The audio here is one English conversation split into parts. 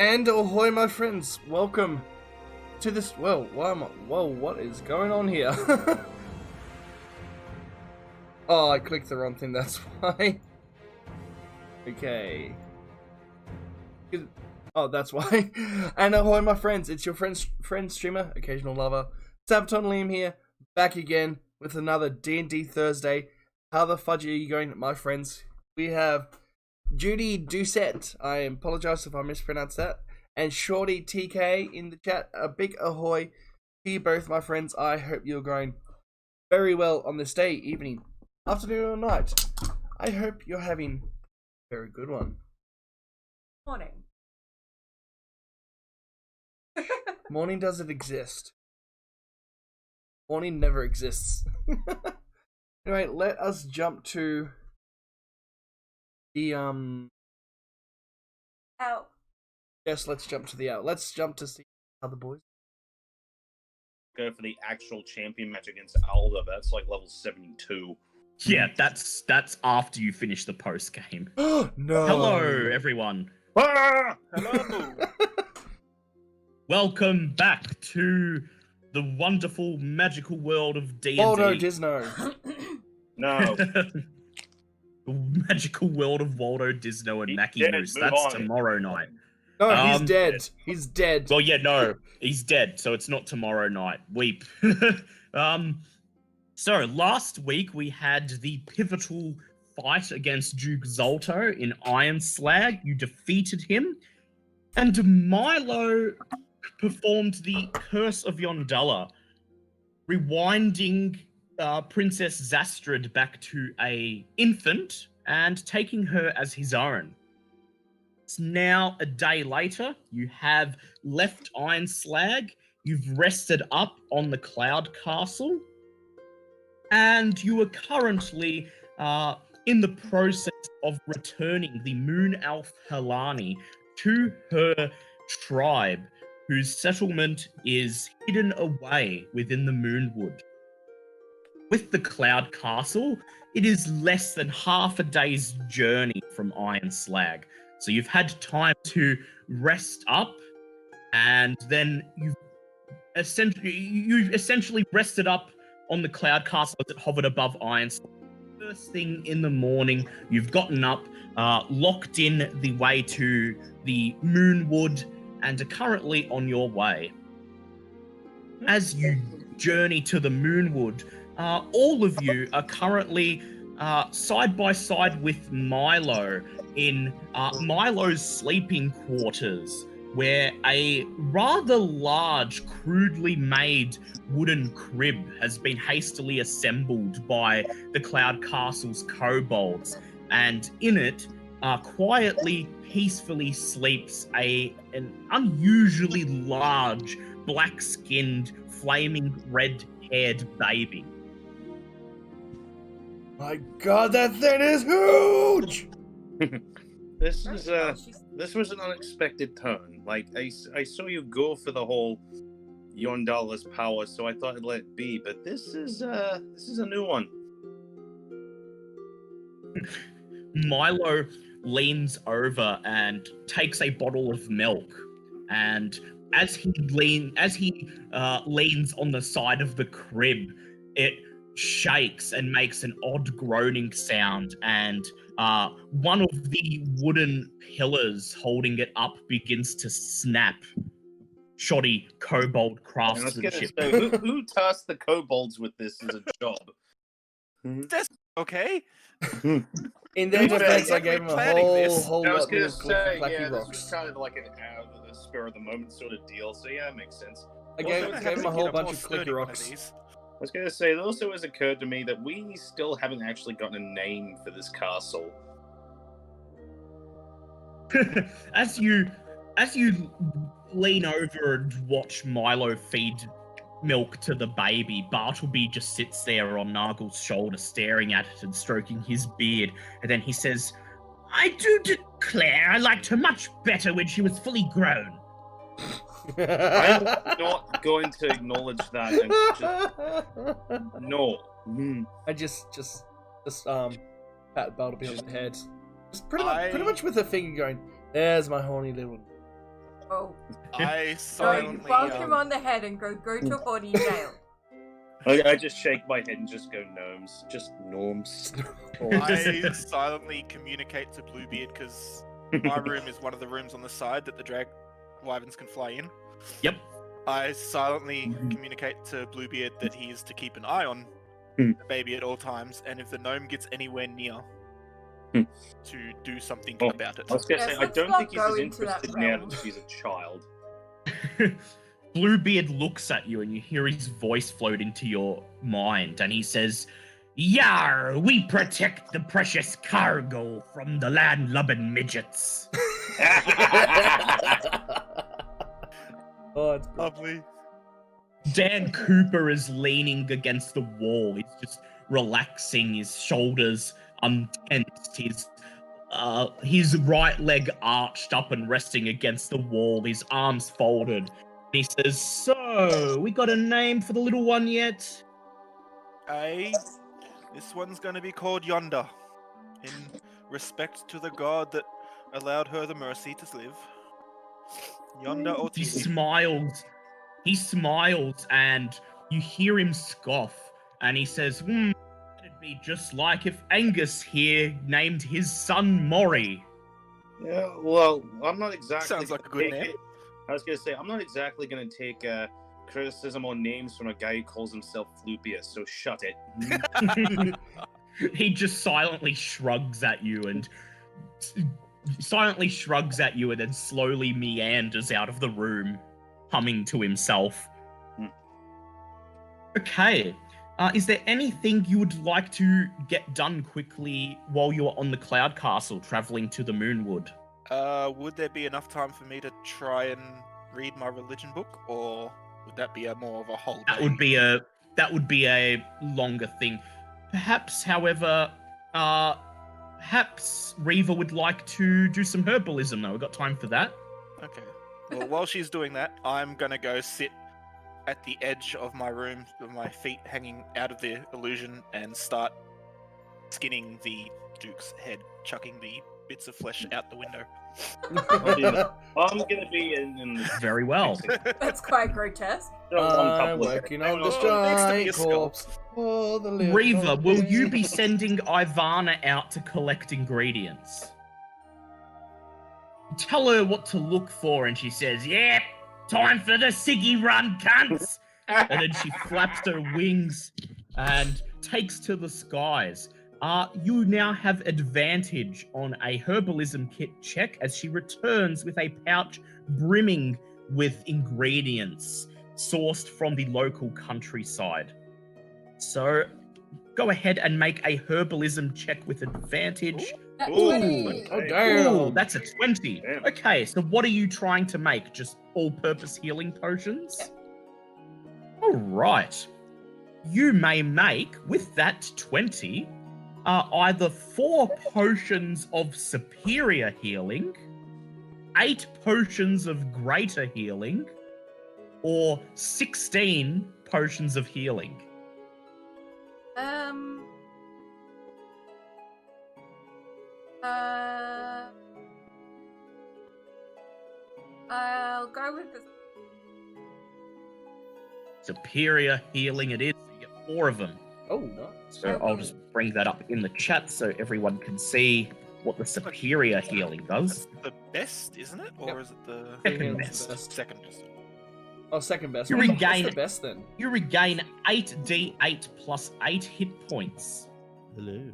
And ahoy, my friends! Welcome to this. Whoa, what is going on here? Oh, I clicked the wrong thing. That's why. Okay. Oh, that's why. And ahoy, my friends! It's your friend streamer, occasional lover, Sabaton Liam here, back again with another D&D Thursday. How the fudge are you going, my friends? We have Judy Doucette, I apologize if I mispronounced that, and Shorty TK in the chat. A big ahoy to you both, my friends. I hope you're going very well on this day, evening, afternoon, or night. I hope you're having a very good one. Morning. Morning doesn't exist. Morning never exists. Anyway, let us jump to the Out. Yes, let's jump to the out. Let's jump to see how the boys go for the actual champion match against Alda. That's like level 72. Yeah, that's after you finish the post game. No. Hello, everyone. Ah! Hello! Welcome back to the wonderful, magical world of D&D. Waldo Disno. No. The magical world of Waldo Disno and He's Mackie dead, Moose. move That's on. tomorrow night. No, he's Um, dead. He's dead. Well, yeah, no, he's dead, so it's not tomorrow night. Weep. So last week we had the pivotal fight against Duke Zolto in Iron Slag. You defeated him, and Milo performed the Curse of Yondalla, rewinding Princess Zastrid back to a infant and taking her as his own. It's now a day later. You have left Iron Slag. You've rested up on the Cloud Castle. And you are currently in the process of returning the Moon Elf Helani to her tribe, whose settlement is hidden away within the Moonwood. With the Cloud Castle, it is less than half a day's journey from Iron Slag. So you've had time to rest up, and then you've essentially rested up on the Cloud Castle as it hovered above Iron Slag. First thing in the morning, you've gotten up, locked in the way to the Moonwood, and are currently on your way. As you journey to the Moonwood, all of you are currently side by side with Milo in Milo's sleeping quarters, where a rather large, crudely made wooden crib has been hastily assembled by the Cloud Castle's kobolds, and in it quietly, peacefully sleeps an unusually large, black-skinned, flaming red-haired baby. My God, that thing is huge! This was an unexpected turn. Like, I saw you go for the whole Yondalla's power, so I thought I'd let it be, but this is a new one. Milo leans over and takes a bottle of milk, and as he leans on the side of the crib, it shakes and makes an odd groaning sound, and one of the wooden pillars holding it up begins to snap. Shoddy kobold craftsmanship. I was gonna say, who tasked the kobolds with this as a job? That's okay. In their defense, I gave him a whole I was lot gonna of say, Clacky yeah, this rocks. was kind of like an out of the spur of the moment sort of deal, so yeah, it makes sense. I gave him a whole bunch of clicky rocks. I was going to say, it also has occurred to me that we still haven't actually gotten a name for this castle. As you lean over and watch Milo feed milk to the baby, Bartleby just sits there on Nargle's shoulder staring at it and stroking his beard, and then he says, "I do declare I liked her much better when she was fully grown." I'm not going to acknowledge that. No. I just pat Bartleby on the head. Just pretty much with her finger going, "There's my horny little..." Oh. I So you silently. bonk him on the head and go to body jail. I just shake my head and just go gnomes. Just gnomes. I silently communicate to Bluebeard because my room is one of the rooms on the side that the drag wyverns can fly in. Yep. I silently communicate to Bluebeard that he is to keep an eye on Hmm. the baby at all times, and if the gnome gets anywhere near, Hmm. to do something Oh, about it. I was gonna Yes, say, I let's don't not think he's go as into that interested now realm. that she's a child. Bluebeard looks at you and you hear his voice float into your mind and he says, Yar, we protect the precious cargo from the land-lubbing midgets. Oh, it's Lovely. Dan Cooper is leaning against the wall. He's just relaxing, his shoulders untensed, his right leg arched up and resting against the wall, his arms folded. He says, So, we got a name for the little one yet? This one's gonna be called Yonder, in respect to the god that allowed her the mercy to live. Yonder He Otili. smiles. He smiles and you hear him scoff. And he says, it'd be just like if Angus here named his son Maury. Yeah, well, I'm not exactly. Sounds like a good gonna take name. it- I was gonna say, I'm not exactly gonna take criticism on names from a guy who calls himself Flupius, so shut it. He just silently shrugs at you and then slowly meanders out of the room, humming to himself. Hmm. Okay. Is there anything you would like to get done quickly while you're on the Cloud Castle traveling to the Moonwood? Would there be enough time for me to try and read my religion book, or would that be more of a whole day? That would be a longer thing. Perhaps, however, perhaps Reva would like to do some herbalism though. We've got time for that. Okay. Well, while she's doing that, I'm gonna go sit at the edge of my room with my feet hanging out of the illusion and start skinning the Duke's head, chucking the bits of flesh out the window. I'm gonna be in the Very well. That's quite grotesque. I'm working on this next to me giant is skull. corpse. For the little Reva, will baby. you be sending Ivana out to collect ingredients? Tell her what to look for, and she says, "Yep, time for the Siggy run, cunts!" And then she flaps her wings and takes to the skies. You now have advantage on a herbalism kit check as she returns with a pouch brimming with ingredients sourced from the local countryside. So, go ahead and make a herbalism check with advantage. That's Ooh. 20. Oh, Ooh, damn. that's a 20. Damn. Okay, so what are you trying to make? Just all-purpose healing potions? All right. You may make, with that 20, either 4 potions of superior healing, 8 potions of greater healing, or 16 potions of healing. I'll go with the. Superior healing it is. You get 4 of them. Oh, no. So I'll just bring that up in the chat so everyone can see what the superior healing does. That's the best, isn't it? Or Yep. is it the Second Best. best. second best? Oh, second best. You What's regain- the best then? You regain 8d8 plus 8 hit points. Hello.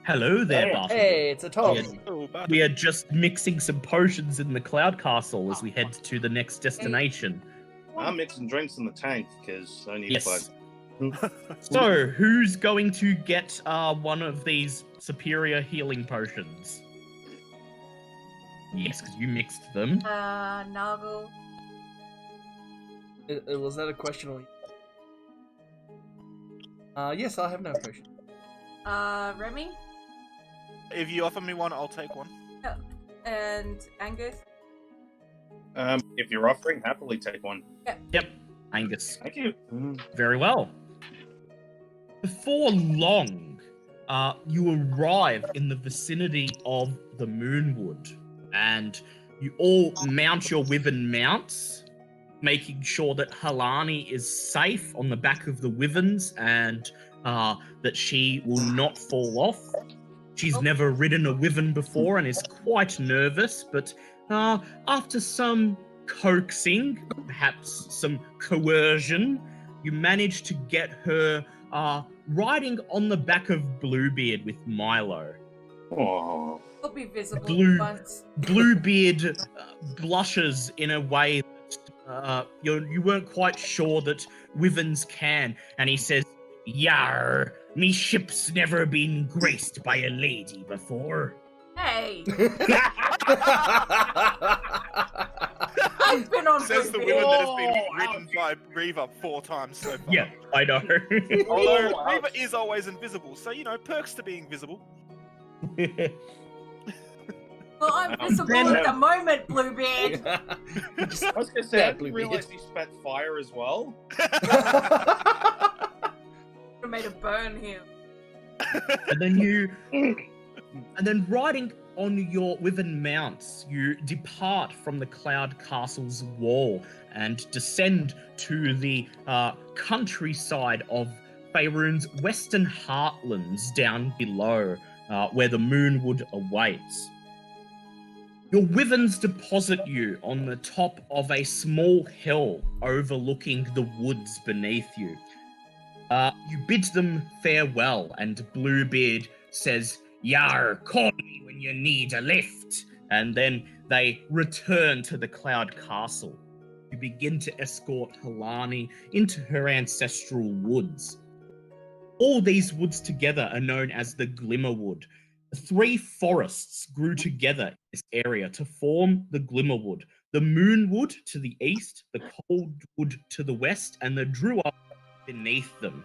Hello there, Hey. Buffy. Hey, it's a Tom. Yeah. Oh, bad. We are just mixing some potions in the Cloud Castle as we head to the next destination. I'm mixing drinks in the tank because I need Yes. fun. So, who's going to get one of these superior healing potions? Yes, because you mixed them. Nargle. Was that a question? Yes, I have no potion. Remy If you offer me one, I'll take one. and Angus. If you're offering, happily take one. Yep, Angus. Thank you. Very well. Before long, you arrive in the vicinity of the Moonwood, and You all mount your wyvern mounts, making sure that Halani is safe on the back of the wyverns and that she will not fall off. She's never ridden a wyvern before and is quite nervous, but after some coaxing, perhaps some coercion, you manage to get her riding on the back of Bluebeard with Milo. Oh. It'll be visible once. Bluebeard blushes in a way that you weren't quite sure that wyverns can, and he says, "Yar, me ship's never been graced by a lady before." Hey! I've been on Says the Bluebeard. woman that has been ridden by Reva 4 times so far. Yeah, I know. Although Reva is always invisible, so perks to being invisible. Well, I'm visible at the moment, Bluebeard. I was gonna say, I didn't realize he spat fire as well. I made a burn here. And then riding on your wyvern mounts, you depart from the Cloud Castle's wall and descend to the countryside of Faerun's western heartlands down below, where the Moonwood awaits. Your wyverns deposit you on the top of a small hill overlooking the woods beneath you. You bid them farewell, and Bluebeard says, "Yar, call me when you need a lift." And then they return to the Cloud Castle. You begin to escort Halani into her ancestral woods. All these woods together are known as the Glimmerwood. The 3 forests grew together in this area to form the Glimmerwood. The Moonwood to the east, the Coldwood to the west, and the Druid beneath them.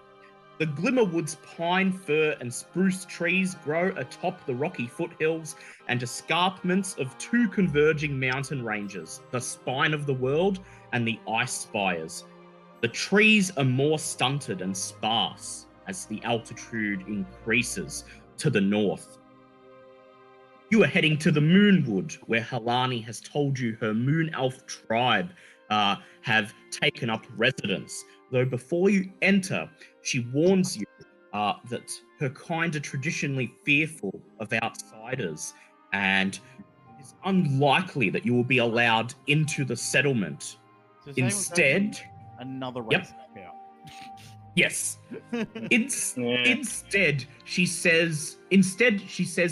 The Glimmerwood's pine, fir, and spruce trees grow atop the rocky foothills and escarpments of 2 converging mountain ranges, the Spine of the World and the Ice Spires. The trees are more stunted and sparse as the altitude increases to the north. You are heading to the Moonwood, where Halani has told you her Moon Elf tribe have taken up residence. Though before you enter, she warns you that her kind are traditionally fearful of outsiders, and it is unlikely that you will be allowed into the settlement. So Instead, another Yep. race out. yes. Instead, she says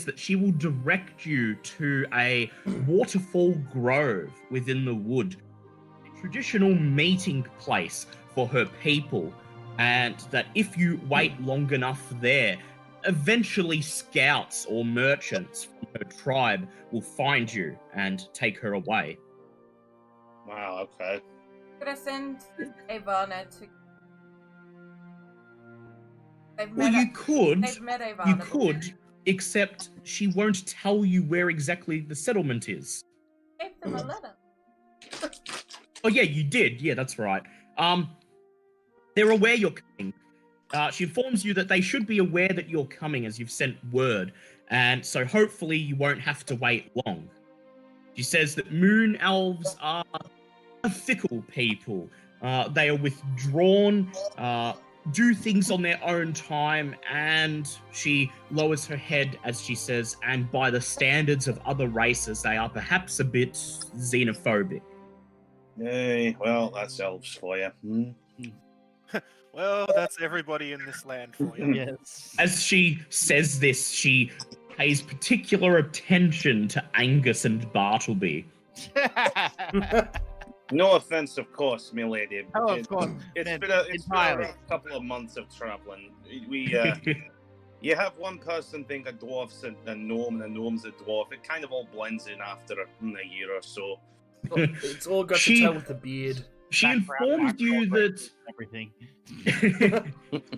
that she will direct you to a waterfall grove within the wood, a traditional meeting place for her people, and that if you wait long enough there, eventually scouts or merchants from her tribe will find you and take her away. Wow, okay. Could I send Ivana to... Well, you could. They've met Ivana. You before. could, except she won't tell you where exactly the settlement is. Gave them a letter. Oh yeah, you did. Yeah, that's right. They're aware you're coming. She informs you that they should be aware that you're coming as you've sent word, and so hopefully you won't have to wait long. She says that moon elves are a fickle people. They are withdrawn, do things on their own time, and she lowers her head as she says, and by the standards of other races, they are perhaps a bit xenophobic. Hey, well, that's elves for you. Hmm? Well, that's everybody in this land for you. Yes. As she says this, she pays particular attention to Angus and Bartleby. No offense, of course, milady. Oh, of course. It's Then been a entirely. couple of months of traveling. You have one person think a dwarf's a gnome and a gnome's a dwarf. It kind of all blends in after a year or so. It's all got She- to tell with the beard. She Background, informs you that everything.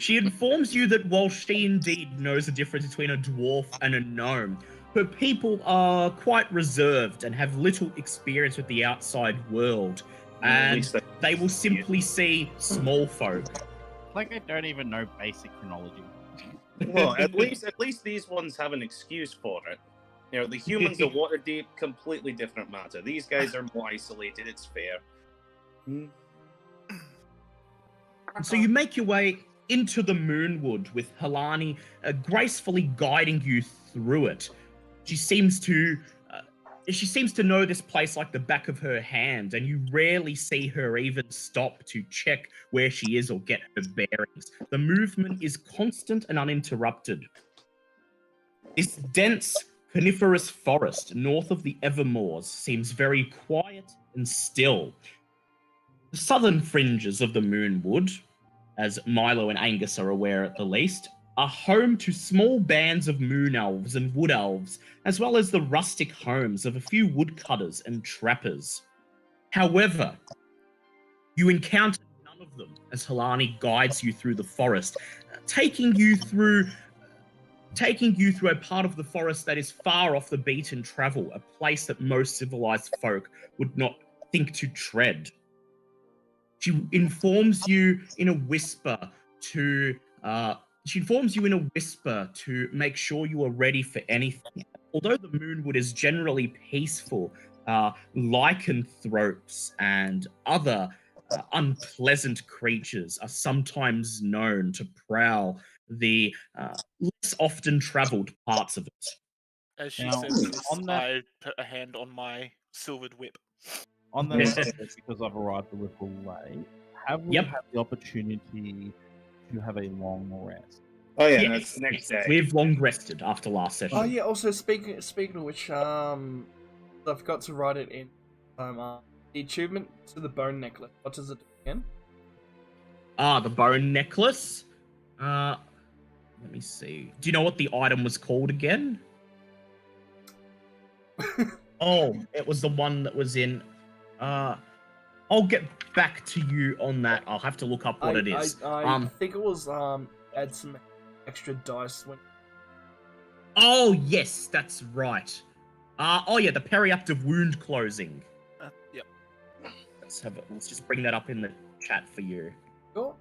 she informs you that while she indeed knows the difference between a dwarf and a gnome, her people are quite reserved and have little experience with the outside world, At and least they will simply see small folk. Like I don't even know basic chronology. well, at least these ones have an excuse for it. You know, the humans are water deep, completely different matter. These guys are more isolated. It's fair. And so you make your way into the Moonwood with Halani gracefully guiding you through it. She seems to know this place like the back of her hand, and you rarely see her even stop to check where she is or get her bearings. The movement is constant and uninterrupted. This dense coniferous forest north of the Evermoors seems very quiet and still. The southern fringes of the Moonwood, as Milo and Angus are aware at the least, are home to small bands of moon elves and wood elves, as well as the rustic homes of a few woodcutters and trappers. However, you encounter none of them as Halani guides you through the forest, taking you through a part of the forest that is far off the beaten travel, a place that most civilized folk would not think to tread. She informs you in a whisper to make sure you are ready for anything. Although the Moonwood is generally peaceful, lycanthropes and other unpleasant creatures are sometimes known to prowl the less often travelled parts of it. As she Now, says this, on that- I put a hand on my silvered whip. On that subject, because I've arrived a little late, have we Yep. had the opportunity to have a long rest? Oh yeah, Yes, that's the next day. We've long rested after last session. Oh yeah. Also, speaking of which, I forgot to write it in. The achievement to the bone necklace. What does it do again? The bone necklace. Let me see. Do you know what the item was called again? Oh, it was the one that was in. I'll get back to you on that. I'll have to look up what it is. I think it was add some extra dice when. Oh yes, that's right. Oh yeah, the periaptive wound closing. Yep. Let's just bring that up in the chat for you. Sure.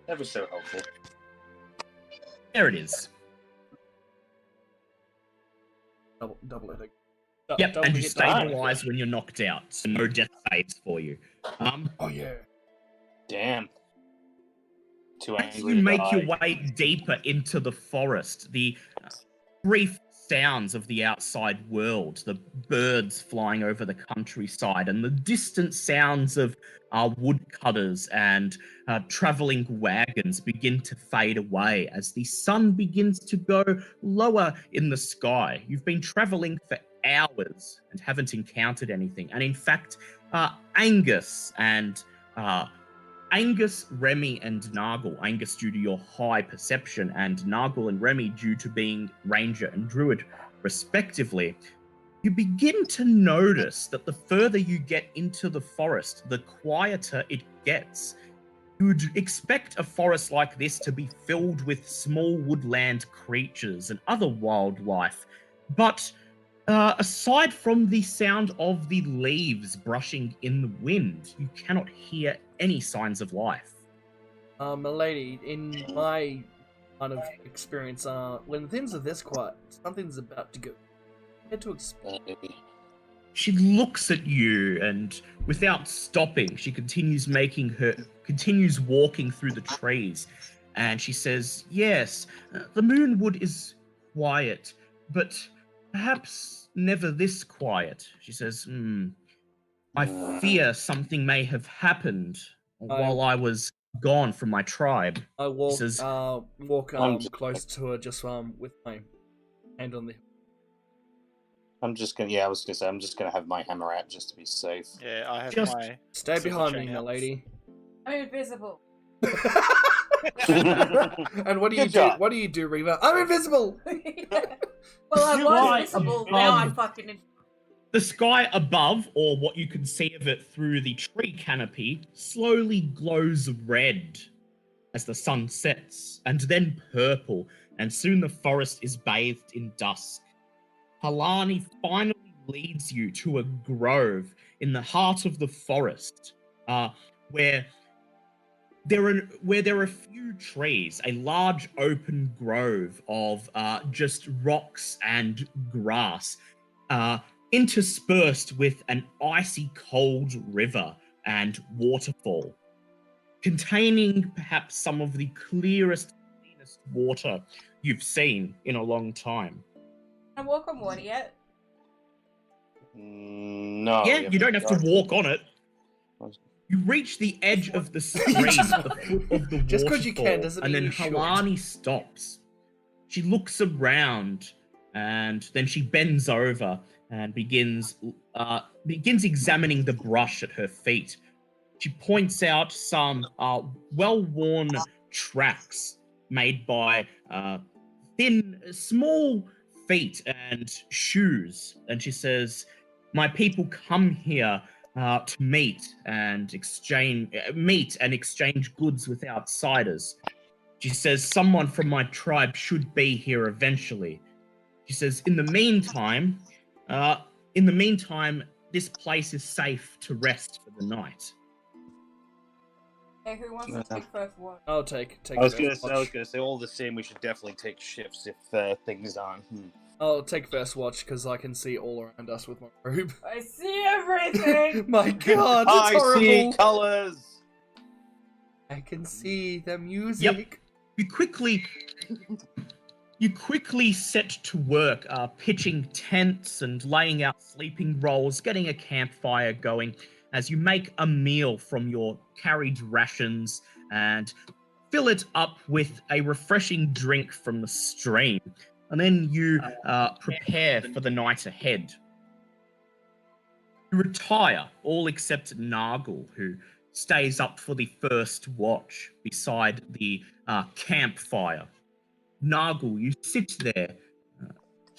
Ever so helpful. There it is. Double it. Yep, Double and you hit stabilize when you're knocked out, so no death saves for you. Oh yeah. Damn. Too As angry you to make die. your way deeper into the forest, the brief sounds of the outside world, the birds flying over the countryside, and the distant sounds of woodcutters and travelling wagons begin to fade away as the sun begins to go lower in the sky. You've been travelling for hours and haven't encountered anything. And in fact, Angus, Remy, and Nargle, Angus due to your high perception, and Nargle and Remy due to being Ranger and Druid, respectively, you begin to notice that the further you get into the forest, the quieter it gets. You would expect a forest like this to be filled with small woodland creatures and other wildlife, but aside from the sound of the leaves brushing in the wind, you cannot hear any signs of life. Milady, in my kind of experience, when things are this quiet, something's about to go. Had to explain. She looks at you, and without stopping, she continues walking through the trees, and she says, "Yes, the Moonwood is quiet, but perhaps never this quiet." She says, "I fear something may have happened while I was gone from my tribe." I walk, She says, close to her, just with my hand on the. I was gonna say, I'm just gonna have my hammer out just to be safe. Yeah, I have Just my. Stay silver behind chain me, out. milady. I'm invisible. And what do you Good do? job. What do you do, Reba? I'm invisible. Well, I You was are invisible. above. Now I'm fucking. the sky above, or what you can see of it through the tree canopy, slowly glows red as the sun sets, and then purple, and soon the forest is bathed in dusk. Halani finally leads you to a grove in the heart of the forest, where where there are a few trees, a large open grove of just rocks and grass, interspersed with an icy cold river and waterfall, containing perhaps some of the clearest, cleanest water you've seen in a long time. Can I walk on water yet? No. Yeah, we you don't have to haven't walk on it. You reach the edge of the stream at the foot of the Just 'cause waterfall, you can doesn't and mean then you should. Halani stops. She looks around, and then she bends over and begins examining the brush at her feet. She points out some well-worn tracks made by thin, small feet and shoes, and she says, "My people come here to meet and exchange goods with outsiders." She says, "Someone from my tribe should be here eventually." She says, in the meantime, this place is safe to rest for the night." Okay, who wants to take first one? I'll take. I was first gonna watch. say all the same. We should definitely take shifts if things aren't. I'll take first watch because I can see all around us with my robe. I see everything! My God, it's I horrible. see colors. I can see the music. You quickly set to work, pitching tents and laying out sleeping rolls, getting a campfire going, as you make a meal from your carried rations and fill it up with a refreshing drink from the stream. And then you prepare for the night ahead. You retire, all except Nargle, who stays up for the first watch beside the campfire. Nargle, you sit there,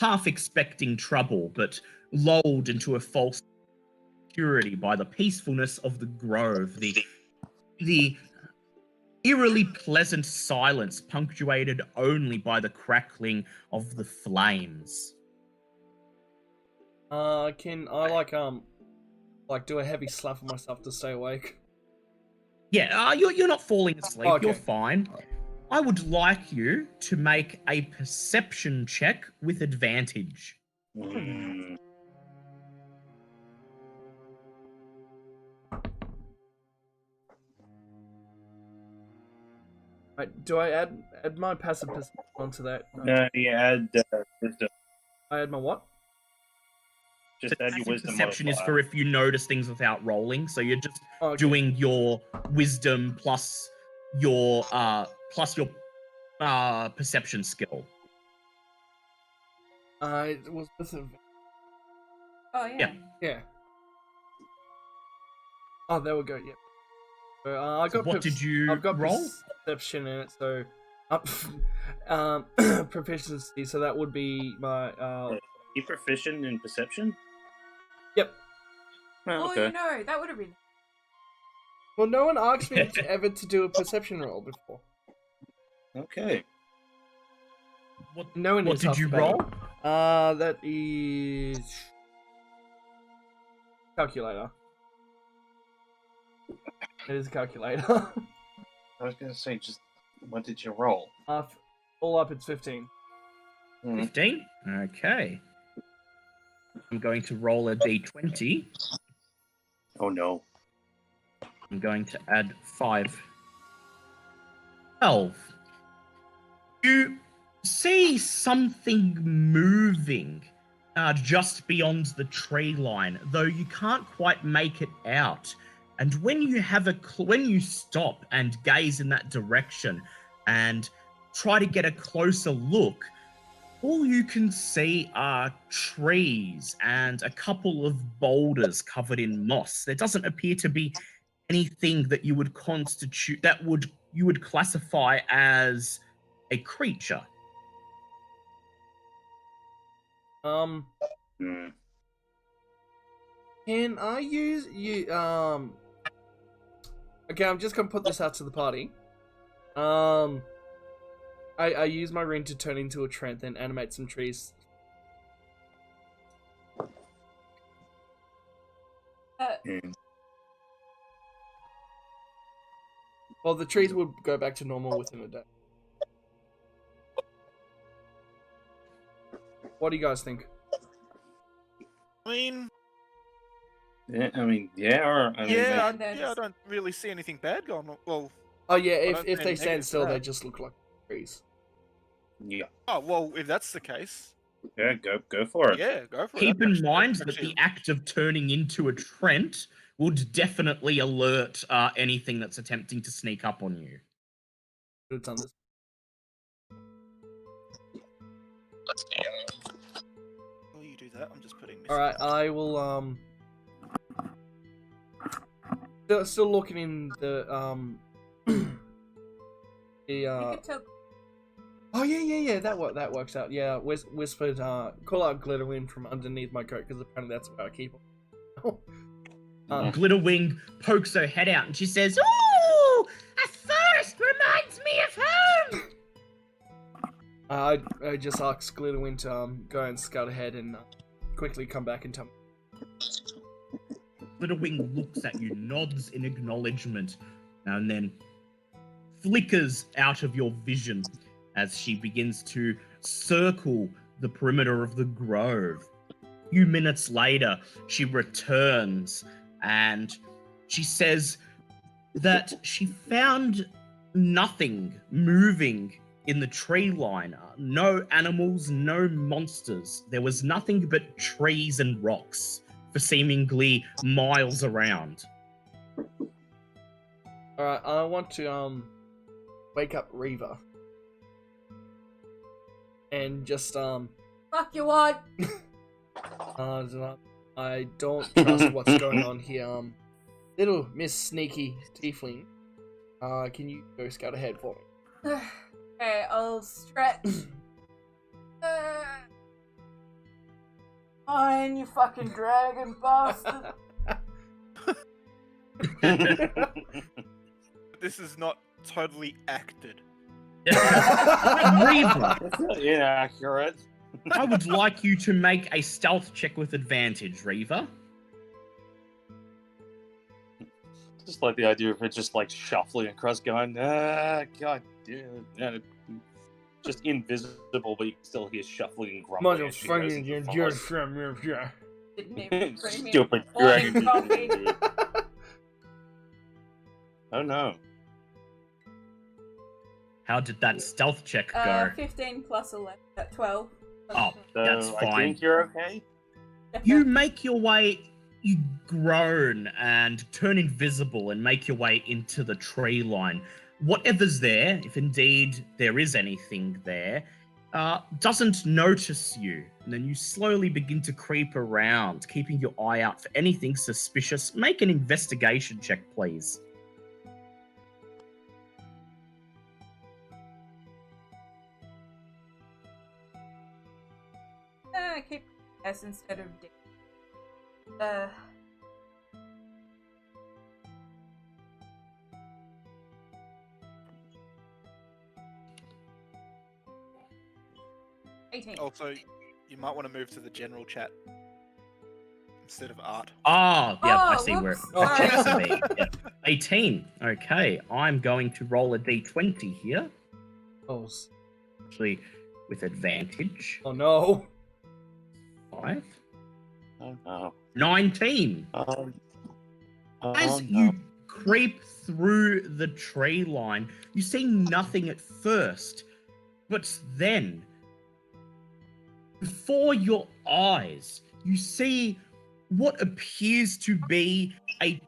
half expecting trouble, but lulled into a false security by the peacefulness of the grove, the eerily pleasant silence punctuated only by the crackling of the flames. Can I do a heavy slap on myself to stay awake? Yeah, you're not falling asleep. Okay. You're fine. I would like you to make a perception check with advantage. Right, do I add my passive perception onto that? No, you add wisdom. I add my what? Just add your Passive wisdom. perception is modifier. for if you notice things without rolling. So you're just Oh, okay. doing your wisdom plus your perception skill. It was with a... Oh, yeah. Yeah. Yeah. Oh, there we go. Yeah. So, I So got. what did you I've got roll? perception in it, so proficiency. So that would be my. You proficient in perception? Yep. Oh, Oh, okay. you know, that would have been... Well, no one asked me ever to do a perception roll before. Okay. No one. What did you roll? That is calculator. It is a calculator. I was gonna say, just what did you roll? All up, it's 15. 15? Okay. I'm going to roll a d20. Oh no. I'm going to add 5. 12. You see something moving just beyond the tree line, though you can't quite make it out. And when you when you stop and gaze in that direction and try to get a closer look, all you can see are trees and a couple of boulders covered in moss. There doesn't appear to be anything that you would classify as a creature. Hmm. Can I use you? Okay, I'm just gonna put this out to the party. I use my ring to turn into a trend, then animate some trees. Well, the trees would go back to normal within a day. What do you guys think? I mean, Yeah, I mean, yeah, or I mean, yeah, Then- I don't really see anything bad going on. Well, Oh yeah, I if don't if see they any stand negatives still, to they that. just look like trees. yeah, oh well, if that's the case, yeah, go for it. yeah, go for it. Keep That's in mind that's that the actually- act of turning into a Trent would definitely alert anything that's attempting to sneak up on you. Could have done this. While you do that, I'm just putting this. All right, I will. Still looking in the the You could tell. Oh yeah. That works out. Yeah, whispered. Call out Glitterwind from underneath my coat because apparently that's where I keep them. Glitterwing pokes her head out and she says, "Ooh, a forest reminds me of home." I just asked Glitterwind to go and scout ahead and quickly come back and tell me. Glitterwing looks at you, nods in acknowledgement, and then flickers out of your vision as she begins to circle the perimeter of the grove. A few minutes later, she returns and she says that she found nothing moving in the tree line. No animals, no monsters. There was nothing but trees and rocks for seemingly miles around. All right, I want to wake up Reva and just Fuck you what? I don't trust what's going on here. Little Miss Sneaky Tiefling, can you go scout ahead for me? Okay, I'll stretch. Fine, you fucking dragon bastard. This is not totally acted. Reva, Inaccurate. I would like you to make a stealth check with advantage, Reva. Just like the idea of it just like shuffling across, going, god damn it. Just invisible, but you can still hear shuffling and grumbling. as she goes into the forest. Didn't even bring me Stupid a morning dragon. coffee. Oh no. How did that stealth check go? 15 plus 11, 12. Oh, So that's I fine. think you're okay. You make your way, you groan and turn invisible and make your way into the tree line. Whatever's there, if indeed there is anything there, doesn't notice you. And then you slowly begin to creep around, keeping your eye out for anything suspicious. Make an investigation check, please. Keep S instead of D. 18. Also, you might want to move to the general chat instead of art. Ah, yeah, I Oh, see where whoops. it checks to me. Yeah. 18. Okay, I'm going to roll a d20 here, Oh actually with advantage. no. 5. Oh no. 19. As you creep through the tree line, you see nothing at first, but then, before your eyes, you see what appears to be a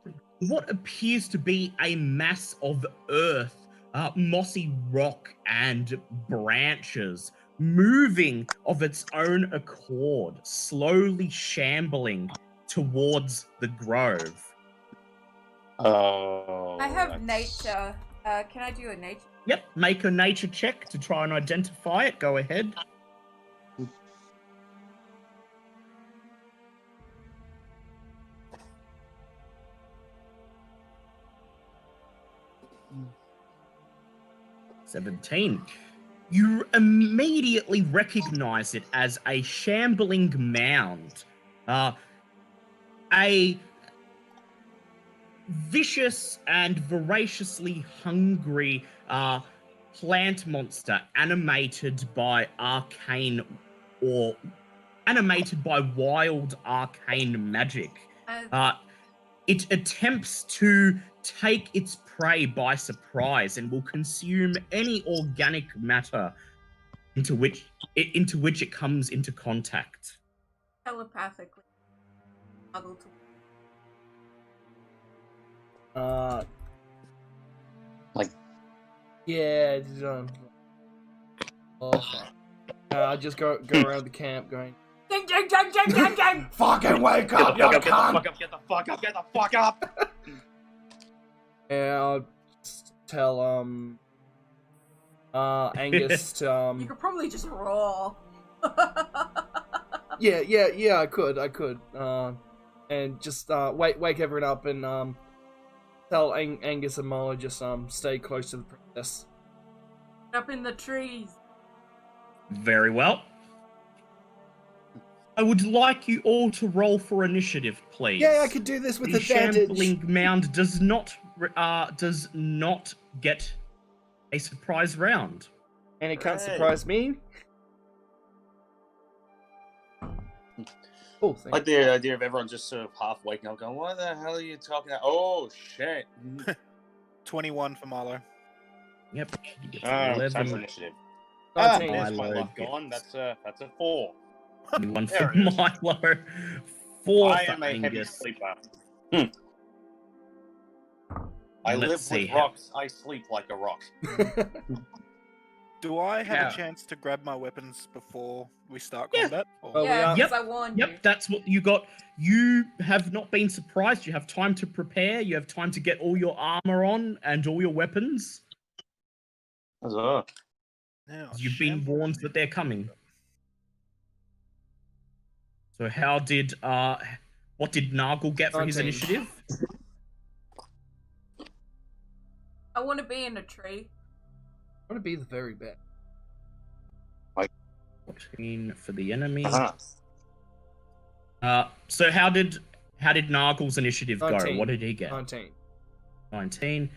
mass of earth, mossy rock, and branches moving of its own accord, slowly shambling towards the grove. Oh. I have that's- nature. Can I do a nature? Yep, make a nature check to try and identify it. Go ahead. Mm. 17. You immediately recognize it as a shambling mound. A vicious and voraciously hungry plant monster animated by wild arcane magic. It attempts to take its prey by surprise and will consume any organic matter into which it comes into contact. Telepathically. Struggle to. Yeah. Oh, fuck. I just go around the camp going, Ding, ding, ding, ding, ding, ding! fucking wake Get up, the you fuck up, cunt! get the fuck up, get the fuck up, get the fuck up! And I'll just tell Angus to You could probably just roar. yeah, I could. And just wake everyone up and tell Angus and Marlo just stay close to the princess. Up in the trees. Very well. I would like you all to roll for initiative, please. Yeah, I could do this with The advantage. shambling mound does not get a surprise round. And it can't surprise me. Oh, thank Like the idea of everyone just sort of half waking up going, what the hell are you talking about? Oh, shit. 21 for Marlo. Yep. He gets Time for 11. initiative. 19. There's my Milo luck gone. gets- That's a 4. 21 for There it is. Milo. 4 I for am a heavy Angus. sleeper. I Let's live see with how- rocks. I sleep like a rock. Do I have Yeah. a chance to grab my weapons before we start Yeah. combat? Or- Oh, Yeah, yeah. because I warned you. Yep, that's what you got. You have not been surprised. You have time to prepare. You have time to get all your armor on and all your weapons. Now, You've been warned that they're coming. So what did Nargle get for his 19. initiative? I want to be in a tree. I want to be the very best. 14 for the enemy. Uh-huh. So how did Nargle's initiative go? 19. What did he get? 19. 19.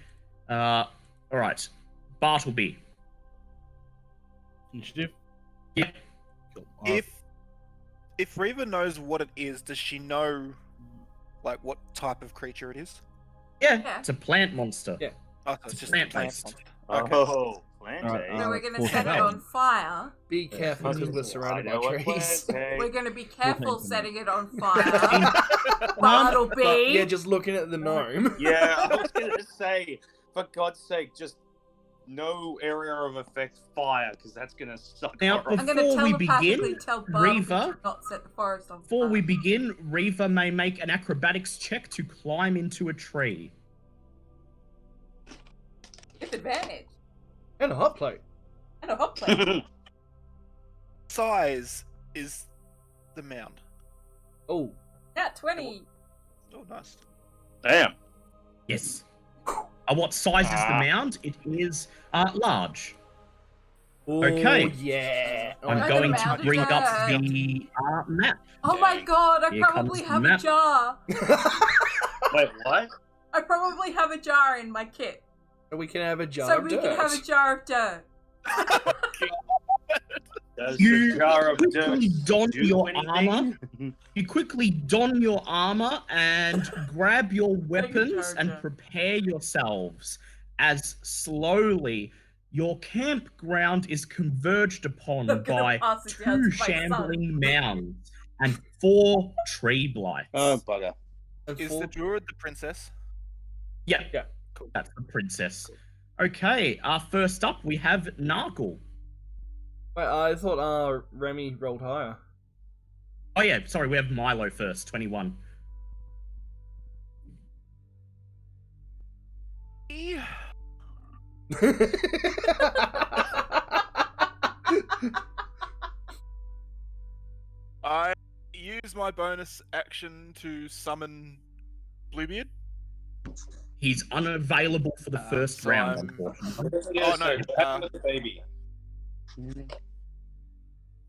All right. Bartleby. Initiative? Yep. Cool. If Reva knows what it is, does she know like what type of creature it is? Yeah, Yeah. it's a plant monster. Yeah. Oh, so It's it's just plant-based. a plant monster. Okay. Oh, plant Alright, So we're going to set it 14. on fire. Be careful because we're surrounded by trees. We're going to be Thank careful you. setting it on fire. Bartleby. But yeah, just looking at the gnome. Yeah, I was going to say, for God's sake, just no area of effect fire, because that's going to suck. Now, horrible. I'm going to Before we telepathically begin, tell Bartleby Reva, to not set the forest on fire. Before we begin, Reva may make an acrobatics check to climb into a tree. With advantage. And a hot plate. And a hot plate. Size is the mound. Oh. Nat 20. Oh, nice. Damn. Yes. What size is the mound? It is large. Oh, Okay. yeah. I'm the going to mound bring is up large. the map. Oh my Dang. god, I Here probably comes the have a map. jar. Wait, what? I probably have a jar in my kit. We can have a jar So of we dirt. can have a jar of dirt. Does You the jar of dirt quickly don do your anything? armor. You quickly don your armor and grab your weapons and prepare yourselves as slowly your campground is converged upon I'm gonna by pass it down to 2 my son. shambling mounds and 4 tree blights. Oh, bugger. And Is full- the druid the princess? Yeah, Yeah. that's the princess. Okay, first up we have Nargle. Wait, I thought Remy rolled higher. Oh yeah, sorry, we have Milo first, 21. I use my bonus action to summon Bluebeard. He's unavailable for the first so round, I'm- unfortunately. Oh, no, What happened to the baby?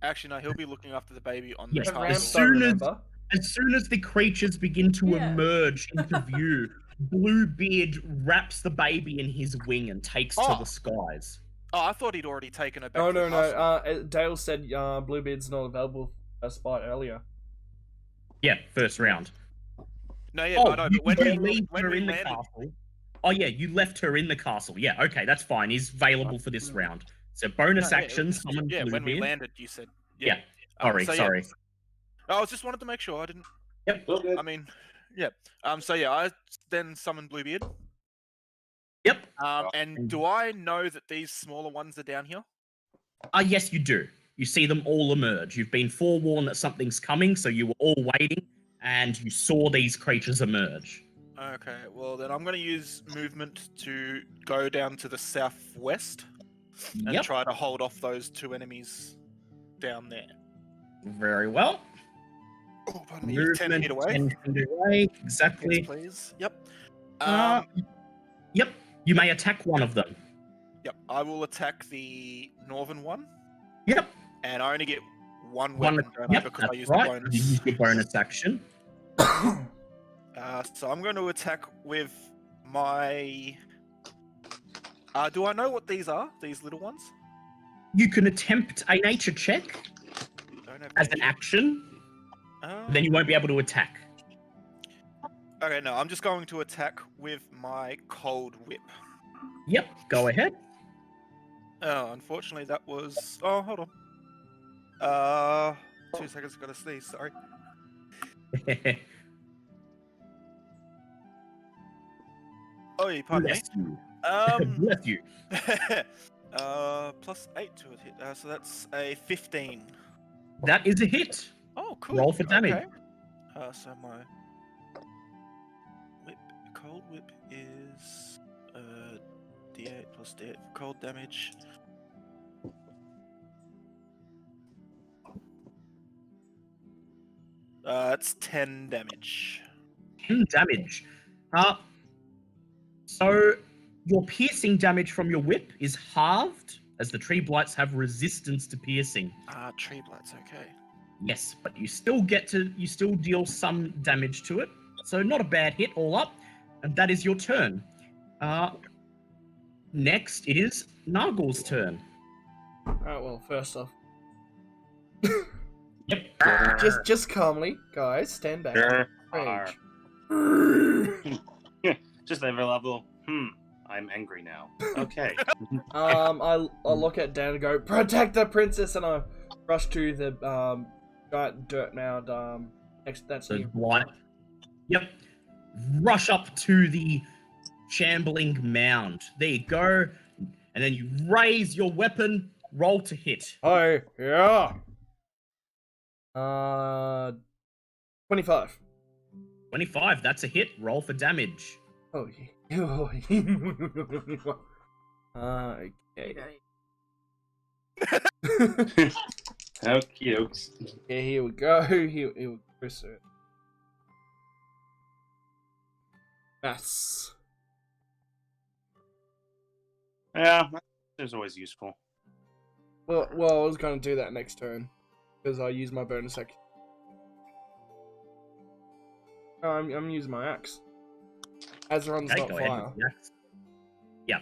Actually, no, he'll be looking after the baby on Yes, the The as ramps castle. don't soon as- remember. As soon as the creatures begin to Yeah. emerge into view, Bluebeard wraps the baby in his wing and takes to Oh. the skies. Oh, I thought he'd already taken it back. No, to the no, castle. no. Dale said Bluebeard's not available for a spot earlier. Yeah, first round. No, yeah, I know. you But when leave we her in the landed, castle. Oh yeah, you left her in the castle. Yeah, okay, that's fine. He's available for this round. So bonus No, yeah, it action, was- summon yeah, when we Bluebeard. landed, you said. Yeah. Yeah. Sorry. I was just wanted to make sure I didn't. Yep. I mean, yeah. So yeah, I then summoned Bluebeard. Yep. And do I know that these smaller ones are down here? Yes, you do. You see them all emerge. You've been forewarned that something's coming, so you were all waiting, and you saw these creatures emerge. Okay, well then I'm going to use movement to go down to the southwest and Yep. try to hold off those two enemies down there. Very well. Oh, pardon me, 10 feet away. 10 feet away. Exactly. Yes, please. Yep. Yep. You may attack one of them. Yep. I will attack the northern one, Yep. and I only get one One. weapon don't I, Yep. because I That's use right. the bonus. You use your bonus action. So I'm going to attack with my. Do I know what these are? These little ones? You can attempt a nature check Don't have as an nature. action. Uh, Then you won't be able to attack. Okay, no, I'm just going to attack with my cold whip. Yep. Go ahead. Oh, unfortunately, that was. Oh, hold on. 2 seconds. Gotta sneeze. Sorry. Oh, pardon me. Bless you. Bless you. +8 to a hit. So that's a 15. That is a hit. Oh, cool. Roll for damage. Okay. So my cold whip is D8 plus D8 for cold damage. It's 10 damage. 10 damage. So your piercing damage from your whip is halved, as the tree blights have resistance to piercing. Tree blights, okay. Yes, but you still deal some damage to it. So not a bad hit all up. And that is your turn. Next, it is Nargle's turn. Alright, well, first off. Yep. Just calmly, guys, stand back. Rage. Just every level. I'm angry now. Okay. I'll look at Dan and go, protect the princess, and I rush to the giant dirt mound. That's The you. blight. Yep. Rush up to the shambling mound. There you go. And then you raise your weapon. Roll to hit. Oh yeah. 25. 25. That's a hit. Roll for damage. Oh yeah. Okay. Okie dokes. Yeah, here we go. Here we go, sir. Maths. Yeah, it's always useful. Well, I was gonna do that next turn because I use my bonus action. No, I'm using my axe. Azeron's Okay, not go fire. ahead. Yes. Yeah.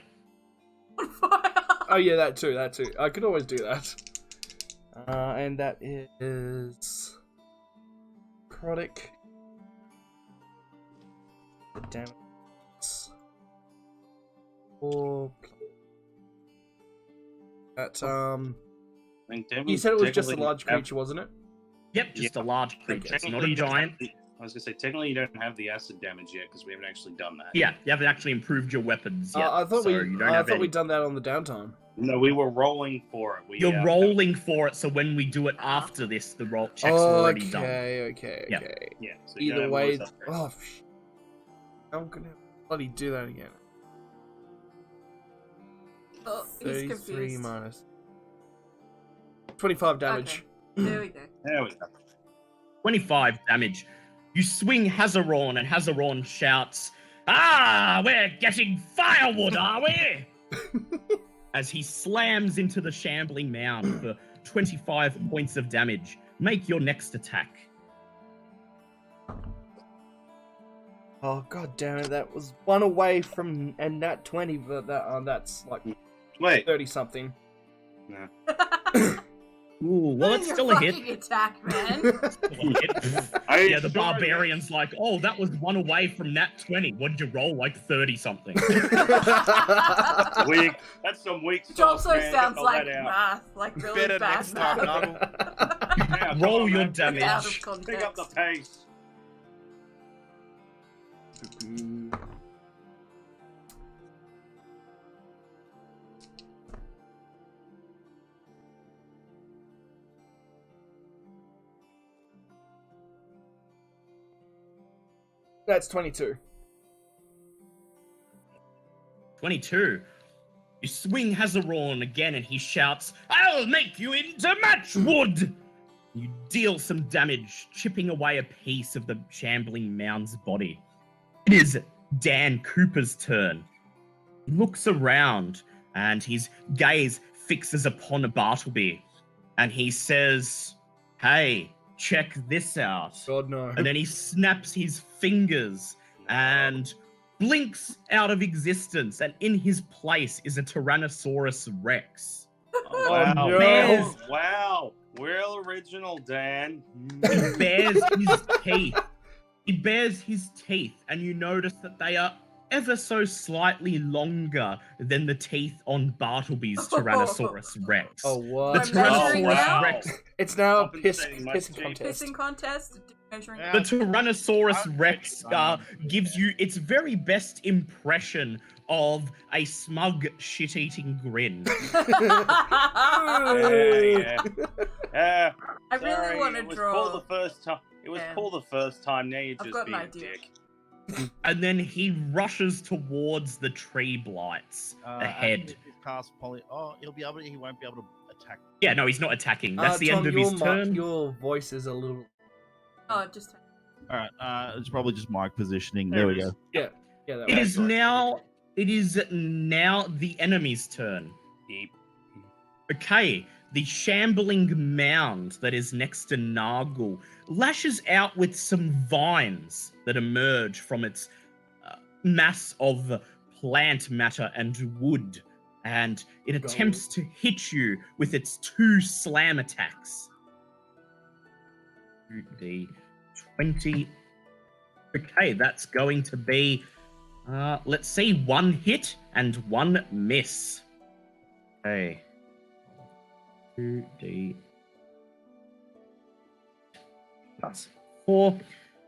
Oh yeah, that too. I could always do that. And that is necrotic. Damn it. Or that I think you said it was just a technically large you have- creature, wasn't it? Yep, just a large creature. It's not technically a you don't giant. have the- I was gonna say technically you don't have the acid damage yet because we haven't actually done that. Yeah, you haven't actually improved your weapons yet. I thought so you don't have any. we'd done that on the downtime. No, we were rolling for it. You're rolling for it, so when we do it after this, the roll checks are already done. Okay. Yeah. Yeah. So you don't Either have way, voice upgrades. oh, I'm gonna bloody do that again. Oh, he's 33 confused. minus 25 damage. Okay, there we go. There we go. 25 damage. You swing Hazaron, and Hazaron shouts, "Ah, we're getting firewood, are we?" As he slams into the shambling mound for 25 points of damage. Make your next attack. Oh god damn it! That was one away from a nat 20, but that's like Wait. 30 something. Ooh, well, it's still a hit. Fucking attack, man. Yeah, the barbarian's like, oh, that was one away from nat 20. What'd you roll? Like 30 something. Weak. That's some weak Which stuff, also man. sounds Get like that out. math, like really Better bad next time, math. Nuggle. Yeah, come Roll on, your man. damage. Out of Pick up the context. pace. That's 22. 22. You swing Hazaron again and he shouts, I'll make you into matchwood! You deal some damage, chipping away a piece of the shambling mound's body. It is Dan Cooper's turn. He looks around and his gaze fixes upon Bartleby and he says, hey, check this out. God no. And then he snaps his fingers and blinks out of existence, and in his place is a Tyrannosaurus Rex. Oh, no. Bears, Wow. Real original, Dan. he bears his teeth. He bears his teeth, and you notice that they are ever so slightly longer than the teeth on Bartleby's Tyrannosaurus Rex. Oh The what? We're measuring Tyrannosaurus now? Rex. It's now a Compensating my pissing cheek. contest. Pissing contest? Measuring Yeah. The Tyrannosaurus I'm Rex pretty gives you its very best impression of a smug, shit-eating grin. Yeah. I Sorry, really want to it was draw. Cool the first time. It was Yeah. cool the first time. Now you're I've just got an being a idea. dick. And then he rushes towards the tree blights ahead. Cast poly. Oh, he won't be able to attack. Yeah, no, he's not attacking. That's the Tom, end of his turn. Your voice is a little. Oh, just All right. It's probably just mic positioning. There we go. Yeah, that It was is right. now. It is now the enemy's turn. Yep. Okay, the shambling mound that is next to Nargle lashes out with some vines that emerge from its mass of plant matter and wood, and it attempts to hit you with its 2 slam attacks. The 20. Okay, that's going to be, let's see, 1 hit and 1 miss. Okay. 2d plus 4.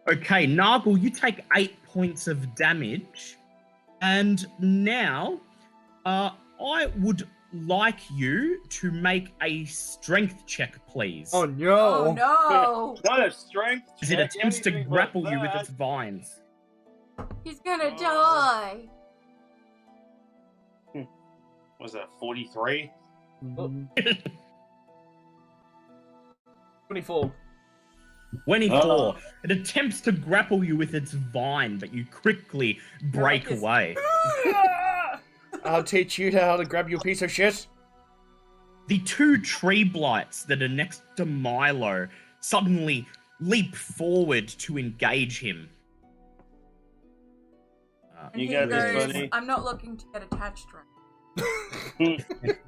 Okay, Nargle, you take 8 points of damage. And now, I would like you to make a strength check, please. Oh no! Oh no! Not a strength. As it check, attempts to anything grapple like you with that. its vines. He's gonna Oh. die. Was that 43? 24. 24. Oh. It attempts to grapple you with its vine, but you quickly break this- away. I'll teach you how to grab your piece of shit. The 2 tree blights that are next to Milo suddenly leap forward to engage him. And You he got this, goes, buddy. I'm not looking to get attached right.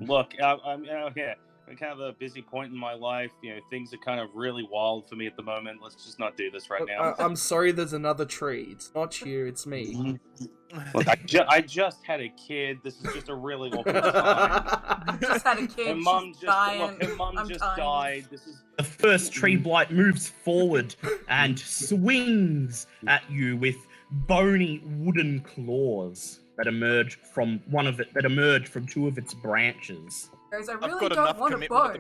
Look, I'm out here. I'm kind of a busy point in my life. You know, things are kind of really wild for me at the moment. Let's just not do this right now. I'm sorry, there's another tree. It's not you, it's me. Look, I just had a kid. This is just a really awkward time. Just had a kid. Her mum she's just dying. look. Her mum I'm just dying. died. This is The first tree blight moves forward and swings at you with bony wooden claws that emerge from 2 of its branches. Goes, I I've really got don't enough want a commitment at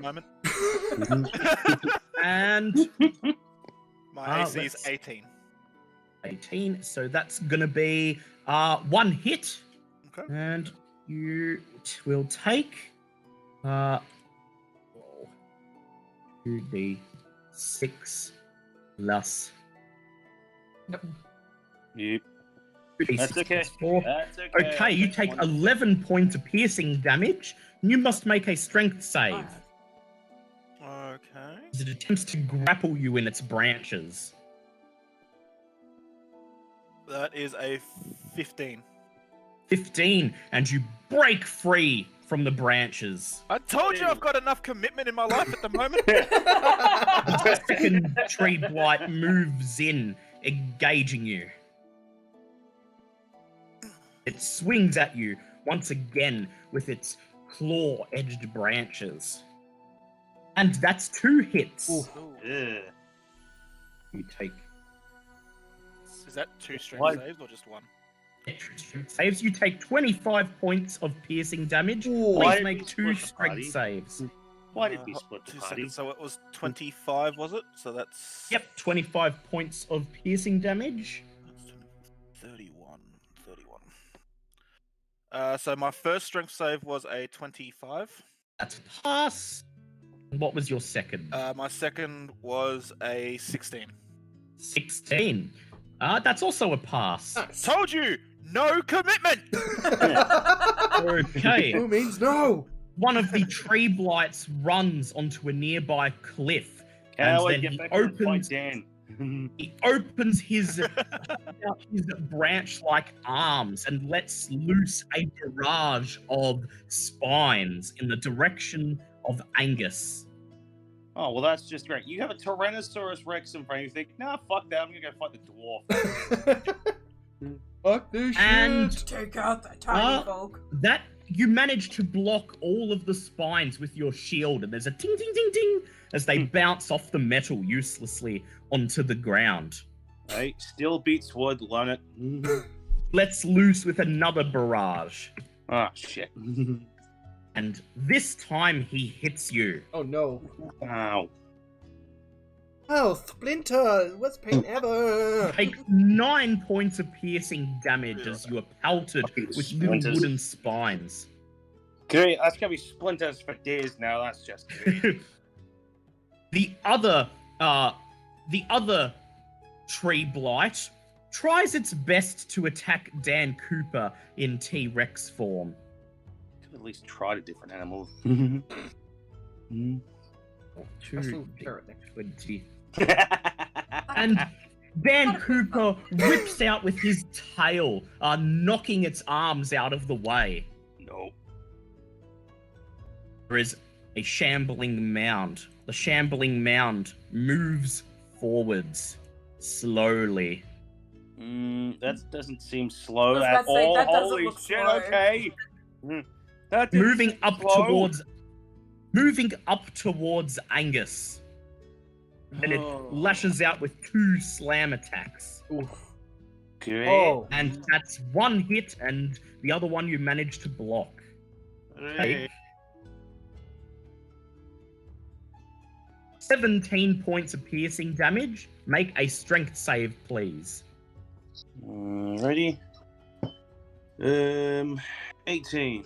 the boat. moment. And My AC is let's- 18. 18, so that's gonna be 1 hit. Okay. And you will take 2d6 plus Yep. 2d6 That's okay. plus 4. That's okay. Okay, you take 11 points of piercing damage. You must make a strength save Okay. as it attempts to grapple you in its branches. That is a 15. 15, and you break free from the branches. I told you I've got enough commitment in my life at the moment. The second tree blight moves in, engaging you. It swings at you once again with its claw-edged branches. And that's 2 hits. Ooh. Ugh. You take Is that 2 strength Why- saves or just 1? saves. You take 25 points of piercing damage. Ooh. Why Please did make we 2 split the strength party? saves. Why did we split the 2 party? seconds. So it was 25, was it? So that's... Yep, 25 points of piercing damage. That's 31. So my first strength save was a 25. That's a pass. And what was your second? My second was a 16. 16. That's also a pass. Nice. Told you! No commitment! Okay. Who means no? One of the tree blights runs onto a nearby cliff. How I and then get he back to the point, opens, Dan? he opens his branch-like arms and lets loose a barrage of spines in the direction of Angus. Oh, well, that's just great. You have a Tyrannosaurus Rex in front of you. You think, nah, fuck that. I'm going to go fight the dwarf. Fuck this And- shit. Take out the tiny folk. That you manage to block all of the spines with your shield, and there's a ting ting ting ting as they bounce off the metal uselessly onto the ground. Hey, still beats wood, learn it. Lets loose with another barrage, Oh, shit. and this time he hits you. Oh no. Ow. Oh, Splinter! Worst pain ever! Take 9 points of piercing damage as you are pelted Fucking with little splinters. wooden spines. Great, that's going to be splinters for days now. That's just great. The other tree blight tries its best to attack Dan Cooper in T-Rex form. Could at least try a different animal. 'Special carrot next. 20. And Dan Cooper rips out with his tail, knocking its arms out of the way. No. There is a shambling mound. The shambling mound moves forwards slowly. That doesn't seem slow I was at about to say, all. that doesn't Holy look shit, slow. okay. That didn't Moving seem up slow. towards Angus. And it Oh. lashes out with 2 slam attacks. Oof. Great. Oh. And that's 1 hit, and the other one you manage to block. Great. 17 points of piercing damage. Make a strength save, please. Ready? 18.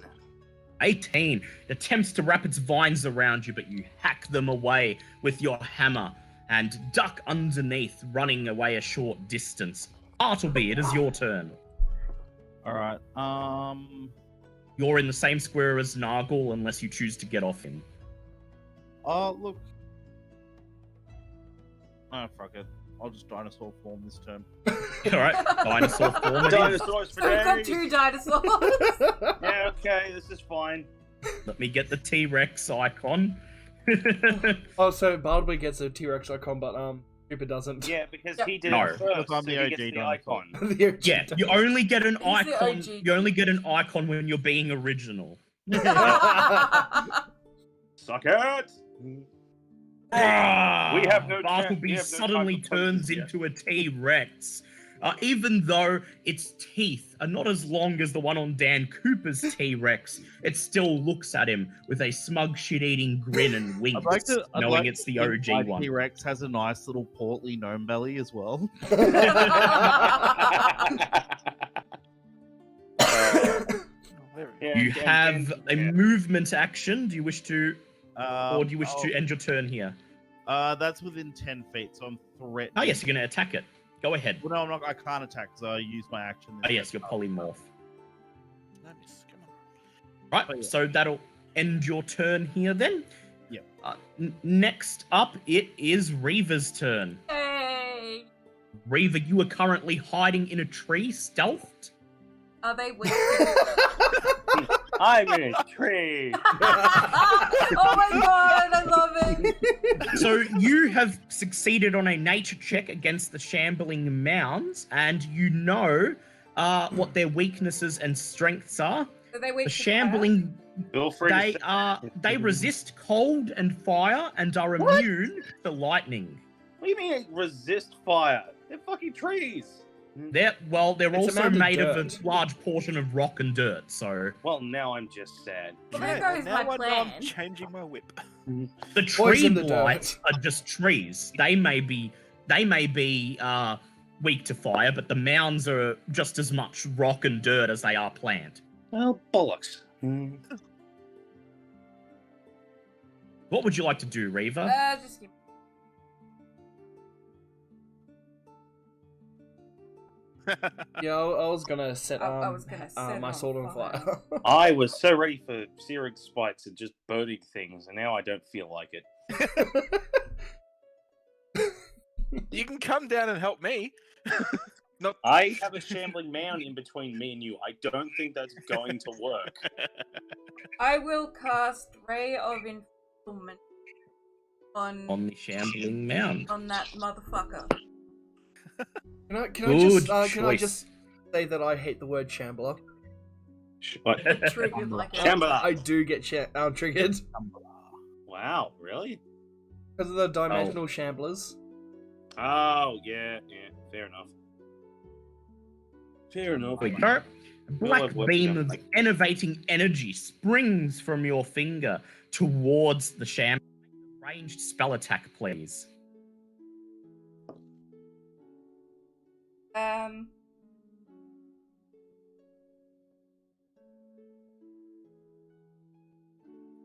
18. It attempts to wrap its vines around you, but you hack them away with your hammer and duck underneath, running away a short distance. Bartleby, it is your turn. Alright, You're in the same square as Nargle unless you choose to get off him. look. Oh, fuck it. I'll just dinosaur form this turn. Alright, dinosaur form it is. Dinosaurs for We've got days. 2 dinosaurs. Yeah, okay, this is fine. Let me get the T-Rex icon. Oh, so Baldwin gets a T-Rex icon, but Cooper doesn't. Yeah, because Yep. he did No. it first, Because I'm so the he OG gets the dinosaur. icon. The OG Yeah, you only get an He's the icon. OG. You only get an icon when you're being original. Suck it! We have no Bartleby chance- we have no suddenly time for turns punches yet. into a T-Rex. Even though its teeth are not as long as the one on Dan Cooper's T-Rex, it still looks at him with a smug shit-eating grin and winks, knowing it's the OG one. T-Rex has a nice little portly gnome belly as well. Yeah, You and- have a yeah. movement action. Do you wish to, or do you wish oh, to end your turn here? That's within 10 feet, so I'm threatening. Oh yes, you're going to attack it. Go ahead. Well, no, I'm not. I can't attack because I use my action. Oh yes, you're polymorph. Nice, come on. Right, Oh, yeah. so that'll end your turn here then. Yep. Next up, it is Reva's turn. Hey. Reaver, you are currently hiding in a tree, stealthed. Are they weak? I'm in a tree. Oh my god, I love it. So you have succeeded on a nature check against the shambling mounds, and you know what their weaknesses and strengths are. Are they weak The to shambling, Feel free to they resist cold and fire and are immune to lightning. What do you mean resist fire? They're fucking trees. They're It's also amount of made of dirt. a large portion of rock and dirt, so Well, now I'm just sad. Well, there goes now my I know plan. I'm changing my whip. the Boys tree in the dirt. blights are just trees. They may be weak to fire, but the mounds are just as much rock and dirt as they are plant. Well, bollocks. What would you like to do, Reaver? Just give Yeah, I was gonna set I was gonna set it my on sword on fire. fire. I was so ready for searing spikes and just burning things, and now I don't feel like it. You can come down and help me. I have a shambling mound in between me and you. I don't think that's going to work. I will cast Ray of Enfeeblement On the shambling mound. on that motherfucker. Can I Good choice. just say that I hate the word shambler? Triggered like a... Shambler. I do get triggered Wow, really? because of the dimensional shamblers. Oh, yeah, fair enough. Fair enough. We go. A black Well, what- beam of enervating energy springs from your finger towards the shambler. Ranged spell attack, please.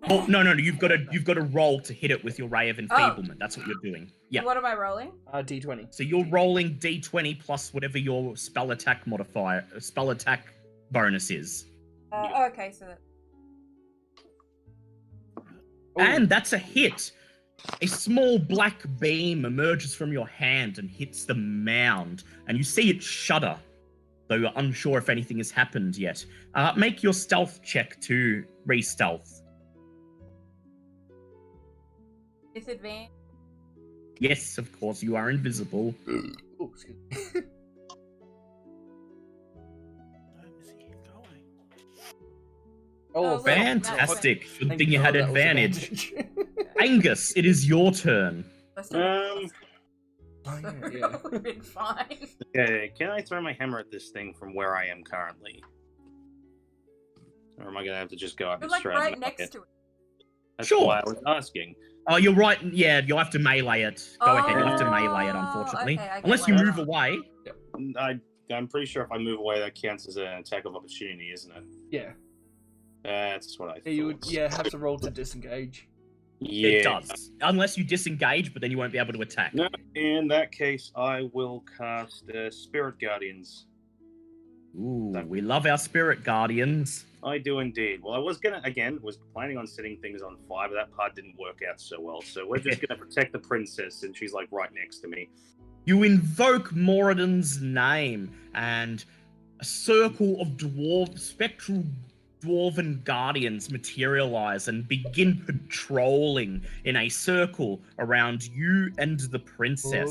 Oh no! You've got to roll to hit it with your ray of enfeeblement. That's what you're doing. Yeah. What am I rolling? D20. So you're rolling d20 plus whatever your spell attack bonus is. Okay, so that... And that's a hit. A small black beam emerges from your hand and hits the mound, and you see it shudder, though you're unsure if anything has happened yet. Make your stealth check to re-stealth. Disadvantage. Yes, of course, you are invisible. Oh, excuse me. Where is he going? Oh, look, Fantastic. Good Thank thing you had God that was advantage. Angus, it is your turn. That's Um, Oh, yeah. We've been fine. Okay, can I throw my hammer at this thing from where I am currently? Or am I going to have to just go up We're and like straight right up next it? to it. That's Sure. why I was asking. Oh, you're right. Yeah, you'll have to melee it. Go ahead, you'll have to melee it, Oh, unfortunately. okay, I get Unless why you not. move away. I'm pretty sure if I move away, that counts as an attack of opportunity, isn't it? Yeah. That's what I thought. Yeah, you would have to roll to disengage. Yeah. It does. Unless you disengage, but then you won't be able to attack. No, in that case, I will cast Spirit Guardians. Ooh, we love our spirit guardians. I do indeed. Well, I was planning on setting things on fire, but that part didn't work out so well. So we're just gonna protect the princess, and she's like right next to me. You invoke Moradin's name, and a circle of spectral dwarven guardians materialize and begin patrolling in a circle around you and the princess.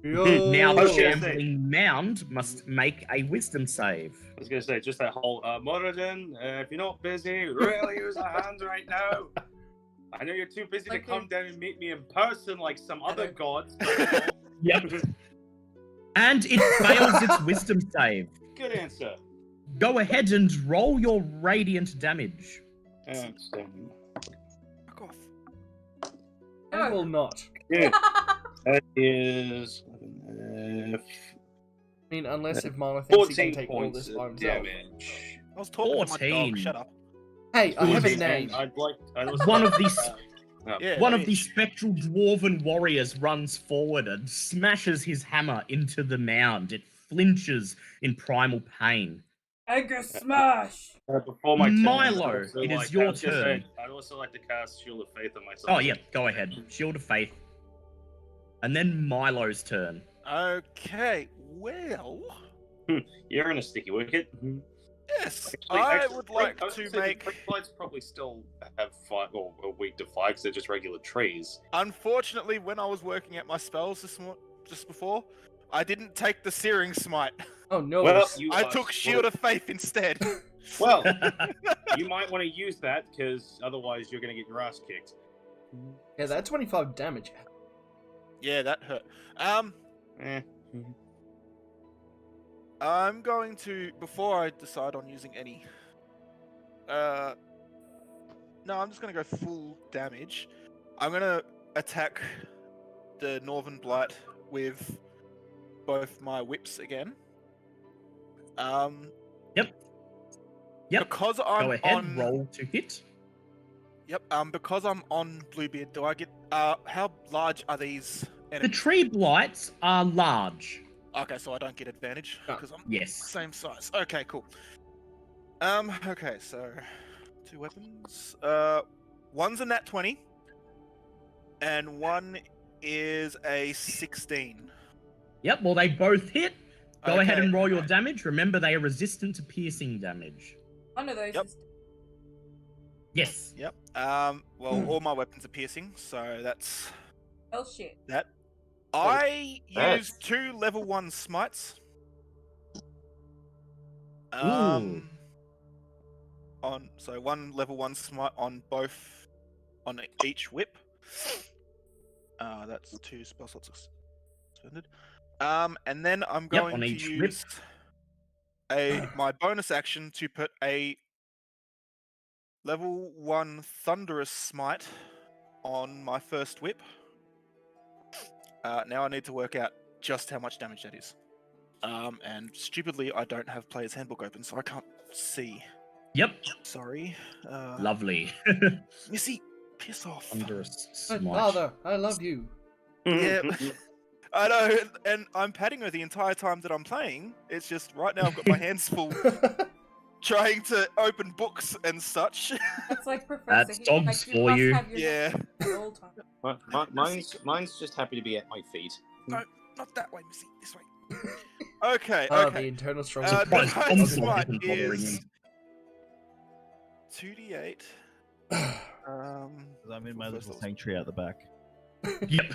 Now the shambling mound must make a wisdom save. I was gonna say just that whole Moradin, if you're not busy, really use a hand right now. I know you're too busy to Okay. come down and meet me in person like some other gods. Yep. And it fails its wisdom save. Good answer. Go ahead and roll your radiant damage. Outstanding. Fuck off. I will not. Yeah, that is I mean, unless if Mana thinks he 14 can take all points this by of himself. damage. I was talking to my 14. dog. Shut up. Hey, I have a And name. I'd One of these- Yeah, One of mate. these spectral dwarven warriors runs forward and smashes his hammer into the mound. It flinches in primal pain. Angus smash. Before my turn, Milo, I'd also it is like- your I was gonna say, turn. I'd also like to cast Shield of Faith on myself. Oh, yeah, go ahead. Shield of Faith. And then Milo's turn. Okay, well, You're in a sticky wicket. yes, Actually, I would like I was to gonna say make. the tree blights probably still have fire or are weak to fire because they're just regular trees. Unfortunately, when I was working at my spells just before, I didn't take the Searing Smite. Oh no. Well, you I are took Shield of Faith instead. Well, you might want to use that because otherwise you're going to get your ass kicked. Yeah, that 25 damage. Yeah, that hurt. Eh. I'm going to, before I decide on using any, no, I'm just going to go full damage. I'm going to attack the Northern Blight with both my whips again. Yep. Because I'm Go ahead, on roll to hit. Yep. Because I'm on Bluebeard, do I get? How large are these The enemies? tree blights are large. Okay, so I don't get advantage because I'm Yes. same size. Okay, cool. Okay, so 2 weapons. One's a nat 20, and one is a 16. Yep, well, they both hit. Go ahead Okay. and roll your damage. Remember, they are resistant to piercing damage. One of those Yep. is Yes. Yep. Well, all my weapons are piercing, so that's hell shit. that. I That's- used 2 level 1 smites. Ooh. So 1 level 1 smite on each whip. That's 2 spell slots expended. And then I'm going on to each whip. use my bonus action to put a level 1 thunderous smite on my first whip. Now I need to work out just how much damage that is. And stupidly, I don't have Player's Handbook open, so I can't see. Yep. Sorry. Lovely. Missy, piss off. Thunderous My smite. father, I love you. Yeah, I know, and I'm patting her the entire time that I'm playing. It's just right now I've got my hands full trying to open books and such. That's like Professor. That's He- dogs like, you for must you. have your Yeah. hands full all the time. mine's just happy to be at my feet. Not that way, Missy. This way. Okay, The okay. internal struggle. The Surprise, Divine onslaught Smite isn't bothering is him. 2d8. Because I'm in my First little level. sanctuary out the back. Yep.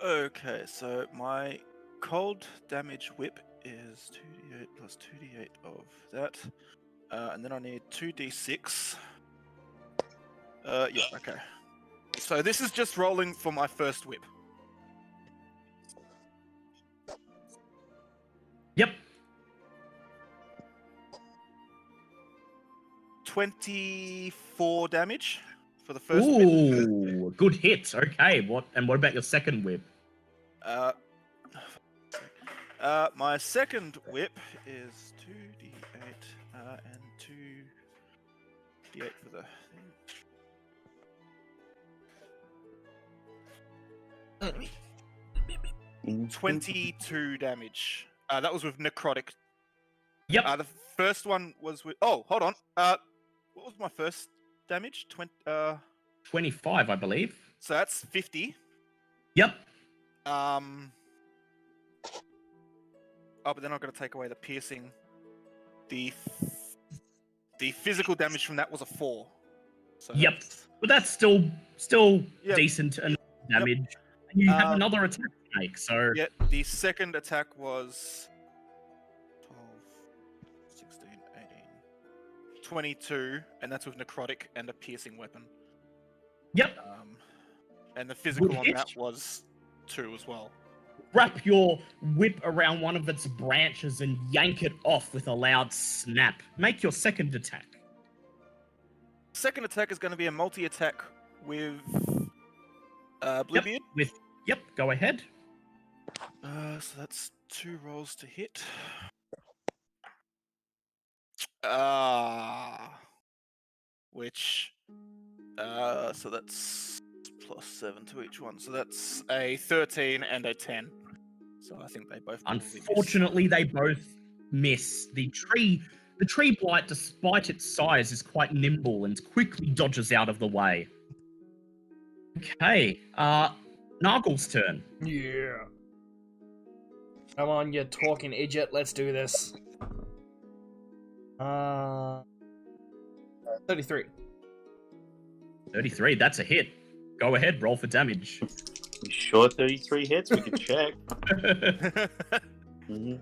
Okay, so my cold damage whip is 2d8 plus 2d8 of that. And then I need 2d6. Yeah, okay. So this is just rolling for my first whip. Yep. 24 damage for the first whip. Ooh, good hit. Okay, what about your second whip? My second whip is 2d8 and 2d8 for the thing. 22 damage. That was with necrotic. Yep. The first one was with. Oh, hold on. What was my first damage? 25, I believe. So that's 50. Yep. Oh, but then I've got to take away the piercing. The physical damage from that was a 4. So Yep. that's- But that's still Yep. decent and damage. And you have another attack to make, so Yeah, the second attack was 12, 16, 18, 22, and that's with necrotic and a piercing weapon. yep. And the physical Good on hit. that was 2 as well. Wrap your whip around one of its branches and yank it off with a loud snap. Make your second attack. Second attack is going to be a multi-attack with Bluebeard. Yep, go ahead. So that's 2 rolls to hit. Which, so that's plus 7 to each one. So that's a 13 and a 10. So I think they both probably miss. Unfortunately, they both miss. The tree blight, despite its size, is quite nimble and quickly dodges out of the way. Okay, Nargle's turn. Yeah. Come on, you talking idiot. Let's do this. 33. 33, that's a hit. Go ahead, roll for damage. You sure 33 hits? We can check. Mhm.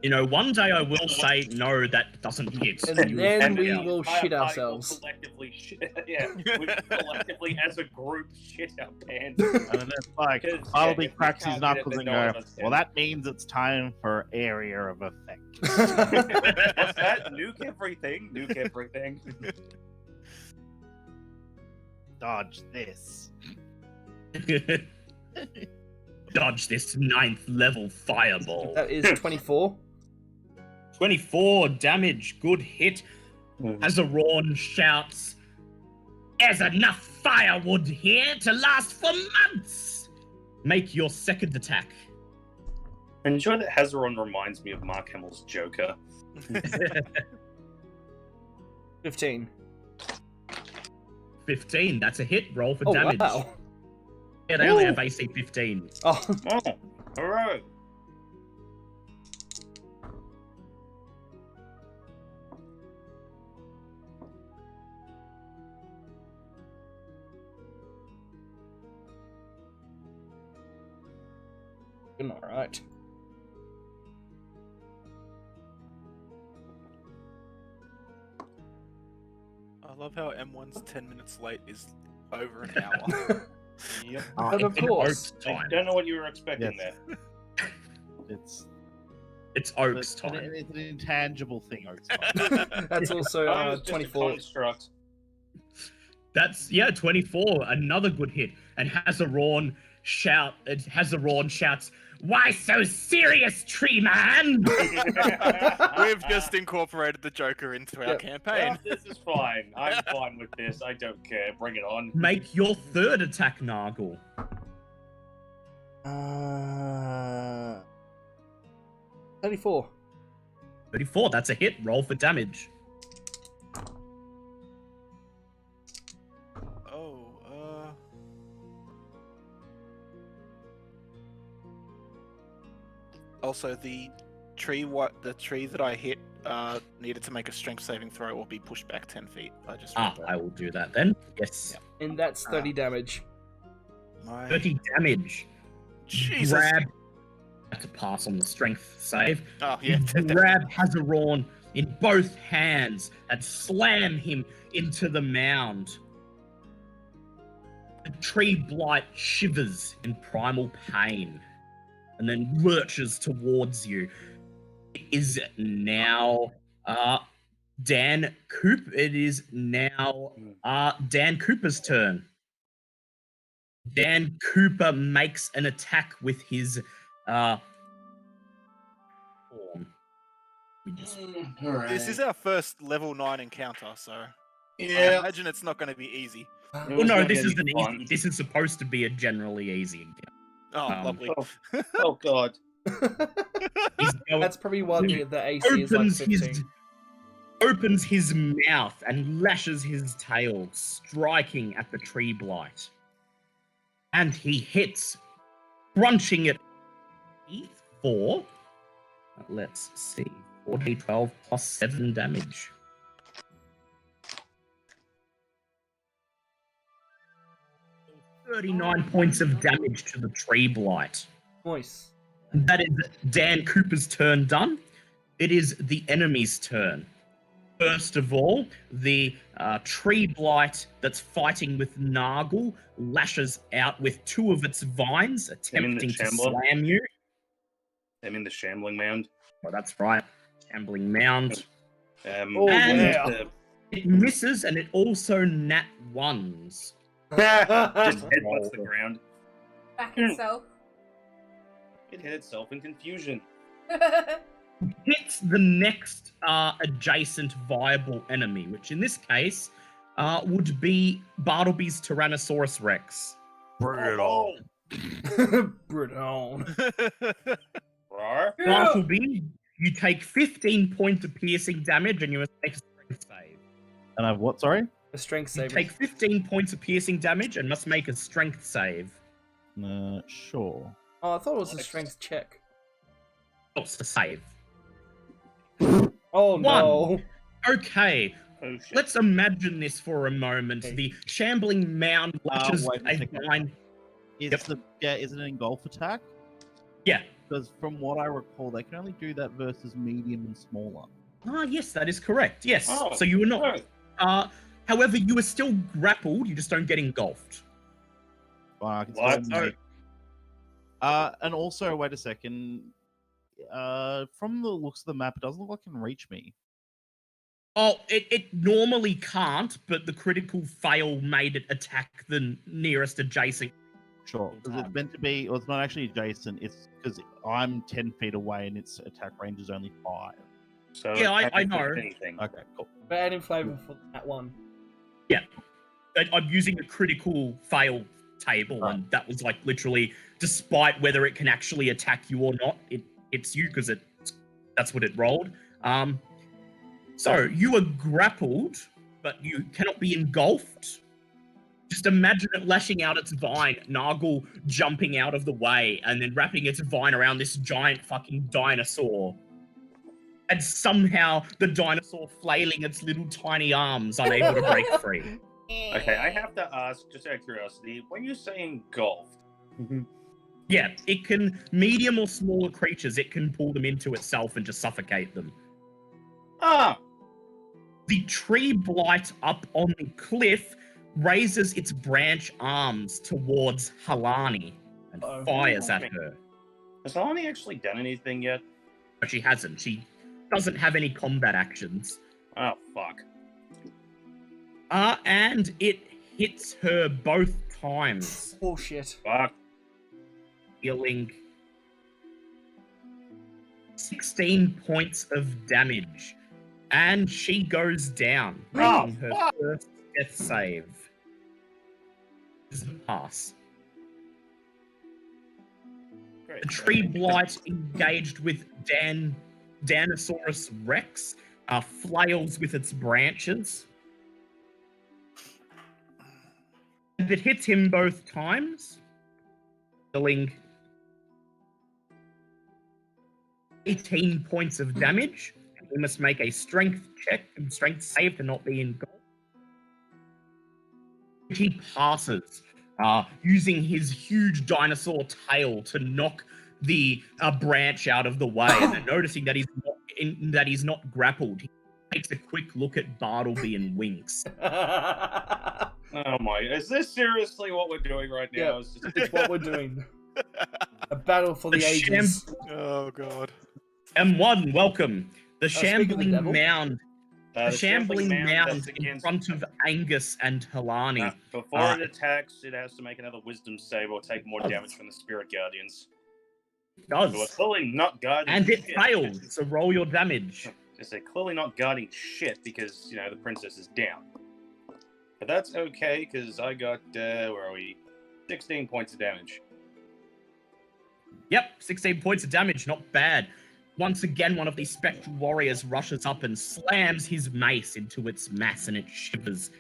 You know, one day I will say, no, that doesn't hit. And then we yeah, will shit ourselves. Collectively shit. Yeah, we collectively as a group shit our pants. And then it's like, Because, Bartleby if we cracks his can't get it, knuckles then and no one go, else can. well, that means it's time for area of effect. What's that? Nuke everything. Nuke everything. Dodge this. Dodge this 9th level fireball. That is 24. 24 damage, good hit. As Aron shouts, "There's enough firewood here to last for months!" Make your second attack. I enjoy that Hazaron reminds me of Mark Hamill's Joker. 15. 15, that's a hit. Roll for Oh, damage. wow. Yeah, they only Ooh. have AC 15. Oh, Oh, alright. alright. I love how M1's 10 minutes late is over an hour. Yep. But of It's an course. Oaks I time. don't know what you were expecting Yes. there. It's Oaks it's time. an intangible thing. Oaks time. That's also Oh, it's just a 24. construct. That's 24, another good hit. And Hazaron shouts, "Why so serious, tree man?" We've just incorporated the Joker into our Yep. campaign. This is fine. I'm fine with this. I don't care. Bring it on. Make your third attack, Nargle. 34. 34, that's a hit. Roll for damage. Also, the tree that I hit needed to make a strength saving throw or be pushed back 10 feet. I just read that. I will do that then. Yes. And that's 30 damage. 30 damage. Jesus. Grab. Have to pass on the strength save. Oh yeah. You grab Hazaron in both hands and slam him into the mound. The tree blight shivers in primal pain and then lurches towards you. It is now Dan Coop. It is now Dan Cooper's turn. Dan Cooper makes an attack with his form. This is our first level 9 encounter, so I Yeah. imagine it's not going to be easy. Well, no, this isn't easy. This is supposed to be a generally easy encounter. Oh, lovely. Oh god. He's going, That's probably why the AC is like opens 15. opens his mouth and lashes his tail, striking at the tree blight. And he hits, crunching it for, let's see, 4d12 plus 7 damage. $39 points of damage to the tree blight. Nice. That is Dan Cooper's turn done. It is the enemy's turn. First of all, the tree blight that's fighting with Nargle lashes out with 2 of its vines, attempting to shambler? slam you. I'm in the shambling mound. Oh, that's right. Shambling mound. Oh, And- yeah. It misses, and it also nat 1s. Just headbutts the ground. Back itself. It hit itself in confusion. Hits the next adjacent viable enemy, which in this case would be Bartleby's Tyrannosaurus Rex. Oh, Brutal. Rar. Bartleby, you take 15 points of piercing damage and you must make a strength save. And I've what? Sorry. A strength You save. take 15 points of piercing damage and must make a strength save. Sure. Oh, I thought it was a strength check. What's the save? Oh no. Okay, Oh shit. let's imagine this for a moment. Okay. The shambling mound lashes wait a a second. vine. Is is it an engulf attack? Yeah. Because from what I recall, they can only do that versus medium and smaller. Ah, yes, that is correct. Yes. Oh, So you were not. oh. However, you are still grappled. You just don't get engulfed. I can What? still make- and also, wait a second. From the looks of the map, it doesn't look like it can reach me. Oh, it normally can't, but the critical fail made it attack the nearest adjacent. Sure. Because it's meant to be, well, it's not actually adjacent. It's because I'm 10 feet away and its attack range is only 5. So Yeah, I can't know. do anything. Okay, cool. We're adding flavor for that one. I'm using a critical fail table, Right. and that was like literally, despite whether it can actually attack you or not, it's you because that's what it rolled. So you are grappled, but you cannot be engulfed. Just imagine it lashing out its vine, Nargle jumping out of the way, and then wrapping its vine around this giant fucking dinosaur. And somehow the dinosaur flailing its little tiny arms, unable to break free. Okay, I have to ask, just out of curiosity, when you say engulfed, Yeah, it can, medium or smaller creatures, it can pull them into itself and just suffocate them. The tree blight up on the cliff raises its branch arms towards Halani and Uh-oh. fires at her. has Alani actually done anything yet? But she hasn't. She doesn't have any combat actions. Oh, fuck. And it hits her both times, Bullshit. Fuck. dealing 16 points of damage. And she goes down, Oh, making her fuck. first death save. This is a pass. Great. The tree blight engaged with Danosaurus Rex flails with its branches. And it hits him both times, dealing 18 points of damage. We must make a strength check and strength save to not be engulfed. He passes, using his huge dinosaur tail to knock the branch out of the way, and then noticing that he's not grappled, he takes a quick look at Bartleby and winks. Oh my, is this seriously what we're doing right now? Yeah. It's what we're doing. A battle for the The ages. Oh god. M1, welcome. The speaking of the shambling devil. mound, the shambling mound that's in against- front of Angus and Halani. Before it attacks, it has to make another wisdom save or take more damage from the spirit guardians. Does. So we're clearly not guarding And it shit. fails, so roll your damage. They're clearly not guarding shit because, the princess is down. But that's okay, because I got, where are we? 16 points of damage. Yep, 16 points of damage, not bad. Once again, one of these spectral warriors rushes up and slams his mace into its mass, and it shivers.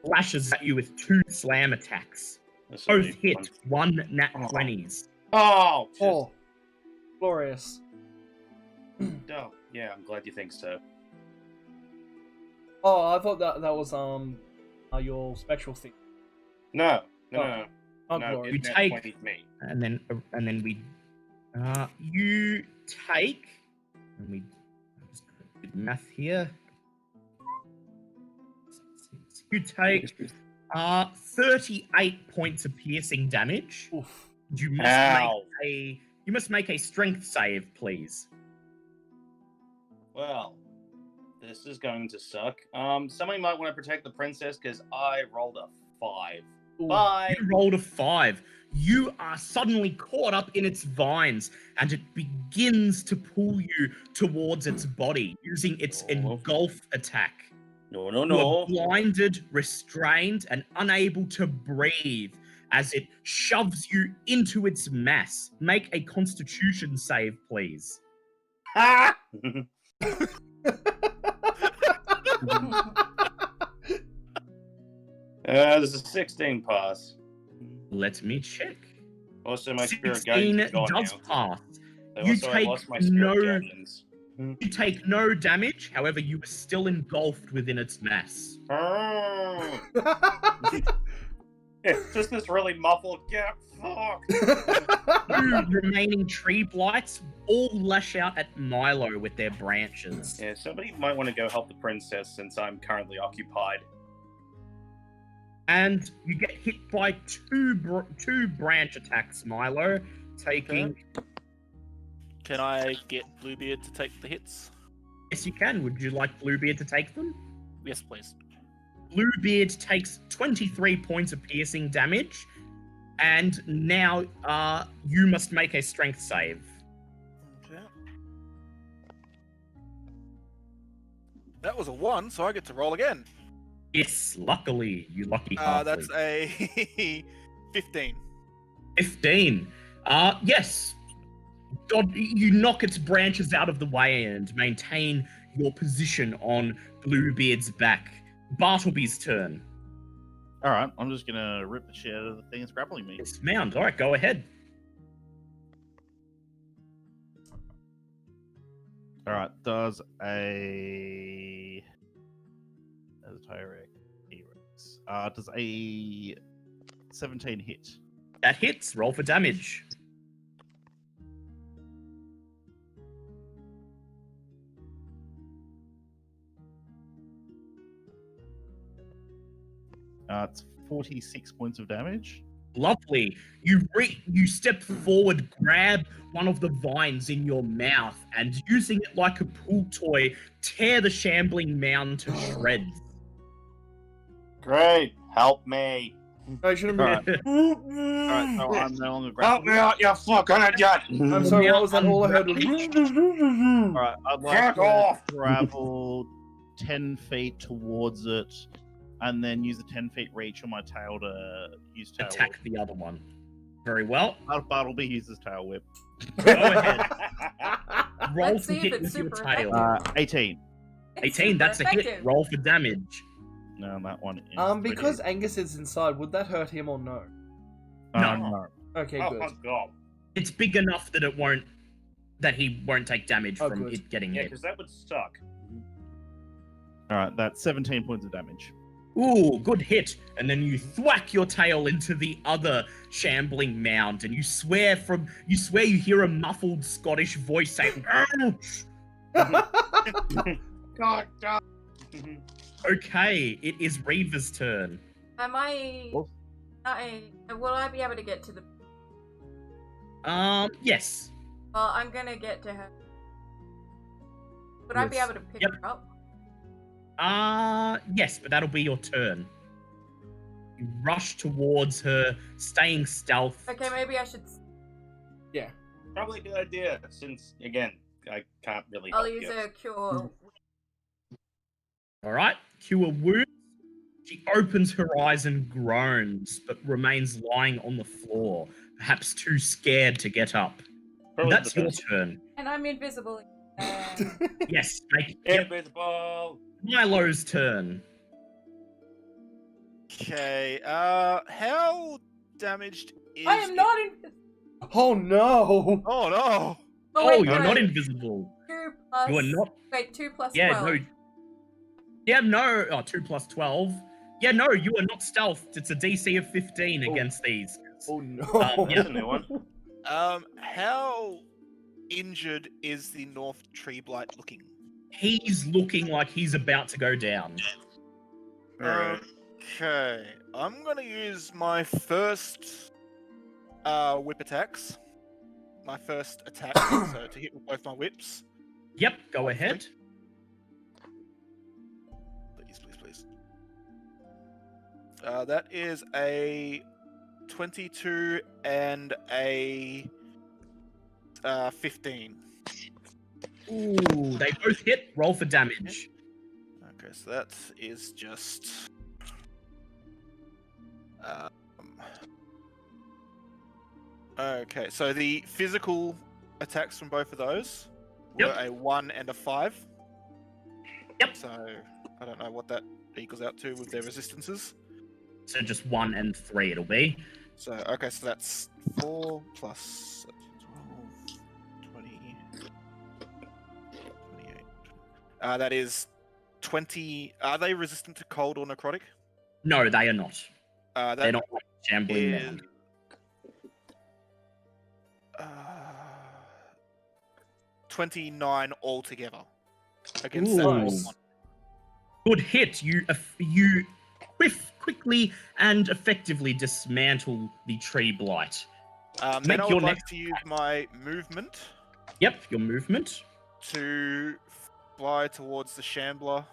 Flashes at you with 2 slam attacks. This Both will be hit, fun. 1 nat 20s. Oh! Oh, glorious. Oh, yeah, I'm glad you think so. Oh, I thought that was your spectral thing. No. Oh, No, glorious. it's You nat take- 20 me. And then we you take, and we just do math here. You take 38 points of piercing damage. Oof. Ow. You must make a strength save, please. Well, this is going to suck. Somebody might want to protect the princess because I rolled a 5. Ooh. Bye. You rolled a 5. You are suddenly caught up in its vines, and it begins to pull you towards its body, using its engulf attack. No. You are blinded, restrained, and unable to breathe as it shoves you into its mass. Make a constitution save, please. Ha! There's a 16 pass. Let me check. Also, my spirit 16 guardians gone does now. pass. So You also, I take lost my spirit no- guardians. You take no damage, however, you are still engulfed within its mass. Yeah, just this really muffled get fucked. Two remaining tree blights all lash out at Milo with their branches. Yeah, somebody might want to go help the princess since I'm currently occupied. And you get hit by two branch attacks, Milo, taking... Can I get Bluebeard to take the hits? Yes, you can. Would you like Bluebeard to take them? Yes, please. Bluebeard takes 23 points of piercing damage, and now you must make a strength save. Okay. That was a 1, so I get to roll again. Yes, luckily, you lucky halfling. That's a 15. 15. Yes. God, you knock its branches out of the way and maintain your position on Bluebeard's back. Bartleby's turn. All right, I'm just gonna rip the shit out of the thing that's grappling me. It's Mound. All right, go ahead. All right, does a T-Rex. Does a 17 hit? That hits. Roll for damage. It's 46 points of damage. Lovely. You step forward, grab one of the vines in your mouth, and using it like a pool toy, tear the shambling mound to shreds. Great, help me. I shouldn't be. Alright. Alright, so I'm no longer Help grappling. me out, you fucking idiot! I'm sorry, what was that? All I heard was. Alright, I'd like Fuck to off! travel 10 feet towards it, and then use a 10 feet reach on my tail to use tail Attack whip. the other one. Very well. Bartleby uses tail whip. Go ahead. Roll Let's to see if hit it's with your super tail. effective. 18. It's 18, super that's a hit. effective. Roll for damage. No, that one is. Because Angus is inside, would that hurt him or no? no. Okay, Oh good. my god. It's big enough that he won't take damage Oh, from good. it getting Yeah, hit. because that would suck. Alright, that's 17 points of damage. Ooh, good hit. And then you thwack your tail into the other shambling mound, and you swear you hear a muffled Scottish voice saying, "Ouch!" God, God. Okay, it is Reaver's turn. Am will I be able to get to the... Yes. Well, I'm gonna get to her. Would I be Yes. able to pick Yep. her up? Yes, but that'll be your turn. You rush towards her, staying stealth. Okay, maybe I should... Yeah. Probably a good idea, since, again, I can't really I'll help use you. a cure. All right, cure wounds. She opens her eyes and groans, but remains lying on the floor, perhaps too scared to get up. Probably That's the your best. turn. And I'm invisible. Yes, yep, Invisible. Milo's turn. Okay, how damaged is I am not invisible. Oh no! Oh no! Oh, wait, you're no. not invisible. 2 plus... You are not. Wait, 2 plus Yeah, 12. no. Yeah, no. Oh, 2 plus 12. Yeah, no, you are not stealthed. It's a DC of 15 Oh. against these. Oh no! That's a new one. How injured is the North Tree Blight looking? He's looking like he's about to go down. Okay, I'm gonna use my first whip attacks. My first attack, so to hit with both my whips. Yep, go ahead. Please. That is a 22 and a 15. Ooh, they both hit. Roll for damage. Okay, so that is just. Okay, so the physical attacks from both of those were Yep. a 1 and a 5. Yep. So I don't know what that equals out to with their resistances. So just 1 and 3 it'll be. So, okay, so that's 4 plus 12, 20, 28. That is 20. Are they resistant to cold or necrotic? No, they are not. That They're not like shambling is, mound. 29 altogether against Ooh. that Nice. one. Good hit. You quickly and effectively dismantle the tree blight. Then Make I your would like next to use my movement Yep, your movement. to fly towards the shambler.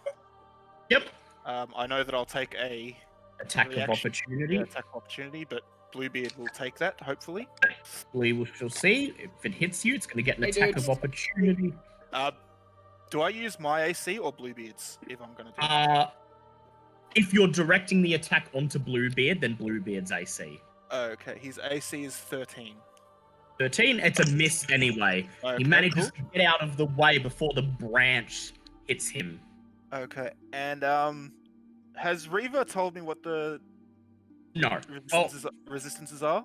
Yep. I know that I'll take a Attack of reaction- opportunity. attack of opportunity, but Bluebeard will take that, hopefully. We shall see. If it hits you, it's going to get an Hey, attack dudes. of opportunity. Do I use my AC or Bluebeard's if I'm going to do it? If you're directing the attack onto Bluebeard, then Bluebeard's AC. Okay, his AC is 13. 13, it's a miss anyway. Okay, He manages cool. to get out of the way before the branch hits him. Okay, and has Reva told me what the No. resistances are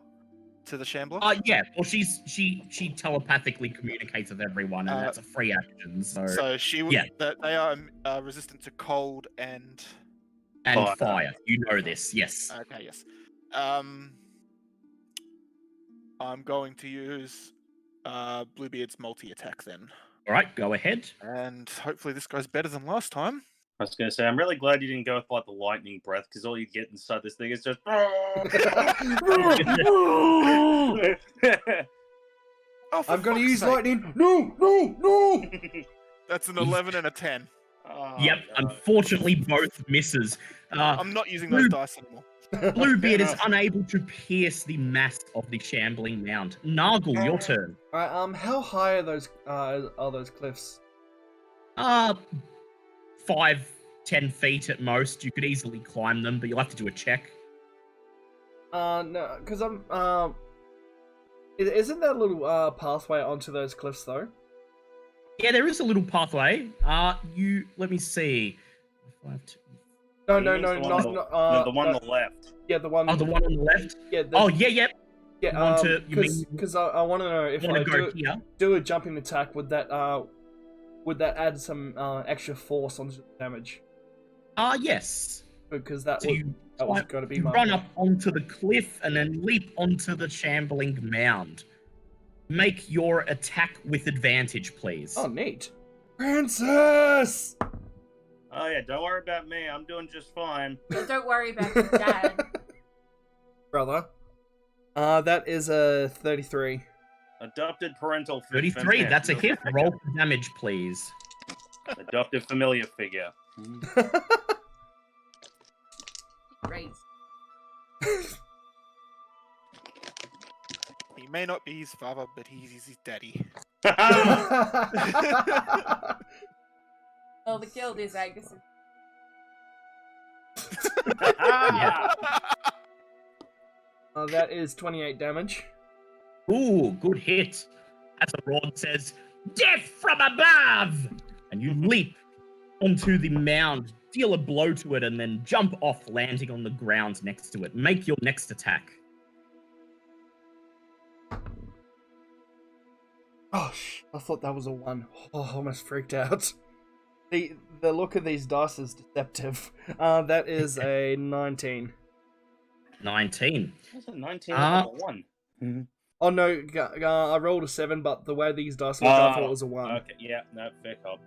to the shambler? Yeah. Well, she telepathically communicates with everyone, and that's a free action. So So she would. yeah. That they are resistant to cold and. and Fire. fire. You know this, yes. Okay, yes. I'm going to use Bluebeard's multi-attack then, All right, go ahead. and hopefully this goes better than last time. I was going to say, I'm really glad you didn't go with like the lightning breath, because all you get inside this thing is just. Oh, for I'm going to fuck's use sake. lightning. No. That's an 11 and a 10. Oh, Yep, God. unfortunately, both misses. I'm not using those dice anymore. Bluebeard is enough. unable to pierce the mass of the shambling mound. Nargle, your turn. Alright, how high are those cliffs? 5, 10 feet at most. You could easily climb them, but you'll have to do a check. No, because isn't there a little pathway onto those cliffs though? Yeah, there is a little pathway. Let me see. No, He means the one on the one on the left. Yeah, the one. Oh, the one on the left? Yeah. Oh, yeah. Yeah. want to- you mean- Because I want to know if You want I to go here? do a jumping attack, would that add some extra force onto the damage? Yes. Because that So was you, going to be you my run up onto the cliff and then leap onto the shambling mound. Make your attack with advantage, please. Oh, neat. Princess. Oh yeah, don't worry about me. I'm doing just fine. Don't worry about your dad. Brother. That is a 33. Adopted parental. 33, that's a hit. Roll for damage, please. Adopted familiar figure. Great. He may not be his father, but he's his daddy. Well, the guild is Angus. Yeah. That is 28 damage. Ooh, good hit. As a rod says, "Death from above!" And you leap onto the mound, deal a blow to it, and then jump off, landing on the ground next to it. Make your next attack. Oh, I thought that was a 1. Oh, I almost freaked out. The look of these dice is deceptive. That is a 19. 19. That's a 19 and a 1. Oh no, I rolled a 7, but the way these dice look, I thought it was a 1. Okay, yeah, no, fair cop.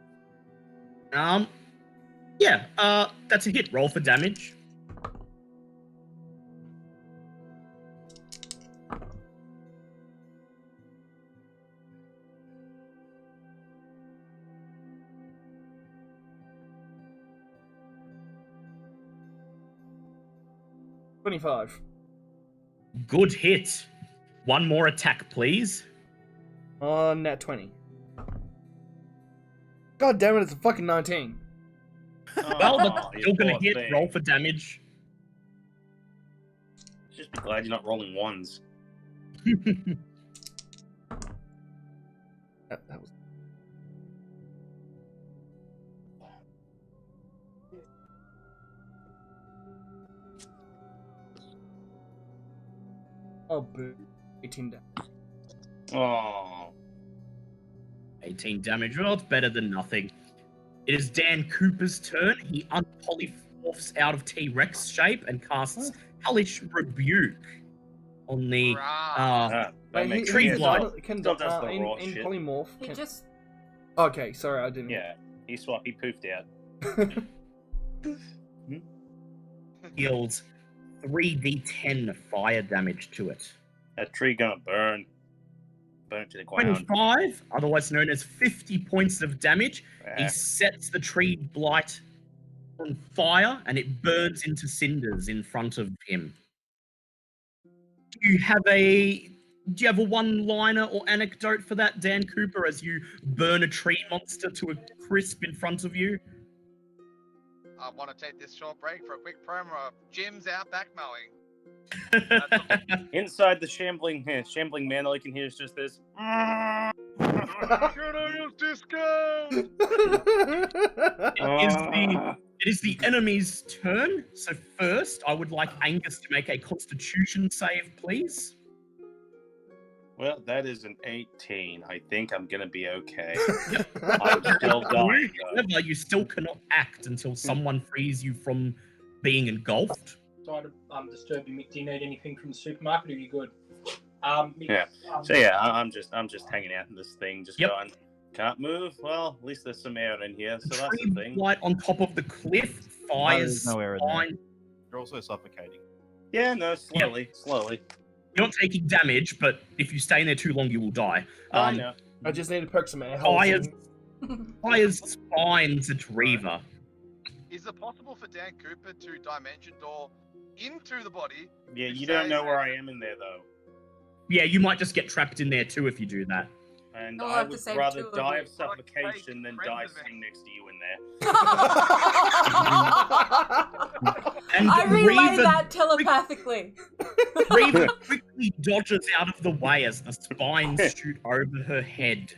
That's a hit. Roll for damage. $25. Good hit. One more attack, please. On nat 20. God damn it, it's a fucking 19. Well, that's you still gonna poor hit. thing. Roll for damage. Just be glad you're not rolling ones. That was... Oh, boo. 18 damage. Oh. 18 damage. Well, it's better than nothing. It is Dan Cooper's turn. He unpolyphorphs out of T-Rex shape and casts Hellish Rebuke on the That Wait, makes tree sense. blight. Can Still does the in raw in shit. polymorph. He Can... just Okay, sorry, I didn't. Yeah, he poofed out. deals 3d10 fire damage to it. That tree gonna burn. Burn it to the ground. 25, otherwise known as 50 points of damage. He Ah, sets the tree blight on fire and it burns into cinders in front of him. Do you have a one-liner or anecdote for that, Dan Cooper, as you burn a tree monster to a crisp in front of you? I want to take this short break for a quick promo of Jim's out back mowing. inside the shambling man, all you can hear is just this. Disco! It is the enemy's turn. So first, I would like Angus to make a Constitution save, please. Well, that is an 18. I think I'm gonna be okay. I'm still dying, though. However, you still cannot act until someone frees you from being engulfed. Sorry to disturb you, Mick. Do you need anything from the supermarket, or are you good? Mick, Yeah. So yeah, I'm just hanging out in this thing, just Yep. going. Can't move. Well, at least there's some air in here, so that's Tree the thing. blight on top of the cliff fires. there's no air in there. fine. You're also suffocating. Yeah, no, slowly. You're not taking damage, but if you stay in there too long, you will die. I know. I just need to perk some air holes Fires, in. fires spines at Reaver. Is it possible for Dan Cooper to dimension door into the body? Yeah, You you don't say know where that- I am in there though, Yeah, you might just get trapped in there too if you do that. and You'll I have to would save rather two of die you. of suffocation than Friends die of me. sitting next to you in there. And I relay Reaver, that telepathically. Reaver quickly dodges out of the way as the spines shoot over her head.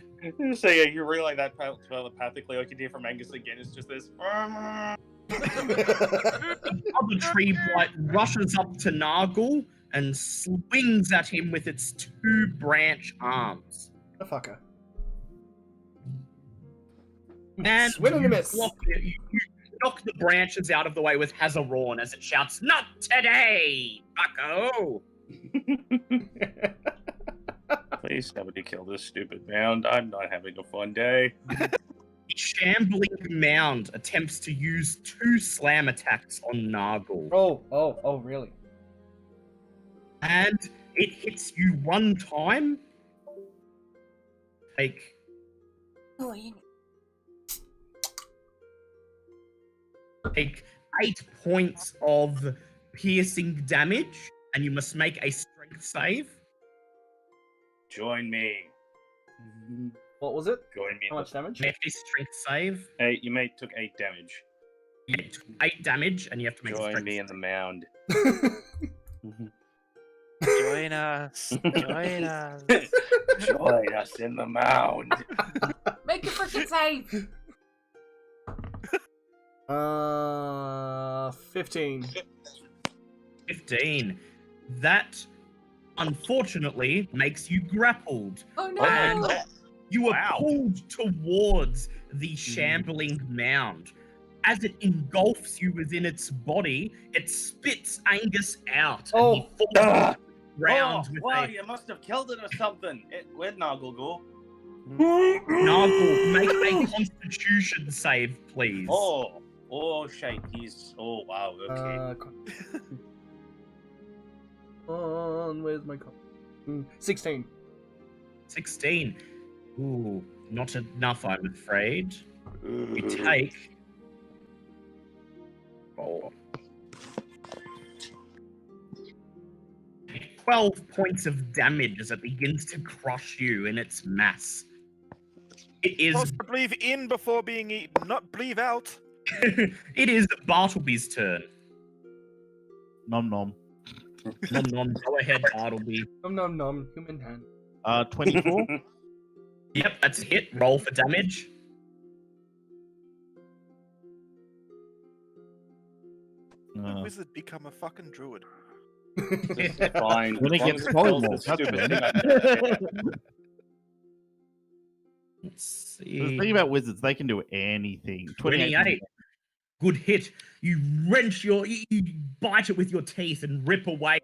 So yeah, you relay that telepathically. All you can hear from Angus again is just this. Other tree blight rushes up to Nargle and swings at him with its two branch arms. The fucker. And Swing and a miss. you knock the branches out of the way with Hazaron as it shouts, "Not today, bucko!" Please, somebody kill this stupid mound. I'm not having a fun day. The shambling mound attempts to use two slam attacks on Nargle. Oh, really? And it hits you one time. Take Oh, you take 8 points of piercing damage, and you must make a strength save. Join me. What was it? Join me. How much damage? Make a strength save. Hey, you mate took 8 damage. You get 8 damage, and you have to make a Join strength me in the mound. Join us. Join us. Join us in the mound. make a freaking save. 15. 15. That, unfortunately, makes you grappled. Oh no. And you are Wow. pulled towards the shambling mound. As it engulfs you within its body, it spits Angus out, and he falls Ah. to the ground with wow, a you must have killed it or something. Where'd Noggle go? Nargle. Make a Constitution save, please. Oh, shite. He's. Oh, wow. Okay. Where's my 16. 16. Ooh, not enough, I'm afraid. You take. Oh. 12 points of damage as it begins to crush you in its mass. It is Supposed to breathe in before being eaten, not breathe out. it is Bartleby's turn. Nom nom. Nom nom, go ahead, Bartleby. Nom, human hand. 24. Yep, that's a hit. Roll for damage. The wizard become a fucking druid. This is fine. When it As long gets as kills polymorph, the that's stupid when. thing Let's The see. thing about wizards, they can do anything. 28. Good hit. You wrench you bite it with your teeth and rip away.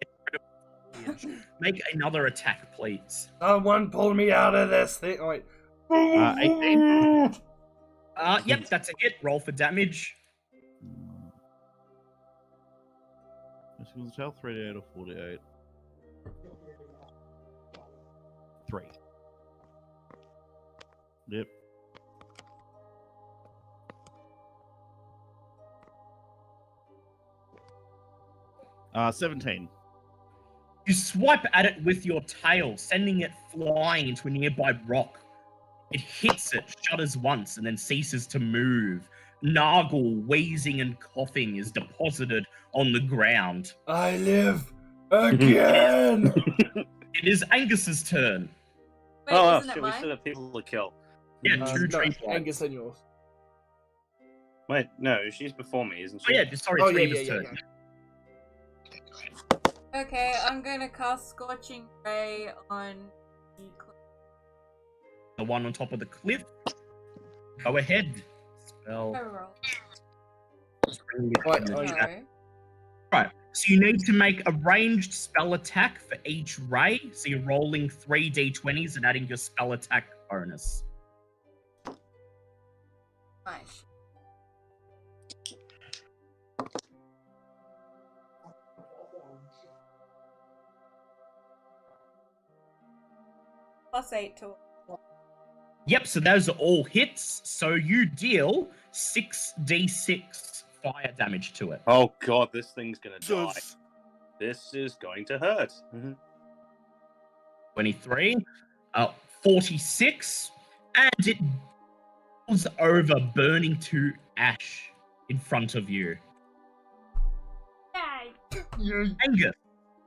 Make another attack, please. Someone pull me out of this thing. Oh, wait. 18. Yep, that's a hit. Roll for damage. This was tell 3d8 or 48. 3. Yep. Uh, 17. You swipe at it with your tail, sending it flying into a nearby rock. It hits it, shudders once, and then ceases to move. Nargle, wheezing and coughing, is deposited on the ground. I live again. It is Angus's turn. Wait, Oh, isn't it shit, we mine? still have people to kill. Yeah, two no, tree flies. Angus and yours. Wait, no, she's before me, isn't Oh she? yeah, sorry, Oh, it's yeah, Reva's yeah, turn. Okay, I'm gonna cast Scorching Ray on the cliff. The one on top of the cliff. Go ahead. Spell. Go roll. What? Oh, No. yeah. Right, so you need to make a ranged spell attack for each ray. So you're rolling 3d20s and adding your spell attack bonus. Nice. +8 to Yep, so those are all hits. So you deal 6d6 fire damage to it. Oh god, this thing's gonna die. Jesus. This is going to hurt. 23, 46, and it falls over, burning to ash in front of you. Yay! Angus,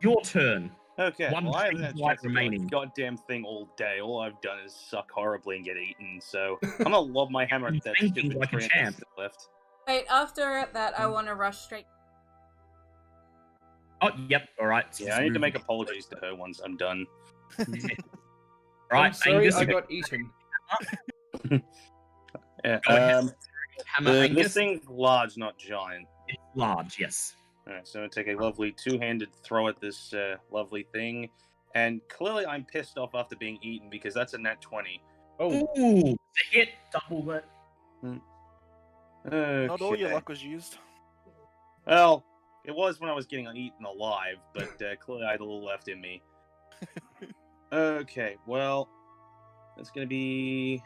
your turn. Okay, One well, I haven't thing had a light chance to do remaining. this goddamn thing all day. All I've done is suck horribly and get eaten, so I'm gonna lob my hammer You're at that thinking stupid like a tree champ. that's left. Wait, after that, I want to rush straight. Oh, yep, alright. so Yeah, just I need to move make on. apologies to her once I'm done. I'm Right, sorry Angus, I you got eaten. Yeah, Go ahead. hammer this Angus. thing's large, not giant. It's large, yes. Alright, so I'm gonna take a lovely two-handed throw at this lovely thing. And clearly I'm pissed off after being eaten because that's a nat 20. Oh, Ooh, the hit, double it. Okay. Not all your luck was used. Well, it was when I was getting eaten alive, but clearly I had a little left in me. Okay, well, that's gonna be...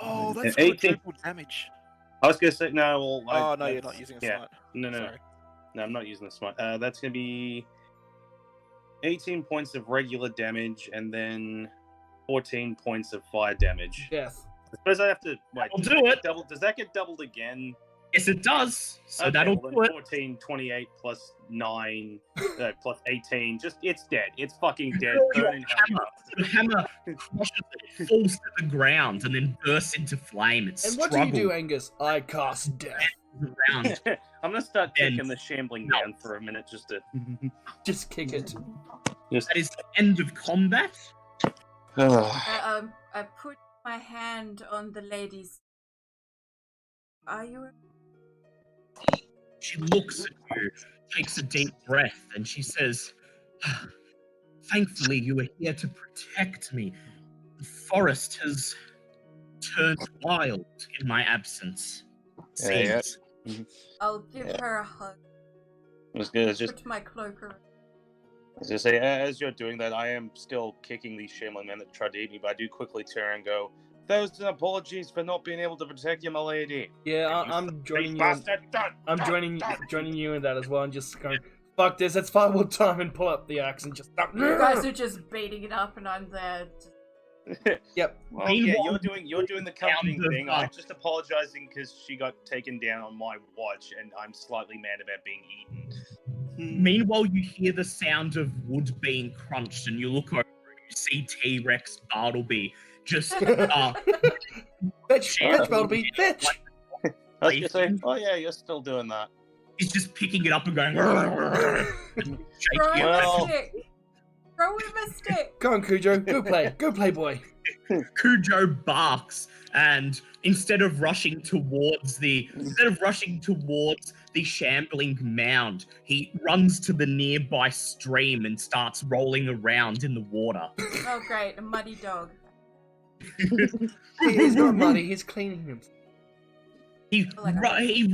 Oh, an that's got 18. triple damage. I was gonna say, no, well... Oh, no, you're not using a yeah. smite. No, Sorry. No, I'm not using the smite. That's gonna be 18 points of regular damage and then 14 points of fire damage. death. I suppose I have to wait. I'll does do that get it. doubled- Does that get doubled again? Yes, it does. So Okay, that'll well do then it. 14, 28 plus 9, plus 18. Just, it's dead. It's fucking dead. Your Burning hammer. The hammer crushes it, falls to the ground, and then bursts into flame. It And what do you struggles do, Angus? I cast death. around. I'm gonna start Then- kicking the shambling No. down for a minute just to. Just kick it. Just. That is the end of combat. I put my hand on the lady's. Are you? She looks at you, takes a deep breath, and she says, "Thankfully, you are here to protect me. The forest has turned wild in my absence. Yeah. Seems. I'll give her a hug. Just Put my cloak around. say, as you're doing that, I am still kicking the shambling man that tried to eat me, but I do quickly turn and go, "Thousand apologies for not being able to protect you, my lady." Yeah, I'm joining you. I'm joining you in that as well. I'm just going, fuck this. It's firewood time, and pull up the axe and just. You guys are just beating it up, and I'm there. Yep. Well, yeah, Meanwhile, you're doing the comforting sound of, thing. I'm just apologizing because she got taken down on my watch, and I'm slightly mad about being eaten. Meanwhile, you hear the sound of wood being crunched, and you look over and you see T-Rex Bartleby just Fetch, Bartleby, fetch! I was gonna say, oh yeah, you're still doing that. He's just picking it up and going. Throw shaking him it. a stick. Throw him a stick. Go on, Cujo. Go play, boy. Cujo barks, and instead of rushing towards the shambling mound, he runs to the nearby stream and starts rolling around in the water. Oh, great. A muddy dog. He's not muddy. He's cleaning himself. He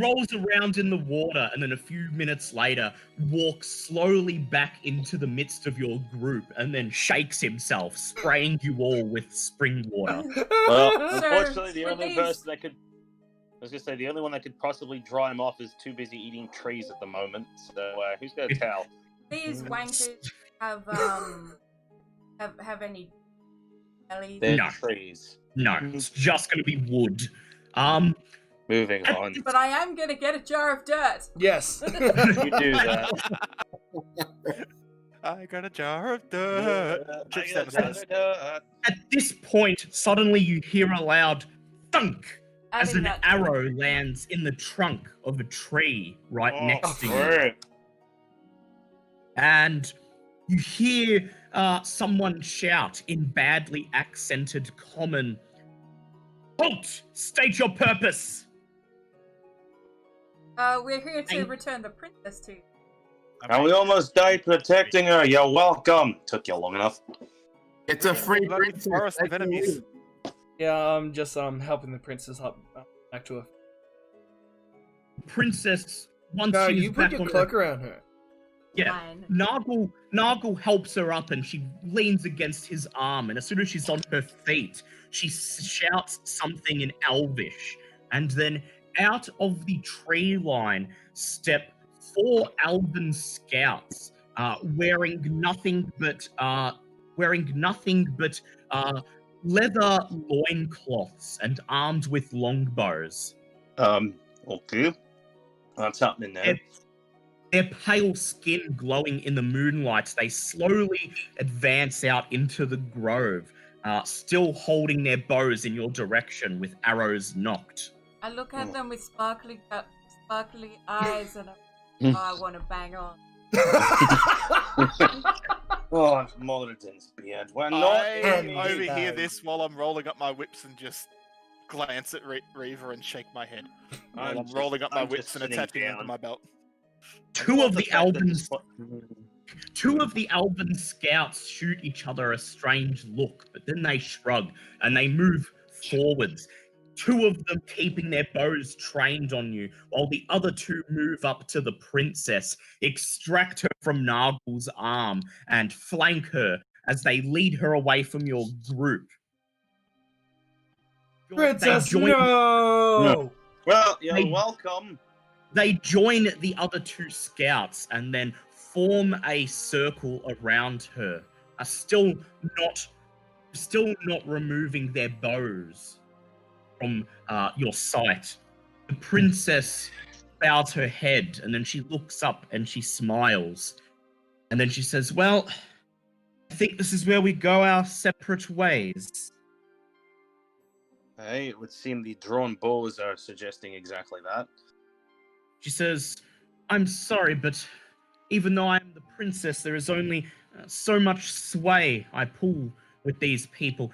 rolls around in the water, and then a few minutes later walks slowly back into the midst of your group, and then shakes himself, spraying you all with spring water. Well, Sir, unfortunately, the only please. person that could... I was going to say, the only one that could possibly dry him off is too busy eating trees at the moment. So, who's going to tell? These wankers have any bellies? They're No. trees. No, it's just going to be wood. Moving on. But I am gonna get a jar of dirt. Yes. You do that. I got a jar of dirt. Trips down the stairs. At this point, suddenly you hear a loud thunk as Adding an that- arrow lands in the trunk of a tree right next to you. Frick. And you hear someone shout in badly accented common, "Halt! State your purpose!" We're here to return the princess to you. And we almost died protecting her. You're welcome. Took you long enough. It's a free Bloody princess. forest of enemies. Yeah, I'm just helping the princess up back to her. Princess, once No, she's you put back your on cloak around her. Yeah, Fine. Nargle helps her up, and she leans against his arm, and as soon as she's on her feet, she shouts something in Elvish, and then out of the tree line step 4 elven scouts, wearing nothing but leather loincloths and armed with longbows. Okay. What's happening now? Their pale skin glowing in the moonlight, they slowly advance out into the grove, still holding their bows in your direction with arrows knocked. I look at them with sparkly eyes, and I want to bang on. Oh, Molderton's beard. We're not I in overhear the- this while I'm rolling up my whips and just glance at Reaver and shake my head. While I'm rolling up my I'm whips just and sitting attaching them to down. my belt. Two of the elven Elven scouts shoot each other a strange look, but then they shrug and they move forwards. 2 of them keeping their bows trained on you, while the other 2 move up to the princess, extract her from Nargle's arm, and flank her as they lead her away from your group. Princess, They join- no! Well, you're Hey. welcome. They join the other 2 scouts and then form a circle around her, still not removing their bows from your sight. The princess bows her head, and then she looks up and she smiles, and then she says, "Well, I think this is where we go our separate ways." Hey, it would seem the drawn bows are suggesting exactly that. She says, "I'm sorry, but even though I am the princess, there is only so much sway I pull with these people.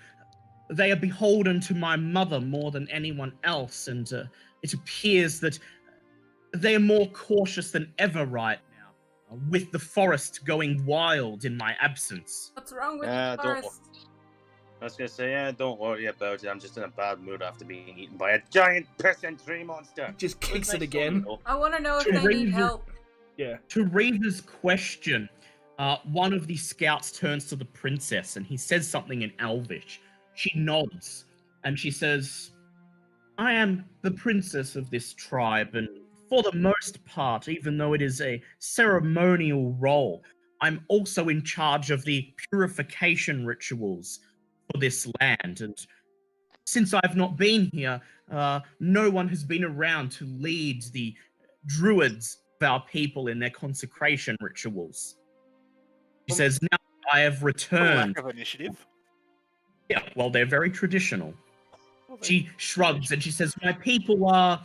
They are beholden to my mother more than anyone else, and it appears that they are more cautious than ever right now, with the forest going wild in my absence." What's wrong with Yeah, the don't forest? I was gonna say, yeah, don't worry about it. I'm just in a bad mood after being eaten by a giant pissing tree monster. Just kicks Nice it again. photo. I want to know if To they need Reaver- help. Yeah. To Reva's question, one of the scouts turns to the princess and he says something in Elvish. She nods and she says, "I am the princess of this tribe, and for the most part, even though it is a ceremonial role, I'm also in charge of the purification rituals for this land. And since I've not been here, no one has been around to lead the druids of our people in their consecration rituals." She says, "Now I have For returned." lack of initiative. Yeah, well, they're very traditional. Well, they- She shrugs and she says, "My people are,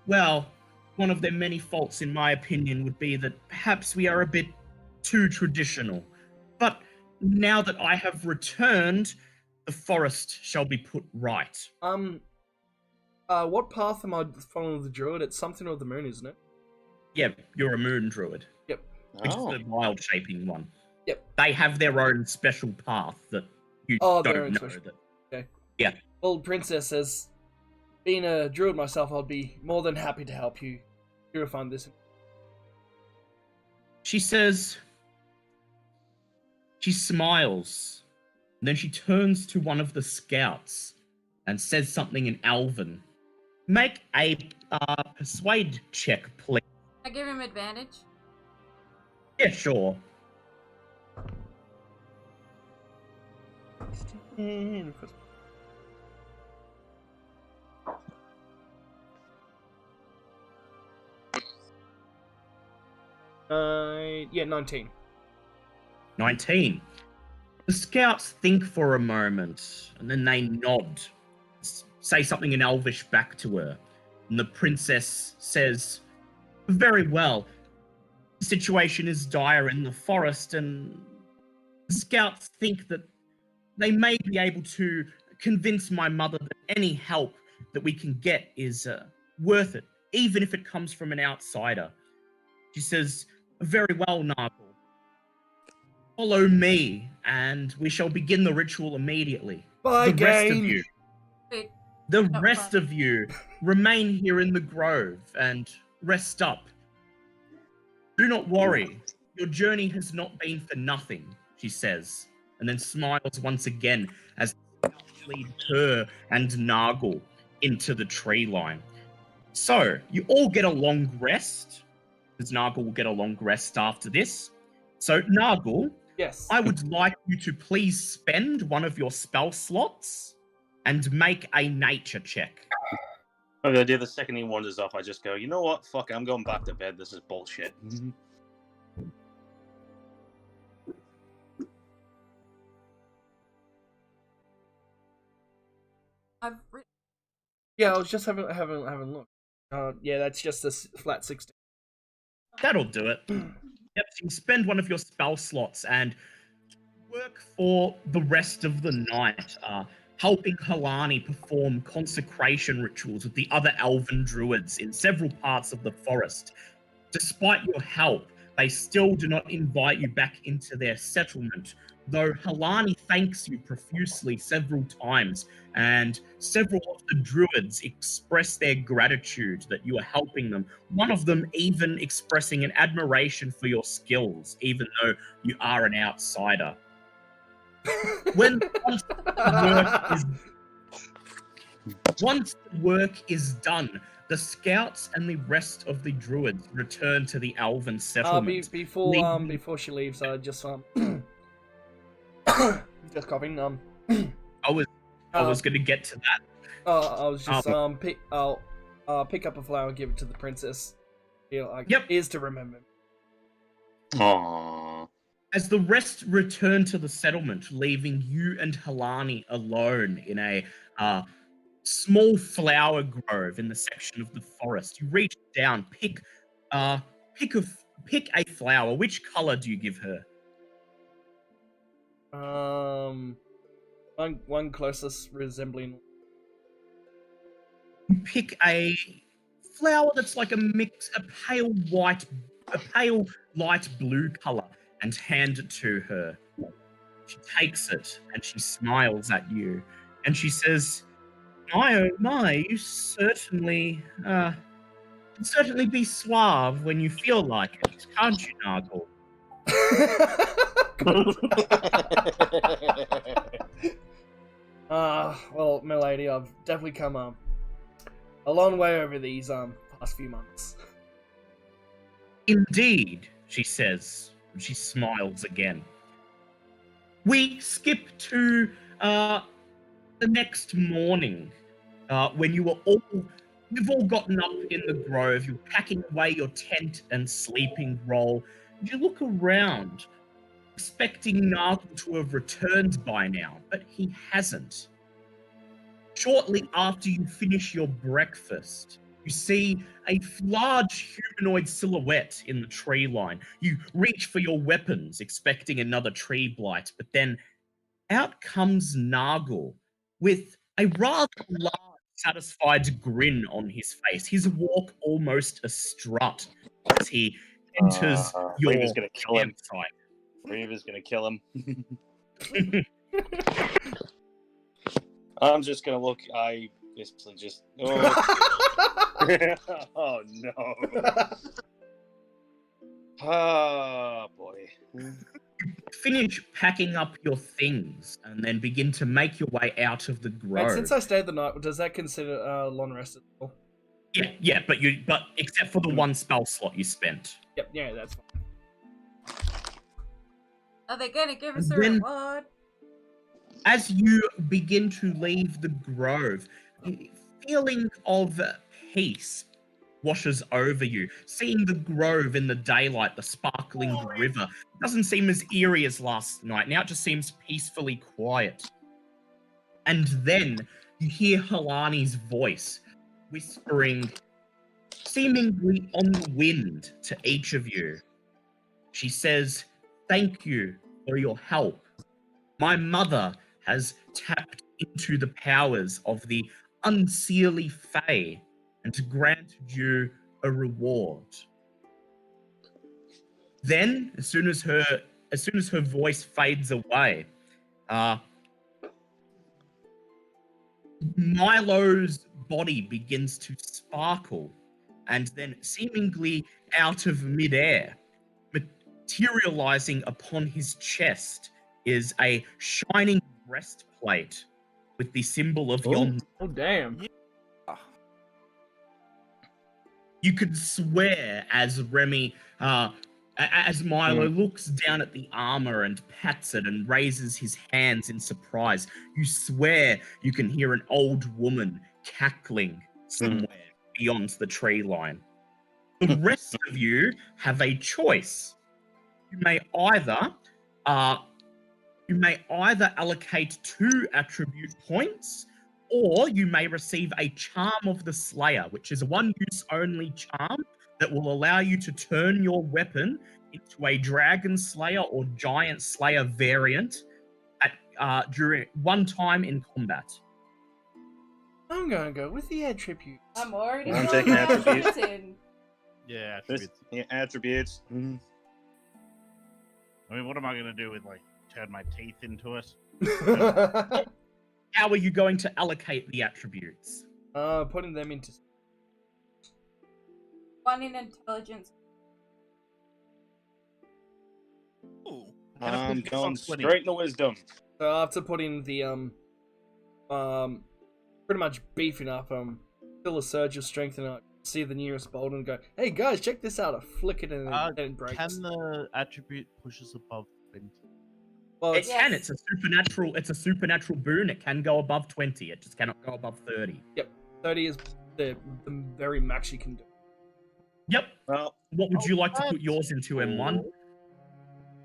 well, one of their many faults, in my opinion, would be that perhaps we are a bit too traditional. But now that I have returned, the forest shall be put right. What path am I following with the druid? It's something of the moon, isn't it? Yeah, you're a moon druid. Yep. Which is Oh. the wild shaping one. Yep. They have their own special path that you their don't own know. special- That. Okay. Yeah. Well, Princess says, being a druid myself, I'd be more than happy to help you purify this. She says, she smiles, and then she turns to one of the scouts and says something in Elven. Make a persuade check, please. I give him advantage. Yeah, sure. Yeah, 19. 19. The scouts think for a moment, and then they nod, say something in Elvish back to her. And the princess says, very well. The situation is dire in the forest, and the scouts think that they may be able to convince my mother that any help that we can get is worth it, even if it comes from an outsider. She says, very well, Nargle. Follow me, and we shall begin the ritual immediately. Bye, The rest of game. you, Wait, the Not rest fun. of you, remain here in the grove and rest up. Do not worry. Your journey has not been for nothing, she says, and then smiles once again as lead her and Nargle into the tree line. So, you all get a long rest, because Nargle will get a long rest after this. So, Nargle, Yes. I would like you to please spend one of your spell slots and make a nature check. Okay, the second he wanders off, I just go, you know what? Fuck it, I'm going back to bed. This is bullshit. I've written. Yeah, I was just having a look. Yeah, that's just a flat 16. That'll do it. Yep, so you spend one of your spell slots and work for the rest of the night, helping Halani perform consecration rituals with the other elven druids in several parts of the forest. Despite your help, they still do not invite you back into their settlement, though Halani thanks you profusely several times, and several of the druids express their gratitude that you are helping them, one of them even expressing an admiration for your skills, even though you are an outsider. Once the work is done, the scouts and the rest of the druids return to the elven settlement. Before she leaves, just just coughing. I was going to get to that. I was just I'll pick up a flower and give it to the princess. Feel like Yep. is to remember. Aww. As the rest return to the settlement, leaving you and Halani alone in a small flower grove in the section of the forest, you reach down, pick a flower. Which color do you give her? One closest resembling. You pick a flower that's like a pale light blue color, and hand it to her. She takes it and she smiles at you, and she says, "My oh my, you certainly can certainly be suave when you feel like it, can't you, Nargle?" Well, milady, I've definitely come a long way over these past few months. Indeed, she says, and she smiles again. We skip to the next morning, when you've all gotten up in the grove, you're packing away your tent and sleeping roll, and you look around, expecting Nargle to have returned by now, but he hasn't. Shortly after you finish your breakfast, You see a large humanoid silhouette in the tree line. You reach for your weapons, expecting another tree blight, but then out comes Nargle with a rather large, satisfied grin on his face. His walk almost a strut as he enters your Reaver's gonna kill him. campsite. Reaver's gonna kill him. I'm just gonna look. I basically just. Oh, oh no. Oh boy. Finish packing up your things and then begin to make your way out of the grove. And since I stayed the night, does that consider long rest as well? Yeah, but except for the one spell slot you spent. Yep, yeah, that's fine. Are they gonna give us a Then- reward? As you begin to leave the grove, a feeling of peace washes over you. Seeing the grove in the daylight, the sparkling river, it doesn't seem as eerie as last night. Now it just seems peacefully quiet. And then you hear Halani's voice whispering, seemingly on the wind, to each of you. She says, "Thank you for your help. My mother has tapped into the powers of the unseelie Fae and granted you a reward." Then, as soon as her voice fades away, Milo's body begins to sparkle, and then seemingly out of midair, materializing upon his chest, is a shining breastplate with the symbol of yon. Oh, damn. You could swear as Remy, as Milo looks down at the armor and pats it and raises his hands in surprise, you swear you can hear an old woman cackling somewhere beyond the tree line. The rest of you have a choice. You may either allocate 2 attribute points, or you may receive a Charm of the Slayer, which is a one-use-only charm that will allow you to turn your weapon into a Dragon Slayer or Giant Slayer variant at during one time in combat. I'm gonna go with the attribute. I'm already I'm going taking my attributes. attributes in. Yeah, This, attributes. yeah, attributes. Mhm. I mean, what am I gonna do with turn my teeth into it? How are you going to allocate the attributes? Putting them into... 1 in intelligence. Ooh. I'm focus going on 20. straight into wisdom. So I have to put in the, pretty much beefing up, still a surge of strength, and I see the nearest boulder and go, "Hey guys, check this out!" I flick it and it breaks. Can the attribute push us above 20? Well, It it's, can. It's a supernatural boon. It can go above 20. It just cannot go above 30. 30 is the very max you can do. Yep. Well, What would you like to put yours into, M1?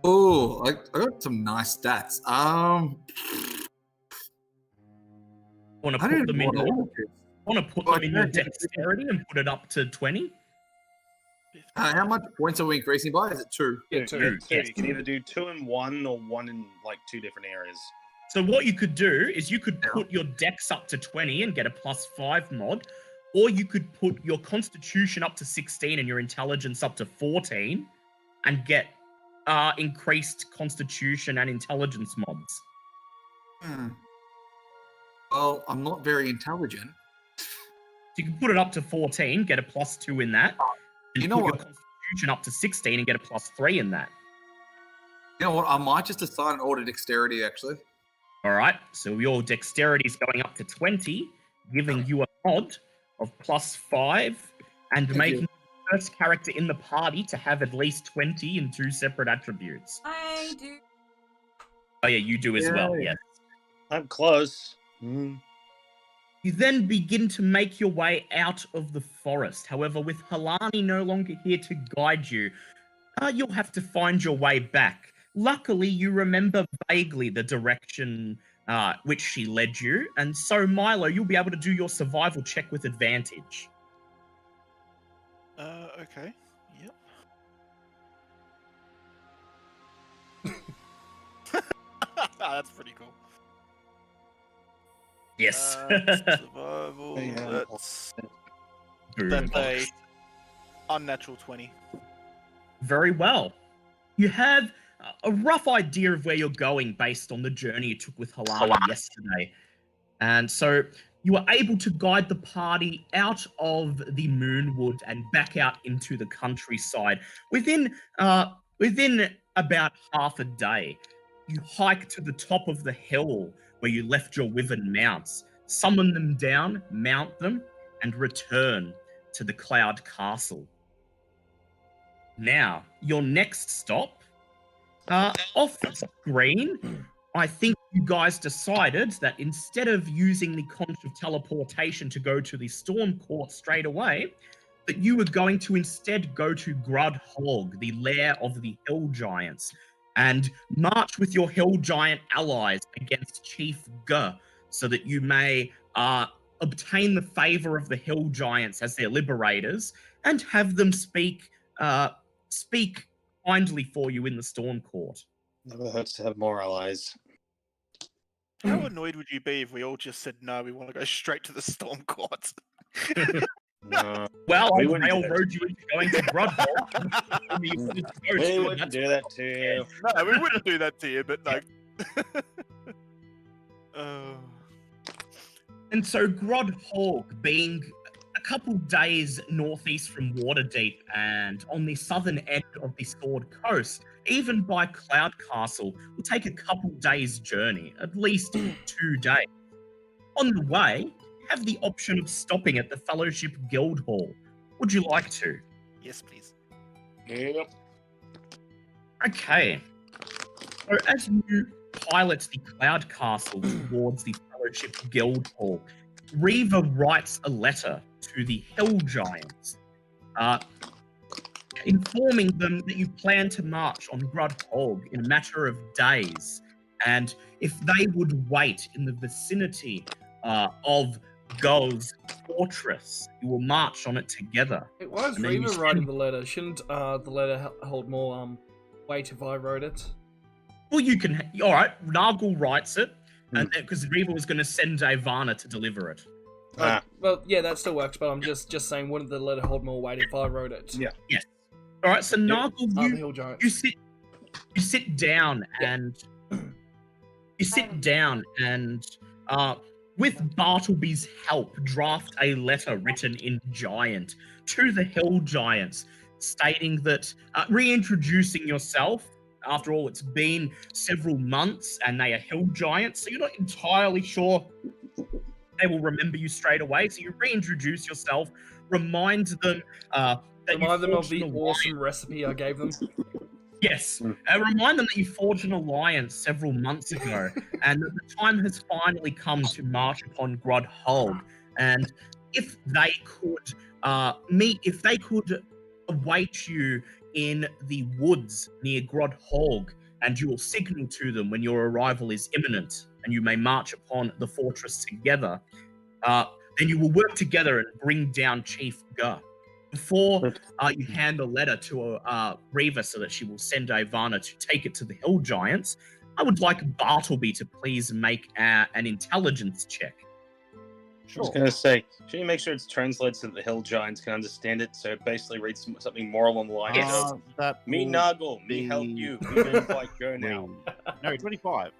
Oh, I got some nice stats. Want to I put don't them know in? what I want to. Want to put them in your dexterity and put it up to 20? How much points are we increasing by? Is it 2? Yeah, two. two. Yes. You can either do 2 in 1 or 1 in 2 different areas. So what you could do is you could put your dex up to 20 and get a +5 mod, or you could put your constitution up to 16 and your intelligence up to 14 and get increased constitution and intelligence mods. Well, I'm not very intelligent. So you can put it up to 14, get a +2 in that, and You know put what? your constitution up to 16 and get a +3 in that. You know what? I might just assign an order dexterity, actually. All right, so your dexterity is going up to 20, giving you a mod of +5 and making the first character in the party to have at least 20 in 2 separate attributes. I do. Oh yeah, you do as well, Yay. yes. I'm close. You then begin to make your way out of the forest. However, with Halani no longer here to guide you, you'll have to find your way back. Luckily, you remember vaguely the direction which she led you, and so Milo, you'll be able to do your survival check with advantage. Okay. Yep. That's pretty cool. Yes. Survival. Yeah. That's a unnatural 20. Very well. You have a rough idea of where you're going based on the journey you took with Halana yesterday. And so you were able to guide the party out of the Moonwood and back out into the countryside within about half a day. You hike to the top of the hill where you left your wyvern mounts, summon them down, mount them, and return to the Cloud Castle. Now, your next stop, off screen, I think you guys decided that instead of using the conch of teleportation to go to the Storm Court straight away, that you were going to instead go to Grudhog, the lair of the Hill Giants, and march with your Hill Giant allies against Chief Gur, so that you may obtain the favor of the Hill Giants as their liberators and have them speak kindly for you in the Storm Court. Never hurts to have more allies. How annoyed would you be if we all just said no, we want to go straight to the Storm Court? No. Well, I We wouldn't do that. railroad you into going to Grudhog. We wouldn't do that to you. No, we wouldn't do that to you, but no. And so Grudhog, being a couple days northeast from Waterdeep and on the southern end of the Sword Coast, even by Cloud Castle, will take a couple days' journey, at least 2 days. On the way, you have the option of stopping at the Fellowship Guild Hall. Would you like to? Yes, please. Yep. Okay. So as you pilot the Cloud Castle towards the Fellowship Guild Hall, Reva writes a letter to the Hill Giants, informing them that you plan to march on Grudhog in a matter of days, and if they would wait in the vicinity of Go's fortress, you will march on it together. Wait, why is And then you Reva send- writing the letter? Shouldn't the letter hold more weight if I wrote it? Well, you can. All right, Nargle writes it, and because Reva was going to send Ivana to deliver it. Well, yeah, that still works, but I'm just saying, wouldn't the letter hold more weight if I wrote it? Yeah. Yes. All right, so Nargle, The Hill Giants. you sit down and with Bartleby's help, draft a letter written in Giant to the Hill Giants, stating that reintroducing yourself. After all, it's been several months, and they are Hill Giants, so you're not entirely sure they will remember you straight away. So you reintroduce yourself, remind them that Remind them of forged the an awesome recipe I gave them. Yes. Remind them that you forged an alliance several months ago, and that the time has finally come to march upon Grudhog. And if they could await you in the woods near Grudhog, and you will signal to them when your arrival is imminent, and you may march upon the fortress together, then you will work together and bring down Chief Gur. Before you hand the letter to Reva so that she will send Ivana to take it to the Hill Giants, I would like Bartleby to please make an intelligence check. I was going to say, should you make sure it's translated so that the Hill Giants can understand it? So it basically reads something more along the lines of, me Noggle, me help you, we don't quite go now. No, 25.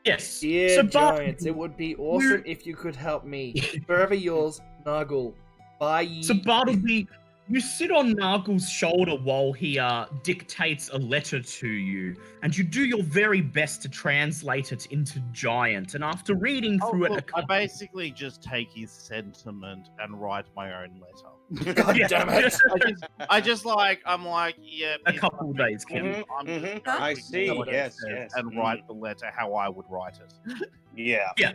Yes. Dear So Giants, it would be awesome if you could help me. Forever yours, Noggle. Bye. So Bartleby, you sit on Nargle's shoulder while he dictates a letter to you, and you do your very best to translate it into Giant. And after reading through it, I basically just take his sentiment and write my own letter. God damn it. I'm like, yeah. a couple days, Kim. I'm just I going to see, what it yes, says yes. and write the letter how I would write it. Yeah. Yeah.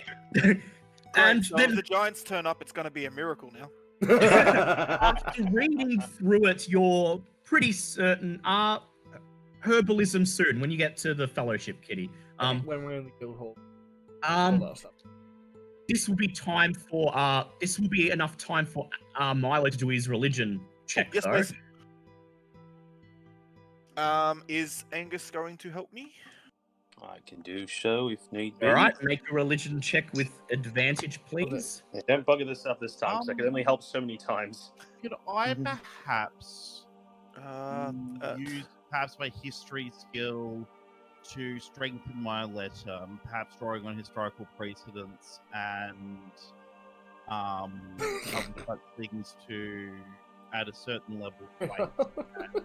And And then if the Giants turn up, it's going to be a miracle now. after reading through it, you're pretty certain herbalism soon when you get to the Fellowship, Kitty. When we're in the guild hall. Um, All that stuff. this will be enough time for Milo to do his religion check, Yes, though. please. Is Angus going to help me? I can do so if need be. All right, make a religion check with advantage, please. Yeah, don't bugger this up this time, because I can only help so many times. Could I perhaps use perhaps my history skill to strengthen my letter, perhaps drawing on historical precedents and other such things to add a certain level of weight?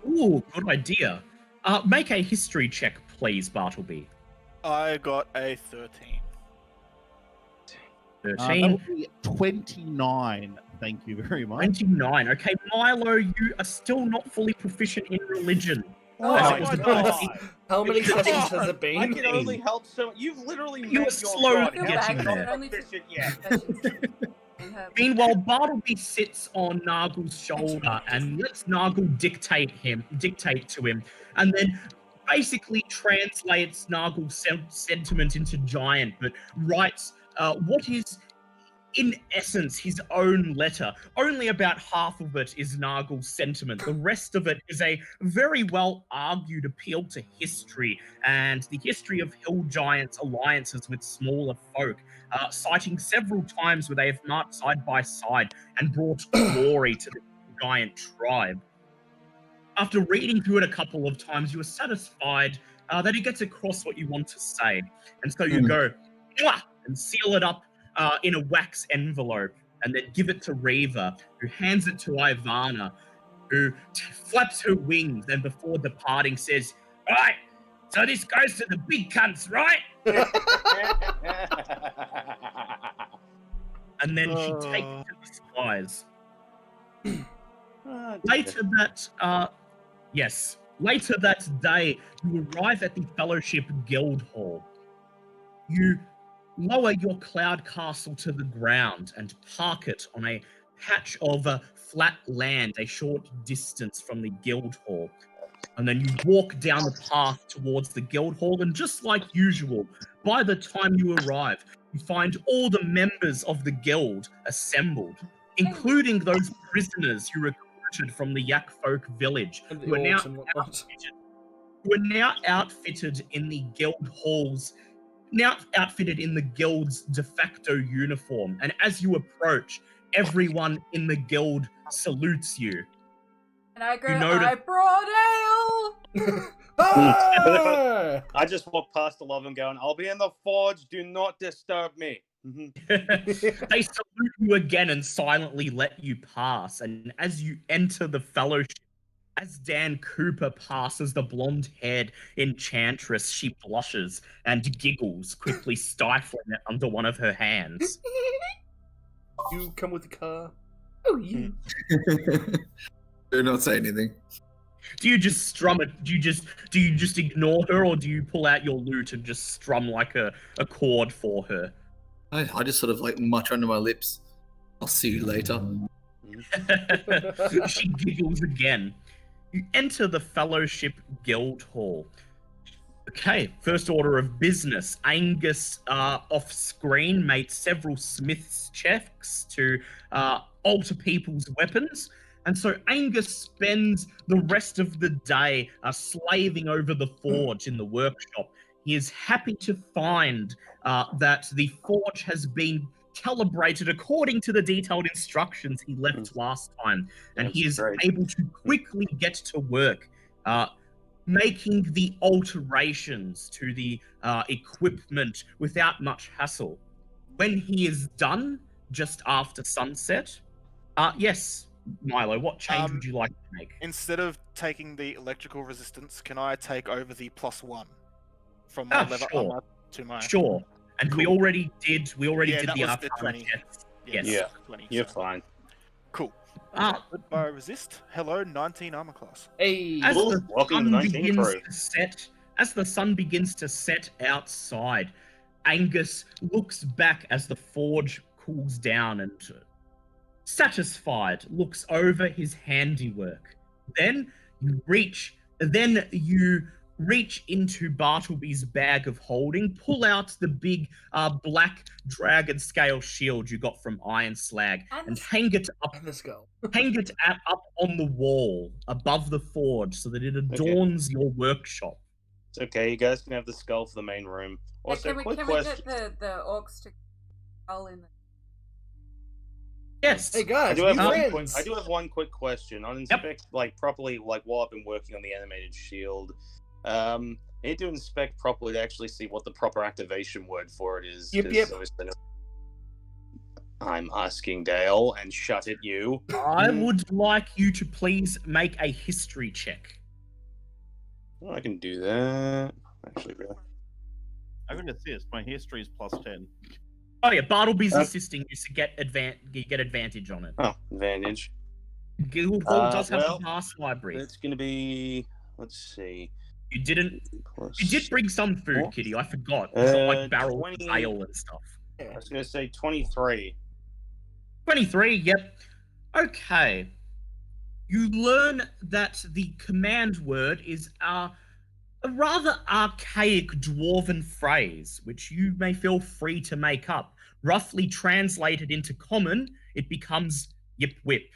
Ooh, good idea. Make a history check, please, Bartleby. I got a 13. 13. That would be 29. Thank you very much. 29. Okay, Milo, you are still not fully proficient in religion. Oh As my it was God. not- How many sessions has it I been? can only help so. You've literally You met were slow your god. getting How am I there. not Only proficient yet? Meanwhile, Bartleby sits on Nargle's shoulder and lets Nargle dictate to him, and then basically translates Nargle's sentiment into giant, but writes what is, in essence, his own letter. Only about half of it is Nargle's sentiment. The rest of it is a very well-argued appeal to history and the history of hill giants' alliances with smaller folk, citing several times where they have marched side by side and brought glory to the giant tribe. After reading through it a couple of times, you are satisfied that it gets across what you want to say. And so you go, "Mwah!" and seal it up in a wax envelope, and then give it to Reva, who hands it to Ivana, who flaps her wings and before departing says, "Right, so this goes to the big cunts, right?" And then she takes it to the spies. Later that day, you arrive at the Fellowship Guild Hall. You lower your cloud castle to the ground and park it on a patch of flat land a short distance from the guild hall. And then you walk down the path towards the guild hall, and just like usual, by the time you arrive, you find all the members of the guild assembled, including those prisoners you recruited from the Yak Folk village, who are now outfitted in the guild halls. Now outfitted in the guild's de facto uniform, and as you approach, everyone in the guild salutes you. And I go, You notice- I brought ale! Ah! I just walk past the love and going, "I'll be in the forge. Do not disturb me." They salute you again and silently let you pass, and as you enter the fellowship, as Dan Cooper passes the blonde-haired enchantress, she blushes and giggles, quickly stifling it under one of her hands. You come with the car. Oh, you. Do not say anything. Do you just strum it? Do you just ignore her, or do you pull out your lute and just strum like a chord for her? I just sort of like mutter under my lips. I'll see you later. She giggles again. You enter the Fellowship Guild Hall. Okay, first order of business. Angus, off screen, made several smith's checks to alter people's weapons. And so Angus spends the rest of the day slaving over the forge in the workshop. He is happy to find that the forge has been calibrated according to the detailed instructions he left last time. And he is able to quickly get to work, making the alterations to the equipment without much hassle. When he is done, just after sunset, yes, Milo, what change would you like to make? Instead of taking the electrical resistance, can I take over the +1 from my lever sure. armor to my? Sure. And we already did the that was the Arcana 20. checks. Yeah, Yes. Yeah, 20, you're so- fine. Cool. Ah. By resist. Hello, 19 armor class. Hey. As Ooh, the welcome to the sun 19 begins crew. to set, as the sun begins to set outside, Angus looks back as the forge cools down and, satisfied, looks over his handiwork. Then you reach into Bartleby's bag of holding, pull out the big black dragon scale shield you got from Iron Slag, and hang it up. Let's go. Hang it up on the wall above the forge so that it adorns your workshop. It's okay. You guys can have the skull for the main room. Also, can we question. get the orcs to skull in the... Yes. Hey guys, I do have friends. one quick question on inspect properly. While I've been working on the animated shield, I need to inspect properly to actually see what the proper activation word for it is. Yep. I'm asking Dale, and shut it, you. I would like you to please make a history check. Well, I can do that. Actually, really. I'm going to assist. My history is +10. Oh yeah, Bartleby's assisting you to get advantage on it. Oh, advantage. Guildhall does have a vast library. It's going to be. Let's see. You did bring some food, Kitty. I forgot. Like barrels of ale and stuff. I was going to say 23. 23, yep. Okay. You learn that the command word is a rather archaic dwarven phrase, which you may feel free to make up. Roughly translated into common, it becomes yip whip.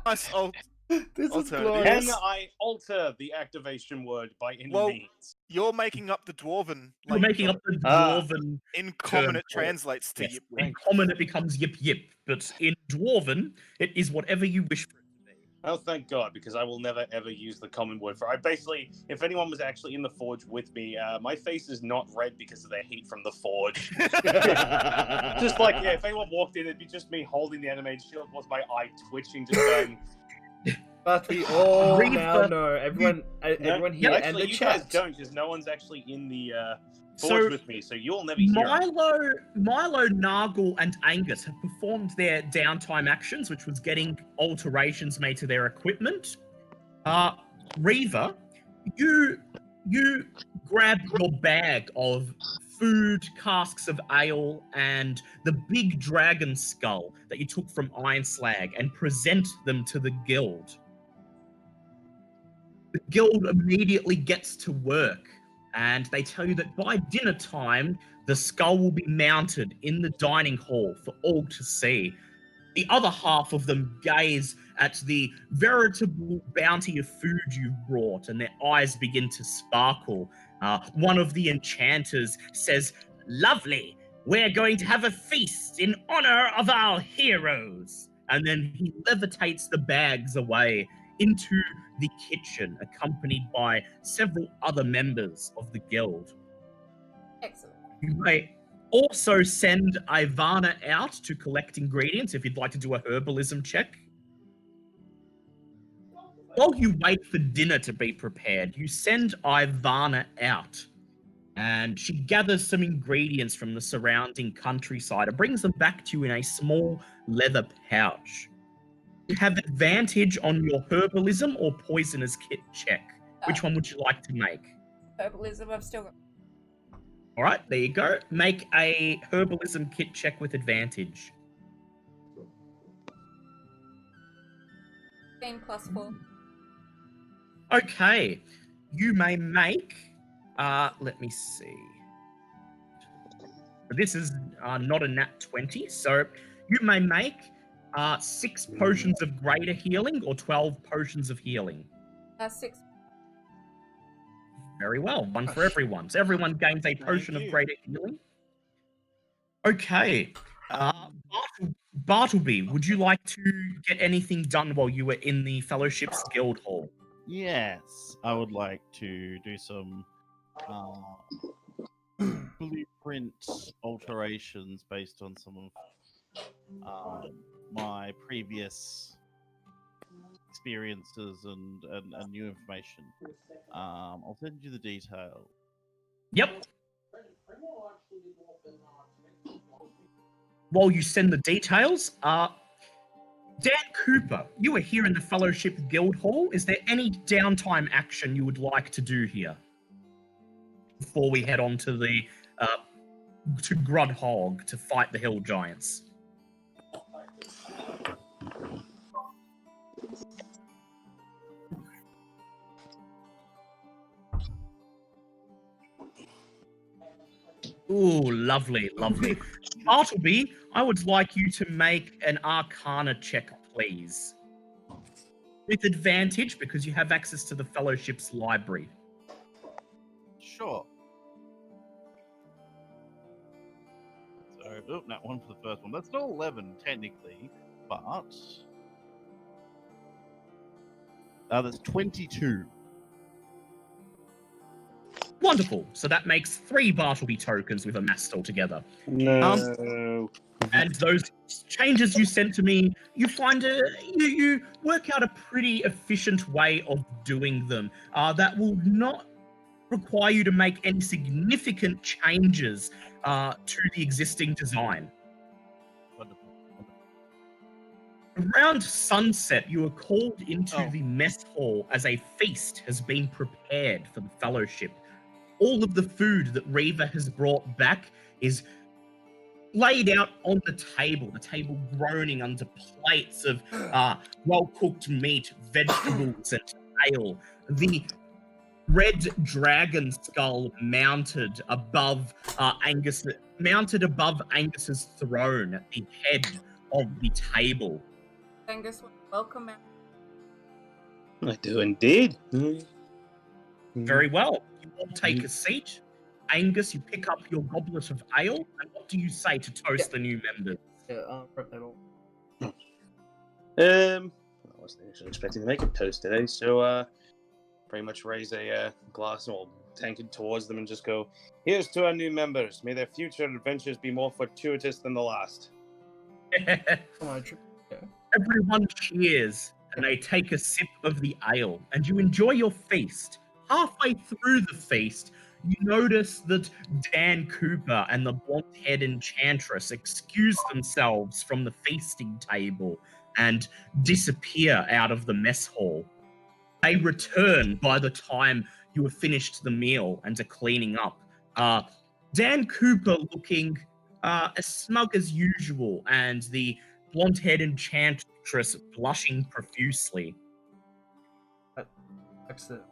Nice old. This is Can glorious. I alter the activation word by any means? You're making up the dwarven. You're making up the dwarven. In common, term it translates to yes, yip. in common, it becomes yip yip, but in dwarven, it is whatever you wish for it to be. Oh, thank God, because I will never ever use the common word for it. I basically, if anyone was actually in the forge with me, my face is not red because of the heat from the forge. Just like, yeah, if anyone walked in, it'd be just me holding the animated shield, was my eye twitching, just going. But we all now know, everyone here actually, and the you chat. guys don't, because no one's actually in the forge with me, so you'll never hear it. Milo, Nargle, and Angus have performed their downtime actions, which was getting alterations made to their equipment. Reaver, you grab your bag of food, casks of ale, and the big dragon skull that you took from Iron Slag and present them to the guild. The guild immediately gets to work, and they tell you that by dinner time, the skull will be mounted in the dining hall for all to see. The other half of them gaze at the veritable bounty of food you've brought, and their eyes begin to sparkle. One of the enchanters says, "Lovely, we're going to have a feast in honor of our heroes." And then he levitates the bags away into the kitchen, accompanied by several other members of the guild. Excellent. You may also send Ivana out to collect ingredients if you'd like to do a herbalism check. While you wait for dinner to be prepared, you send Ivana out, and she gathers some ingredients from the surrounding countryside and brings them back to you in a small leather pouch. You have advantage on your herbalism or poisoner's kit check. Which one would you like to make? Herbalism, I've still got... All right, there you go. Make a herbalism kit check with advantage. 15 plus 4. Okay, you may make, let me see. This is not a nat 20, so you may make 6 potions of greater healing or 12 potions of healing. 6. Very well, one for everyone. So everyone gains a potion of greater healing. Okay, Bartleby, would you like to get anything done while you were in the Fellowship's Guild Hall? Yes, I would like to do some blueprint alterations based on some of my previous experiences and new information. I'll send you the detail. Yep. While you send the details, Dan Cooper, you are here in the Fellowship Guild Hall. Is there any downtime action you would like to do here before we head on to the to Grudhog to fight the Hill Giants? Ooh, lovely, lovely. Bartleby, I would like you to make an Arcana check, please. With advantage, because you have access to the Fellowship's library. Sure. So, oh, no, one for the first one. That's not 11, technically, but... that's 22. Wonderful. So that makes 3 Bartleby tokens we've amassed altogether. No. And those changes you sent to me, you find you work out a pretty efficient way of doing them that will not require you to make any significant changes to the existing design. Wonderful. Around sunset, you are called into Oh. the mess hall as a feast has been prepared for the Fellowship. All of the food that Reva has brought back is laid out on the table groaning under plates of well-cooked meat, vegetables, and ale. The red dragon skull mounted above Angus's throne at the head of the table. Angus, welcome out. I do indeed. Very well. You all take a seat. Angus, you pick up your goblet of ale, and what do you say to toast the new members? Yeah, prep that all. I wasn't actually expecting to make a toast today, so pretty much raise a glass or tankard towards them and just go, "Here's to our new members. May their future adventures be more fortuitous than the last." Come on, yeah. Everyone cheers, and they take a sip of the ale, and you enjoy your feast. Halfway through the feast, you notice that Dan Cooper and the blonde-haired enchantress excuse themselves from the feasting table and disappear out of the mess hall. They return by the time you have finished the meal and are cleaning up. Dan Cooper looking as smug as usual, and the blonde-haired enchantress blushing profusely. Excellent.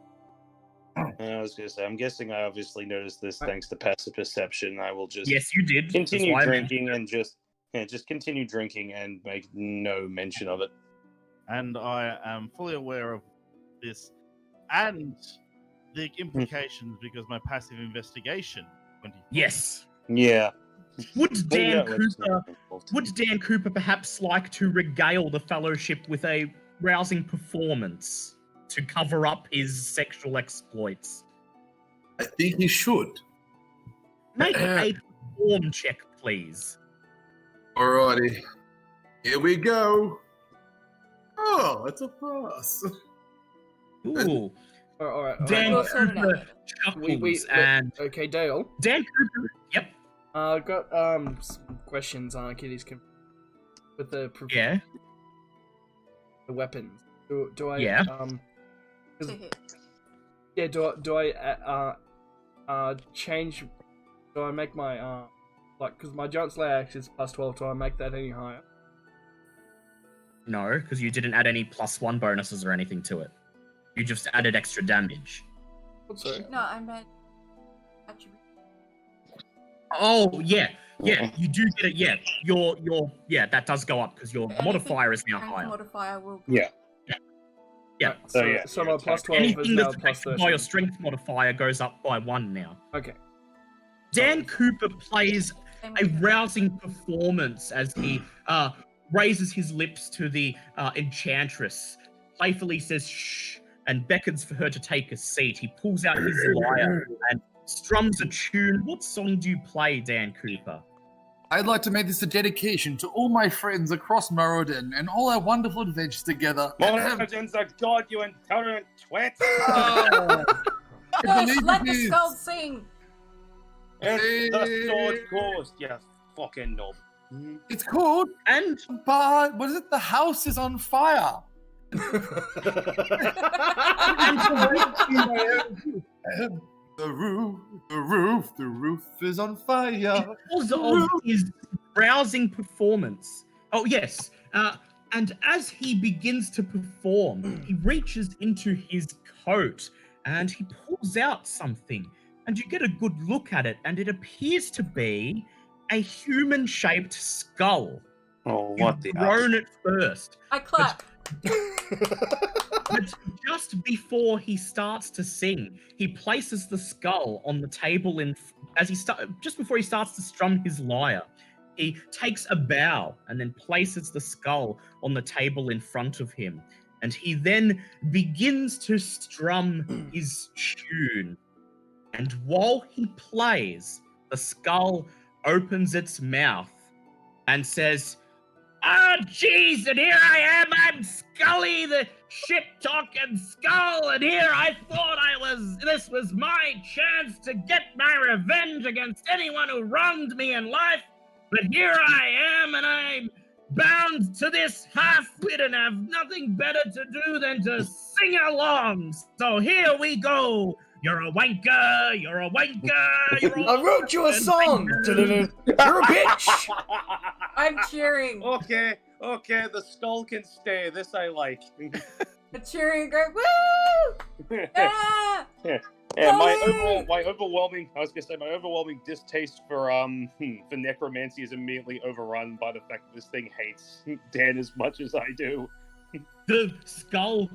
I was going to say, I'm guessing I obviously noticed this thanks to passive perception. I will just Yes, you did. continue That's why I drinking and just continue drinking and make no mention of it. And I am fully aware of this and the implications because my passive investigation. 24. Yes. Yeah. Would Dan Cooper Would Dan Cooper perhaps like to regale the Fellowship with a rousing performance to cover up his sexual exploits? I think he should. Make a perform check, please. Alrighty. Here we go. Oh, it's a pass. Ooh. All right. Dan We'll sort it Cooper out. chuckles and Okay, Dale. Dan Cooper. Yep. I've got some questions on Kitty's with the Yeah. the weapons. Do I Yeah. To hit. yeah, do I change? Do I make my like, because my giant slayer axe is +12? Do I make that any higher? No, because you didn't add any +1 bonuses or anything to it. You just added extra damage. What, sorry? No, I meant attribute. Oh yeah, you do get it. Yeah, your that does go up because your Anything modifier is now strength higher. Modifier will. Yeah. Right, so yeah, so my your +12 is Anything now that's affected by your +13. strength modifier goes up by 1 now. Okay. Dan Cooper plays a rousing performance as he raises his lips to the enchantress, playfully says shh, and beckons for her to take a seat. He pulls out his lyre and strums a tune. What song do you play, Dan Cooper? I'd like to make this a dedication to all my friends across Moradin and all our wonderful adventures together. Moradin's a god, you intolerant twat! Yes, let the skull sing. It's the sword coast, you fucking knob. It's called And but what is it? The house is on fire. The roof is on fire. because of his rousing performance. Oh, yes. And as he begins to perform, he reaches into his coat and he pulls out something. and you get a good look at it, and it appears to be a human-shaped skull. Oh, what the You've grown it first. I clap. But just before he starts to sing, he places the skull on the table just before he starts to strum his lyre. He takes a bow and then places the skull on the table in front of him. And he then begins to strum his tune. And while he plays, the skull opens its mouth and says, "Ah, jeez, and here I am, I'm Scully, the shit-talking skull, and here I thought this was my chance to get my revenge against anyone who wronged me in life, but here I am, and I'm bound to this half-wit and have nothing better to do than to sing along, so here we go. You're a wanker, you're a wanker, you're a I wrote you a song! You're a bitch! I'm cheering. Okay, the skull can stay. This I like. I'm cheering. Go, woo! Yeah! Yeah, my overwhelming distaste for necromancy is immediately overrun by the fact that this thing hates Dan as much as I do. The skull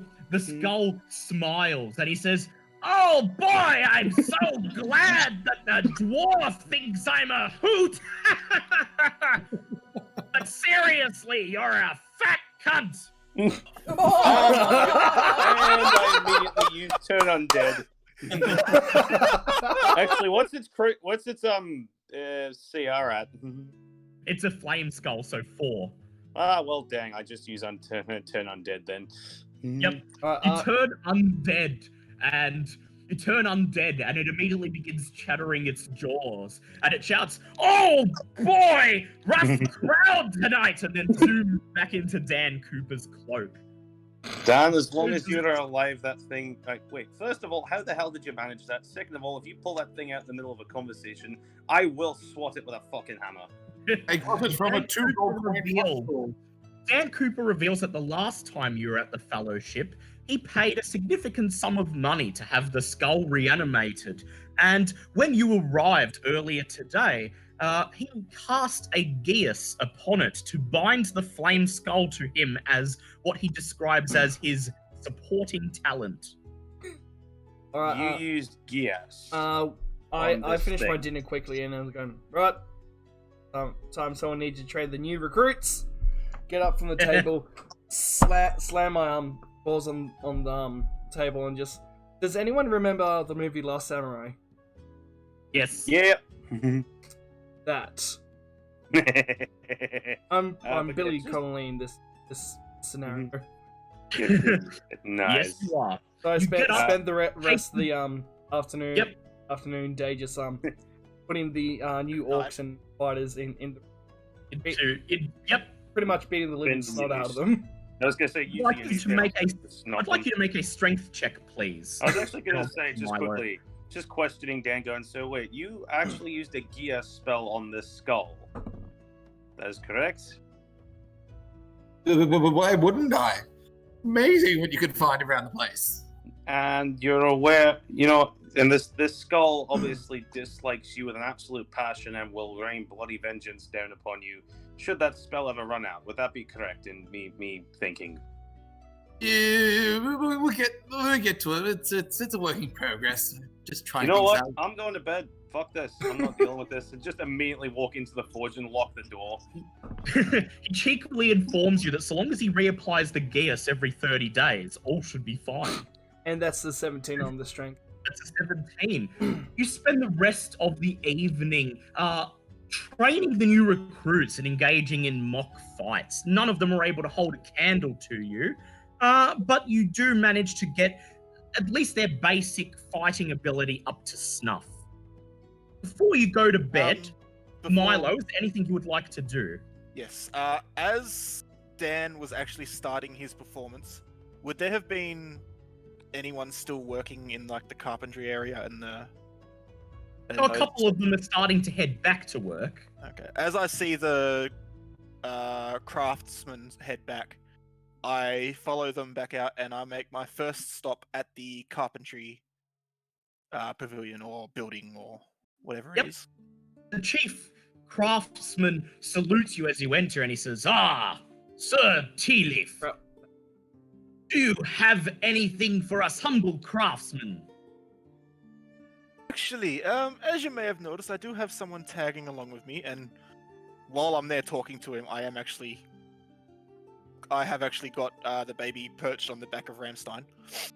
smiles and he says, "Oh boy, I'm so glad that the dwarf thinks I'm a hoot. But seriously, you're a fat cunt." And I immediately use turn undead. Actually, what's its CR at? It's a flame skull, so 4. Ah, well, dang, I just use turn undead then. Yep. You turn undead, and it immediately begins chattering its jaws, and it shouts, "Oh boy, rough crowd tonight," and then zooms back into Dan Cooper's cloak. Dan, as long as you're alive, that thing... wait, first of all, how the hell did you manage that? Second of all, if you pull that thing out in the middle of a conversation, I will swat it with a fucking hammer. I got it from a Dan Cooper reveals that the last time you were at the Fellowship, he paid a significant sum of money to have the skull reanimated. And when you arrived earlier today, he cast a geas upon it to bind the flame skull to him as what he describes as his supporting talent. All right, you used geas. I finished my dinner quickly and I was going, right, time someone needs to train the new recruits. Get up from the table, slam my balls on the table and just... Does anyone remember the movie Last Samurai? Yes. Yeah. That. I'm Billy Connolly in this scenario. Nice. Yes, you are. So I spend the rest of the afternoon day just putting the new orcs and fighters in pretty much beating the living snot out of them. I was gonna say, I'd like you to make a strength check, please. I was actually gonna say, just quickly, just questioning Dan, going, so wait, you actually used a gear spell on this skull? That is correct? Why wouldn't I? Amazing what you could find around the place. And you're aware, and this skull obviously dislikes you with an absolute passion and will rain bloody vengeance down upon you should that spell ever run out. Would that be correct in me thinking? Yeah, we'll get to it. It's a work in progress. Just trying. You know what? I'm going to bed. Fuck this. I'm not dealing with this. And just immediately walk into the forge and lock the door. He cheekily informs you that so long as he reapplies the geas every 30 days, all should be fine. And that's the 17 on the strength. That's a 17. You spend the rest of the evening training the new recruits and engaging in mock fights. None of them are able to hold a candle to you, but you do manage to get at least their basic fighting ability up to snuff. Before you go to bed, Milo, is there anything you would like to do? Yes. As Dan was actually starting his performance, would there have been anyone still working in the carpentry area and the... So a couple of them are starting to head back to work. Okay. As I see the craftsmen head back, I follow them back out and I make my first stop at the carpentry pavilion or building or whatever Yep. it is. The chief craftsman salutes you as you enter, and he says, "Ah, Sir Tea Leaf, Bro. do you have anything for us humble craftsmen?" Actually, as you may have noticed, I do have someone tagging along with me, and while I'm there talking to him, I have actually got the baby perched on the back of Ramstein.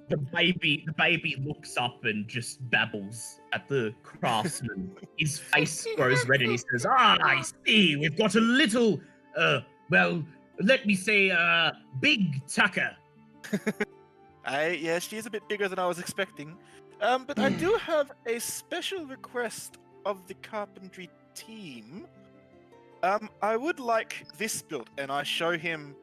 The baby looks up and just babbles at the craftsman. His face grows red and he says, "Ah, I see. We've got a little, well, let me say, big Tucker." Yeah, she is a bit bigger than I was expecting. But I do have a special request of the carpentry team. I would like this built, and I show him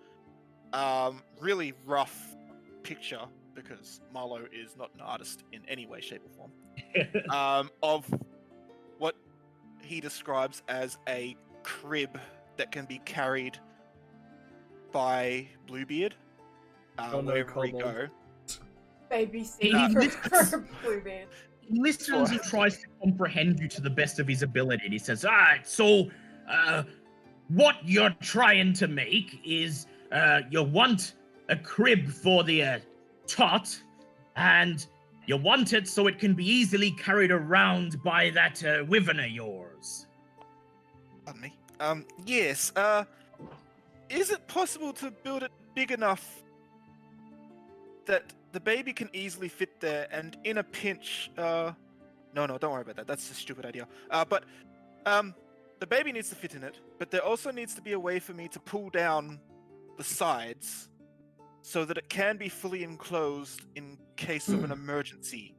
really rough picture, because Marlo is not an artist in any way, shape, or form, of what he describes as a crib that can be carried by Bluebeard wherever we go. Baby He for Bluebeard. He listens and tries to comprehend you to the best of his ability. And he says, "All right, so what you're trying to make is you want a crib for the tot, and you want it so it can be easily carried around by that wyvern of yours." Pardon me. Yes. Is it possible to build it big enough that the baby can easily fit there, and in a pinch, no, don't worry about that. That's a stupid idea. But the baby needs to fit in it, but there also needs to be a way for me to pull down the sides so that it can be fully enclosed in case of an emergency,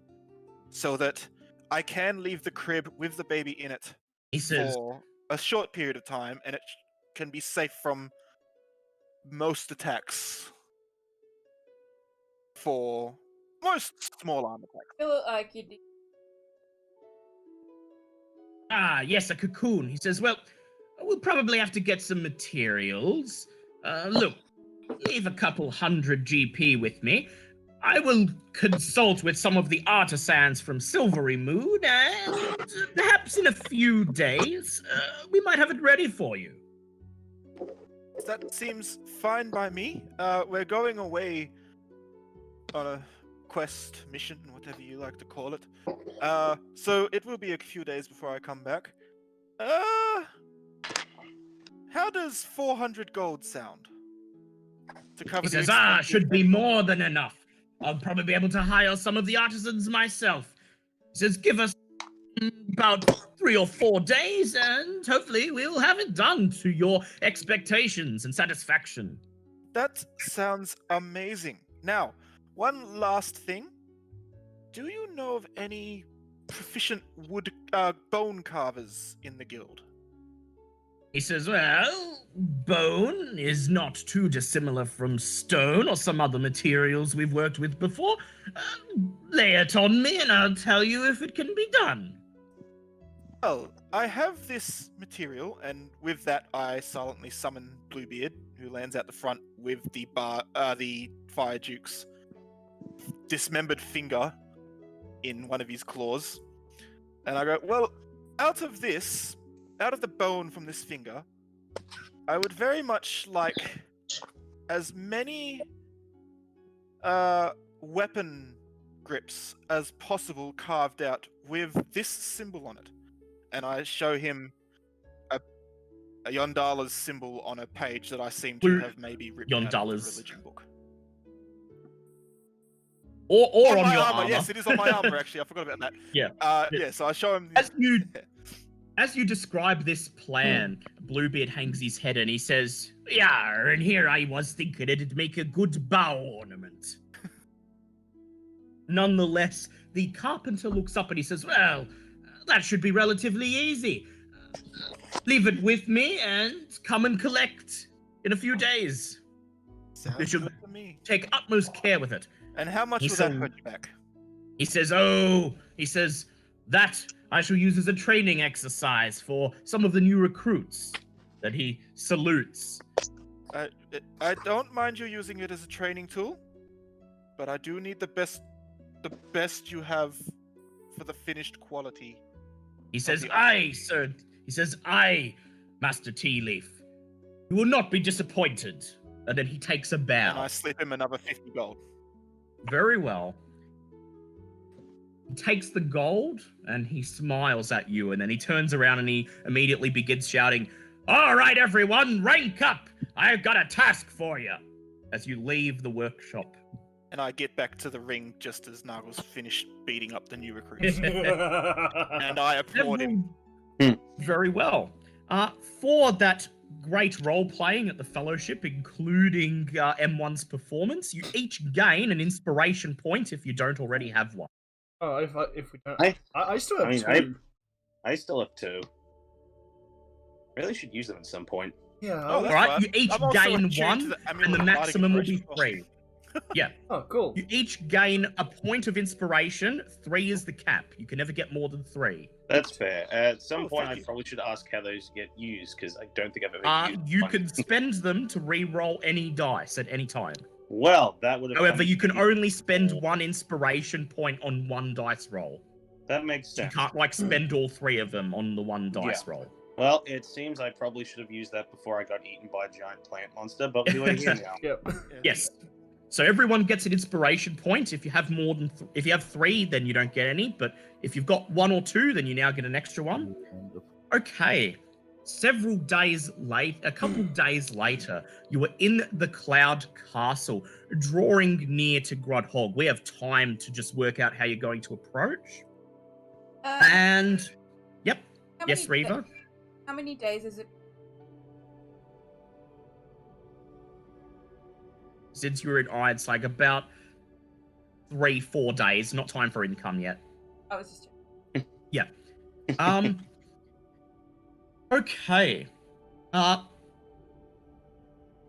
so that I can leave the crib with the baby in it He says, for a short period of time, and it can be safe from most attacks for most small arm attacks. You look like you did. "Ah, yes, a cocoon." He says, "Well, we'll probably have to get some materials. Look, leave a couple hundred GP with me. I will consult with some of the artisans from Silvery Moon, and perhaps in a few days, we might have it ready for you." That seems fine by me. We're going away on a quest, mission, whatever you like to call it. So it will be a few days before I come back. How does 400 gold sound? To cover He the says, expenses? should be more than enough. I'll probably be able to hire some of the artisans myself. He says, give us about 3 or 4 days, and hopefully we'll have it done to your expectations and satisfaction. That sounds amazing. Now, one last thing. Do you know of any proficient bone carvers in the guild? He says, well, bone is not too dissimilar from stone or some other materials we've worked with before. Lay it on me and I'll tell you if it can be done. Well, I have this material, and with that I silently summon Bluebeard, who lands out the front with the Fire Duke's dismembered finger in one of his claws. And I go, well, out of the bone from this finger, I would very much like as many weapon grips as possible carved out with this symbol on it. And I show him a Yondala's symbol on a page that I seem to have maybe ripped out of the religion book. Or on your armor. Yes, it is on my armor, actually. I forgot about that. Yeah. Yeah, so I show him... As you describe this plan, Bluebeard hangs his head and he says, yeah, and here I was thinking it'd make a good bow ornament. Nonetheless, the carpenter looks up and he says, well, that should be relatively easy. Leave it with me and come and collect in a few days. Sounds You should good to me. take utmost care with it. And how much will that put you back? He says, that I shall use as a training exercise for some of the new recruits that he salutes. I don't mind you using it as a training tool, but I do need the best you have for the finished quality. He says, the "Aye, sir." He says, "Aye, Master Tea Leaf. You will not be disappointed." And then he takes a bow. And I slip him another 50 gold. Very well. He takes the gold and he smiles at you, and then he turns around and he immediately begins shouting, "All right, everyone, rank up! I've got a task for you," as you leave the workshop. And I get back to the ring just as Nagel's finished beating up the new recruits. And I applaud him. Very well. For that great role-playing at the Fellowship, including M1's performance, you each gain an inspiration point if you don't already have one. Oh, if we don't, I still have two. I still have two. Really should use them at some point. Yeah. Oh, All right, you each I'm also gain attuned to one, the and amulet the maximum will be inspiration. 3. Yeah. Oh, cool. You each gain a point of inspiration. 3 is the cap. You can never get more than 3. That's fair. At some point, thank I you. probably should ask how those get used, because I don't think I've ever used You one. can spend them to re-roll any dice at any time. Well, that would have... However, you can only spend 1 inspiration point on 1 dice roll. That makes You sense. can't, spend all 3 of them on the 1 dice roll. Well, it seems I probably should have used that before I got eaten by a giant plant monster, but we're doing it here now. Yep. Yes. So everyone gets an inspiration point. If you have more than if you have 3, then you don't get any. But if you've got 1 or 2, then you now get an extra one. Okay. A couple days later, you are in the Cloud Castle, drawing near to Grudhog. We have time to just work out how you're going to approach. And yep. Yes, Reva. How many days is it? Since you're in it's like about 3-4 days. Not time for income yet. I was just checking. Yeah. Okay.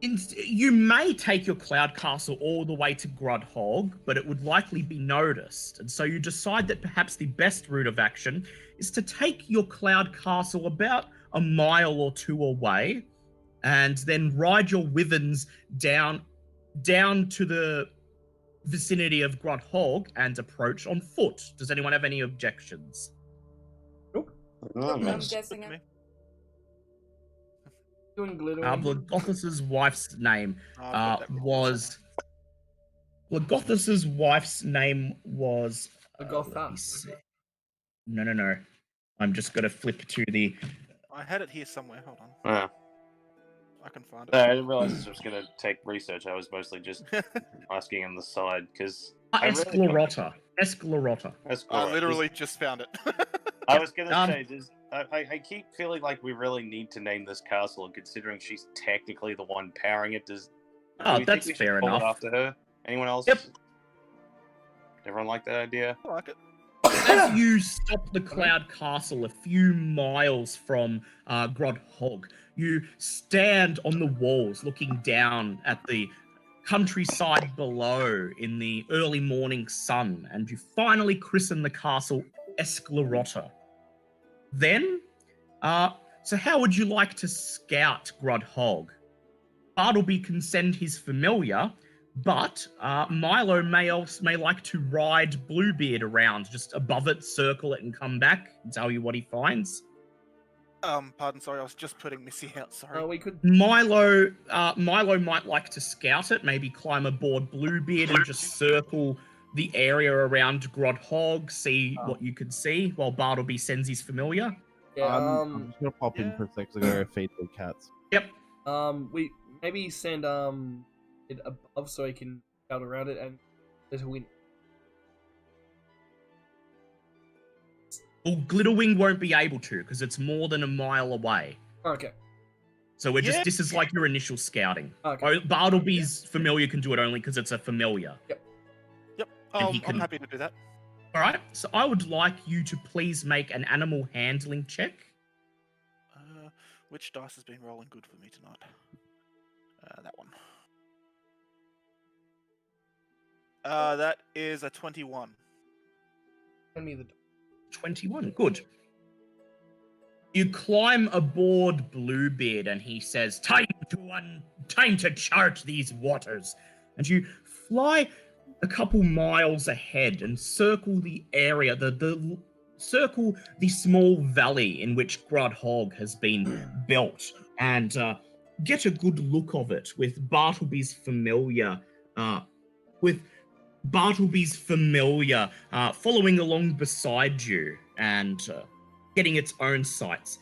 You may take your Cloud Castle all the way to Grudhog, but it would likely be noticed. And so you decide that perhaps the best route of action is to take your Cloud Castle about a mile or 2 away, and then ride your wyverns down to the vicinity of Grudhog and approach on foot. Does anyone have any objections? Nope. Oh, I'm man. guessing it. Doing glittering. Blagothus's wife's name I've got that wrong was... Blagothus's wife's name was... Lagotha. let me see. No. I'm just going to flip to the... I had it here somewhere. Hold on. Ah. I can find it. I didn't realize this was going to take research. I was mostly just asking on the side, because... Esclerota. I literally just found it. I was going to say, I keep feeling like we really need to name this castle, and considering she's technically the one powering it, do we think That's we should fair call it enough. after her? Anyone else? Yep. Everyone like that idea? I like it. As you stop the Cloud Castle a few miles from Grudhog, you stand on the walls looking down at the countryside below in the early morning sun, and you finally christen the castle Esclerota. Then, so how would you like to scout Grudhog? Bartleby can send his familiar, but Milo may like to ride Bluebeard around, just above it, circle it, and come back and tell you what he finds. Pardon, sorry, I was just putting Missy out, sorry. We could. Milo might like to scout it, maybe climb aboard Bluebeard and just circle the area around Grudhog, see what you can see, while Bartleby sends his familiar. Yeah, I'm just gonna pop in for a sec because I gotta feed the cats. Yep. We maybe send it above so he can scout around it and let her win. Well, Glitterwing won't be able to because it's more than a mile away. Okay. So this is like your initial scouting. Okay. Bartleby's familiar can do it only because it's a familiar. Yep. And he I'm happy to do that. All right. So I would like you to please make an animal handling check. Which dice has been rolling good for me tonight? That one. That is a 21. Send me the. 21. Good. You climb aboard Bluebeard, and he says, "Time to chart these waters." And you fly a couple miles ahead and circle the area, circle the small valley in which Grudhog has been built, and get a good look of it with Bartleby's familiar, following along beside you and getting its own sights.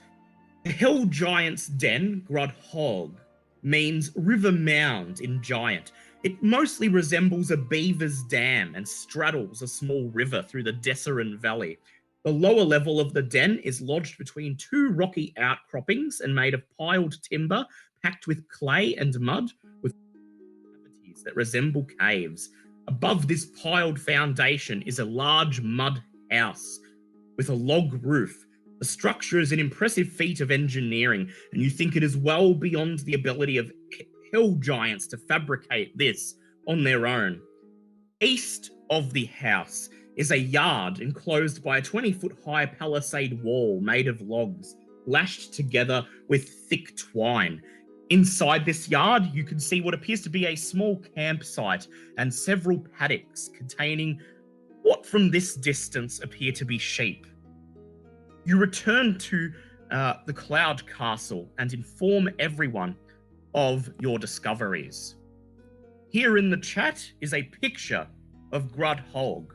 The Hill Giant's Den, Grudhog, means river mound in Giant. It mostly resembles a beaver's dam and straddles a small river through the Desserin Valley. The lower level of the den is lodged between two rocky outcroppings and made of piled timber packed with clay and mud with cavities that resemble caves. Above this piled foundation is a large mud house with a log roof. The structure is an impressive feat of engineering, and you think it is well beyond the ability of hill giants to fabricate this on their own. East of the house is a yard enclosed by a 20-foot-high palisade wall made of logs, lashed together with thick twine. Inside this yard, you can see what appears to be a small campsite and several paddocks containing what from this distance appear to be sheep. You return to the Cloud Castle and inform everyone of your discoveries. Here in the chat is a picture of Grudhog.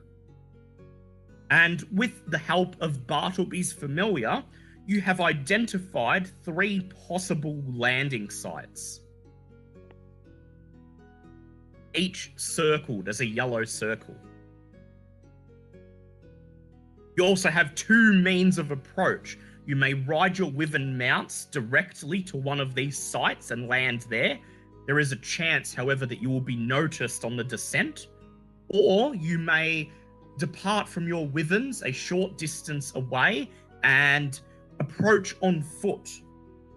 And with the help of Bartleby's familiar, you have identified 3 possible landing sites. Each circled as a yellow circle. You also have 2 means of approach. You may ride your Wyvern mounts directly to one of these sites and land there. There is a chance, however, that you will be noticed on the descent. Or you may depart from your Wyverns a short distance away and approach on foot.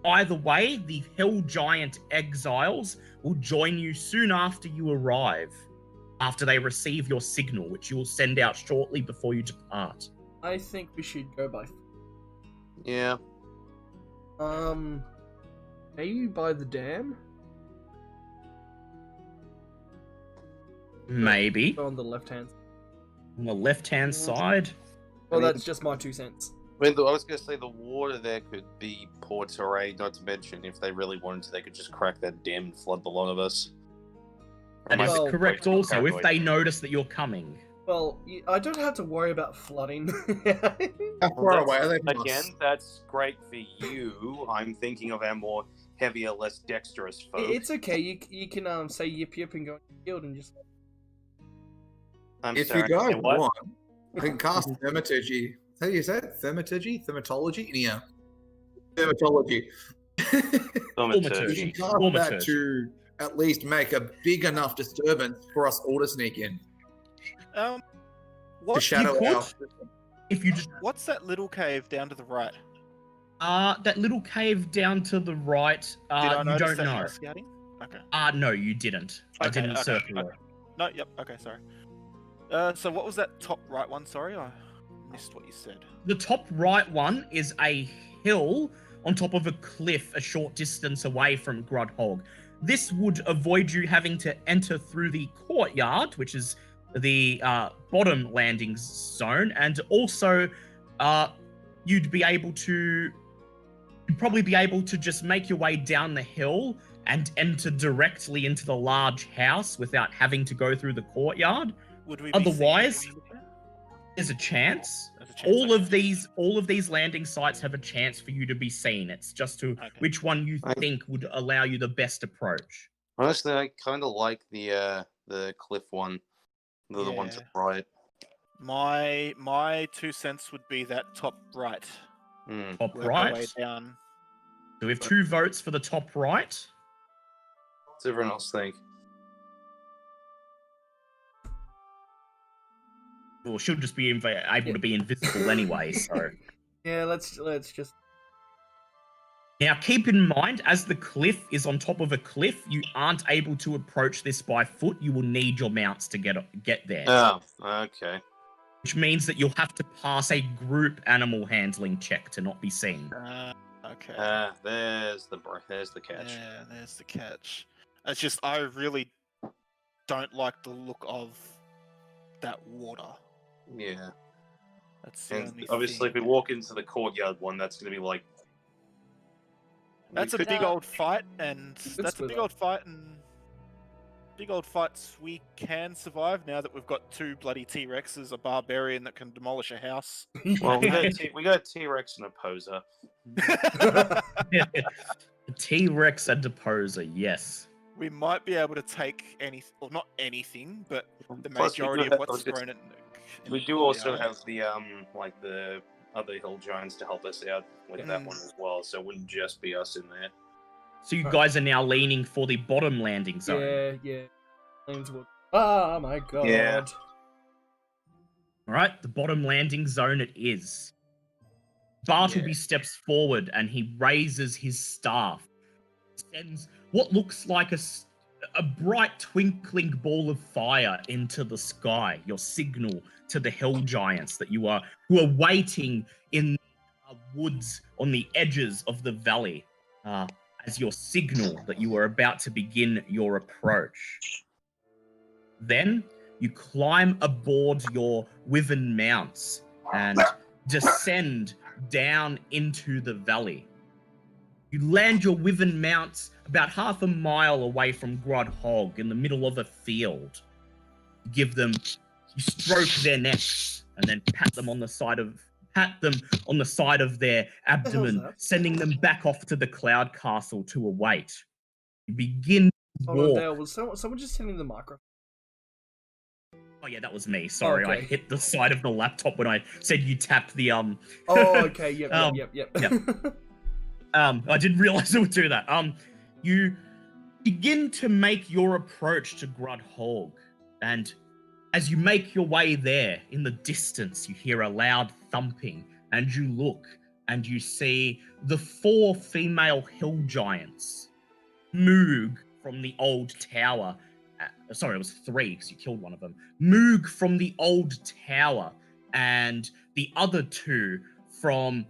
Either way, the Hill Giant exiles will join you soon after you arrive, after they receive your signal, which you will send out shortly before you depart. I think we should go by. Yeah. Are you by the dam? Maybe. On the left hand. On the left-hand side? Well, that's just my 2 cents. I mean, I was going to say the water there could be poor terrain, not to mention if they really wanted to, they could just crack that dam and flood the lot of us. That is correct also, if they notice that you're coming. Well, I don't have to worry about flooding. How far away are they from Again, us? that's great for you. I'm thinking of our more heavier, less dexterous folk. It's okay. You can say yip yip and go in the field and just. If you guys want, I can cast Thaumaturgy. How do you say it? Thaumaturgy? Thaumatology? Yeah. Thaumatology. Thaumaturgy. You can cast that to at least make a big enough disturbance for us all to sneak in. What? To shadow out. If you just What's that little cave down to the right? that little cave down to the right, Did I you notice don't that when I know. was scouting? Okay. No, you didn't. I Okay, didn't okay, circle okay. it. No, yep, okay, sorry. So what was that top right one? Sorry, I missed what you said. The top right one is a hill on top of a cliff a short distance away from Grudhog. This would avoid you having to enter through the courtyard, which is the bottom landing zone, and also you'd probably be able to just make your way down the hill and enter directly into the large house without having to go through the courtyard. Would we Otherwise, be there's a chance. There's a chance, All okay. of these landing sites have a chance for you to be seen. It's just to which one you think would allow you the best approach. Honestly, I kind of like the cliff one. The one to the right. My 2 cents would be that top right. Top Work our way right. down. So we have 2 votes for the top right. What's everyone else think? Well, she'll just be able to be invisible anyway, so... Yeah, let's just... Now, keep in mind, as the cliff is on top of a cliff, you aren't able to approach this by foot. You will need your mounts to get there. Oh, okay. Which means that you'll have to pass a group animal handling check to not be seen. Okay. There's the catch. Yeah, there's the catch. It's just I really don't like the look of that water. Yeah. That's the And only obviously, thing. if we walk into the courtyard one, that's going to be like. That's a we could- big old fight, and that's a split big up. old fight, and big old fights we can survive now that we've got 2 bloody T-Rexes, a barbarian that can demolish a house. Well, we got T-Rex and a poser. T-Rex and Deposer, yes. We might be able to take well, not anything, but the Plus, we do majority of have- what's thrown at. We do also have the like the other hill giants to help us out with that Mm. one as well, so it wouldn't just be us in there. So you guys are now leaning for the bottom landing zone. Yeah. Lean toward- Oh my god. Yeah. All right, the bottom landing zone it is. Bartleby steps forward and he raises his staff. Sends what looks like a bright twinkling ball of fire into the sky. Your signal to the hill giants that who are waiting in woods on the edges of the valley as your signal that you are about to begin your approach. Then you climb aboard your wyvern mounts and descend down into the valley. You land your wyvern mounts about half a mile away from Grudhog in the middle of a field. You stroke their necks and then pat them on the side of their abdomen, sending them back off to the cloud castle to await. You begin to Hold on, walk. Dale, was someone just sending the microphone? Oh yeah, that was me. Sorry, I Okay. hit the side of the laptop when I said you tapped the Oh, okay, yep. I didn't realize it would do that. You begin to make your approach to Grudhog, and as you make your way there, in the distance, you hear a loud thumping, and you look, and you see the 4 female hill giants, Moog from the old tower. Sorry, it was 3 because you killed one of them. Moog from the old tower, and the other 2 from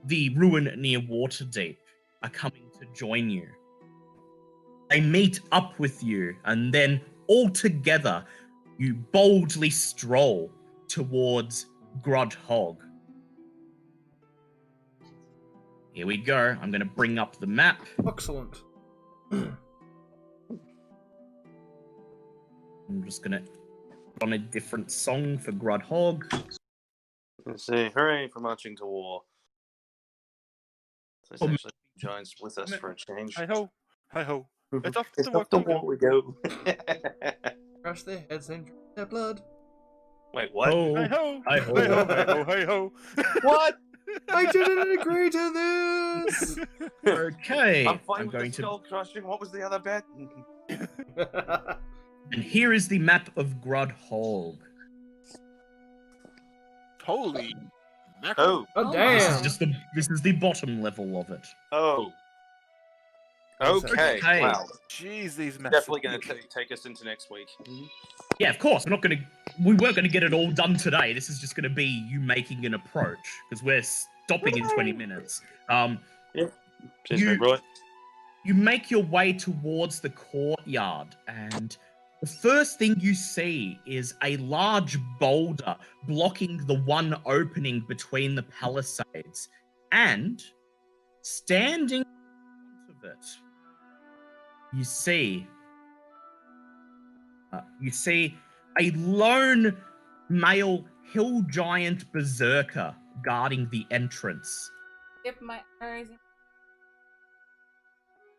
the ruin near Waterdeep are coming to join you. They meet up with you, and then all together, you boldly stroll towards Grudhog. Here we go. I'm going to bring up the map. Excellent. I'm just going to put on a different song for Grudhog. Let's see, hooray for marching to war. So there's actually giants with us for a change. Hi ho, hi ho. It's off It's to up to war we go. Crush their heads and drink their blood. Wait, what? Oh, Hi ho, hi hi ho. ho, hi ho, hi ho. What? I didn't agree to this! Okay. I'm fine with going the skull crushing. What was the other bet? And here is the map of Grudhog. Holy mackerel. Oh, This damn! is just this is the bottom level of it. Oh. Okay. Okay. Wow. Jeez, these maps. Definitely going to take us into next week. Yeah, of course. We weren't gonna get it all done today. This is just gonna be you making an approach because we're stopping in 20 minutes. Cheers, mate, right? You make your way towards the courtyard, and the first thing you see is a large boulder blocking the one opening between the palisades, and standing in front of it, you see a lone male hill giant berserker guarding the entrance. Dip my arrows in.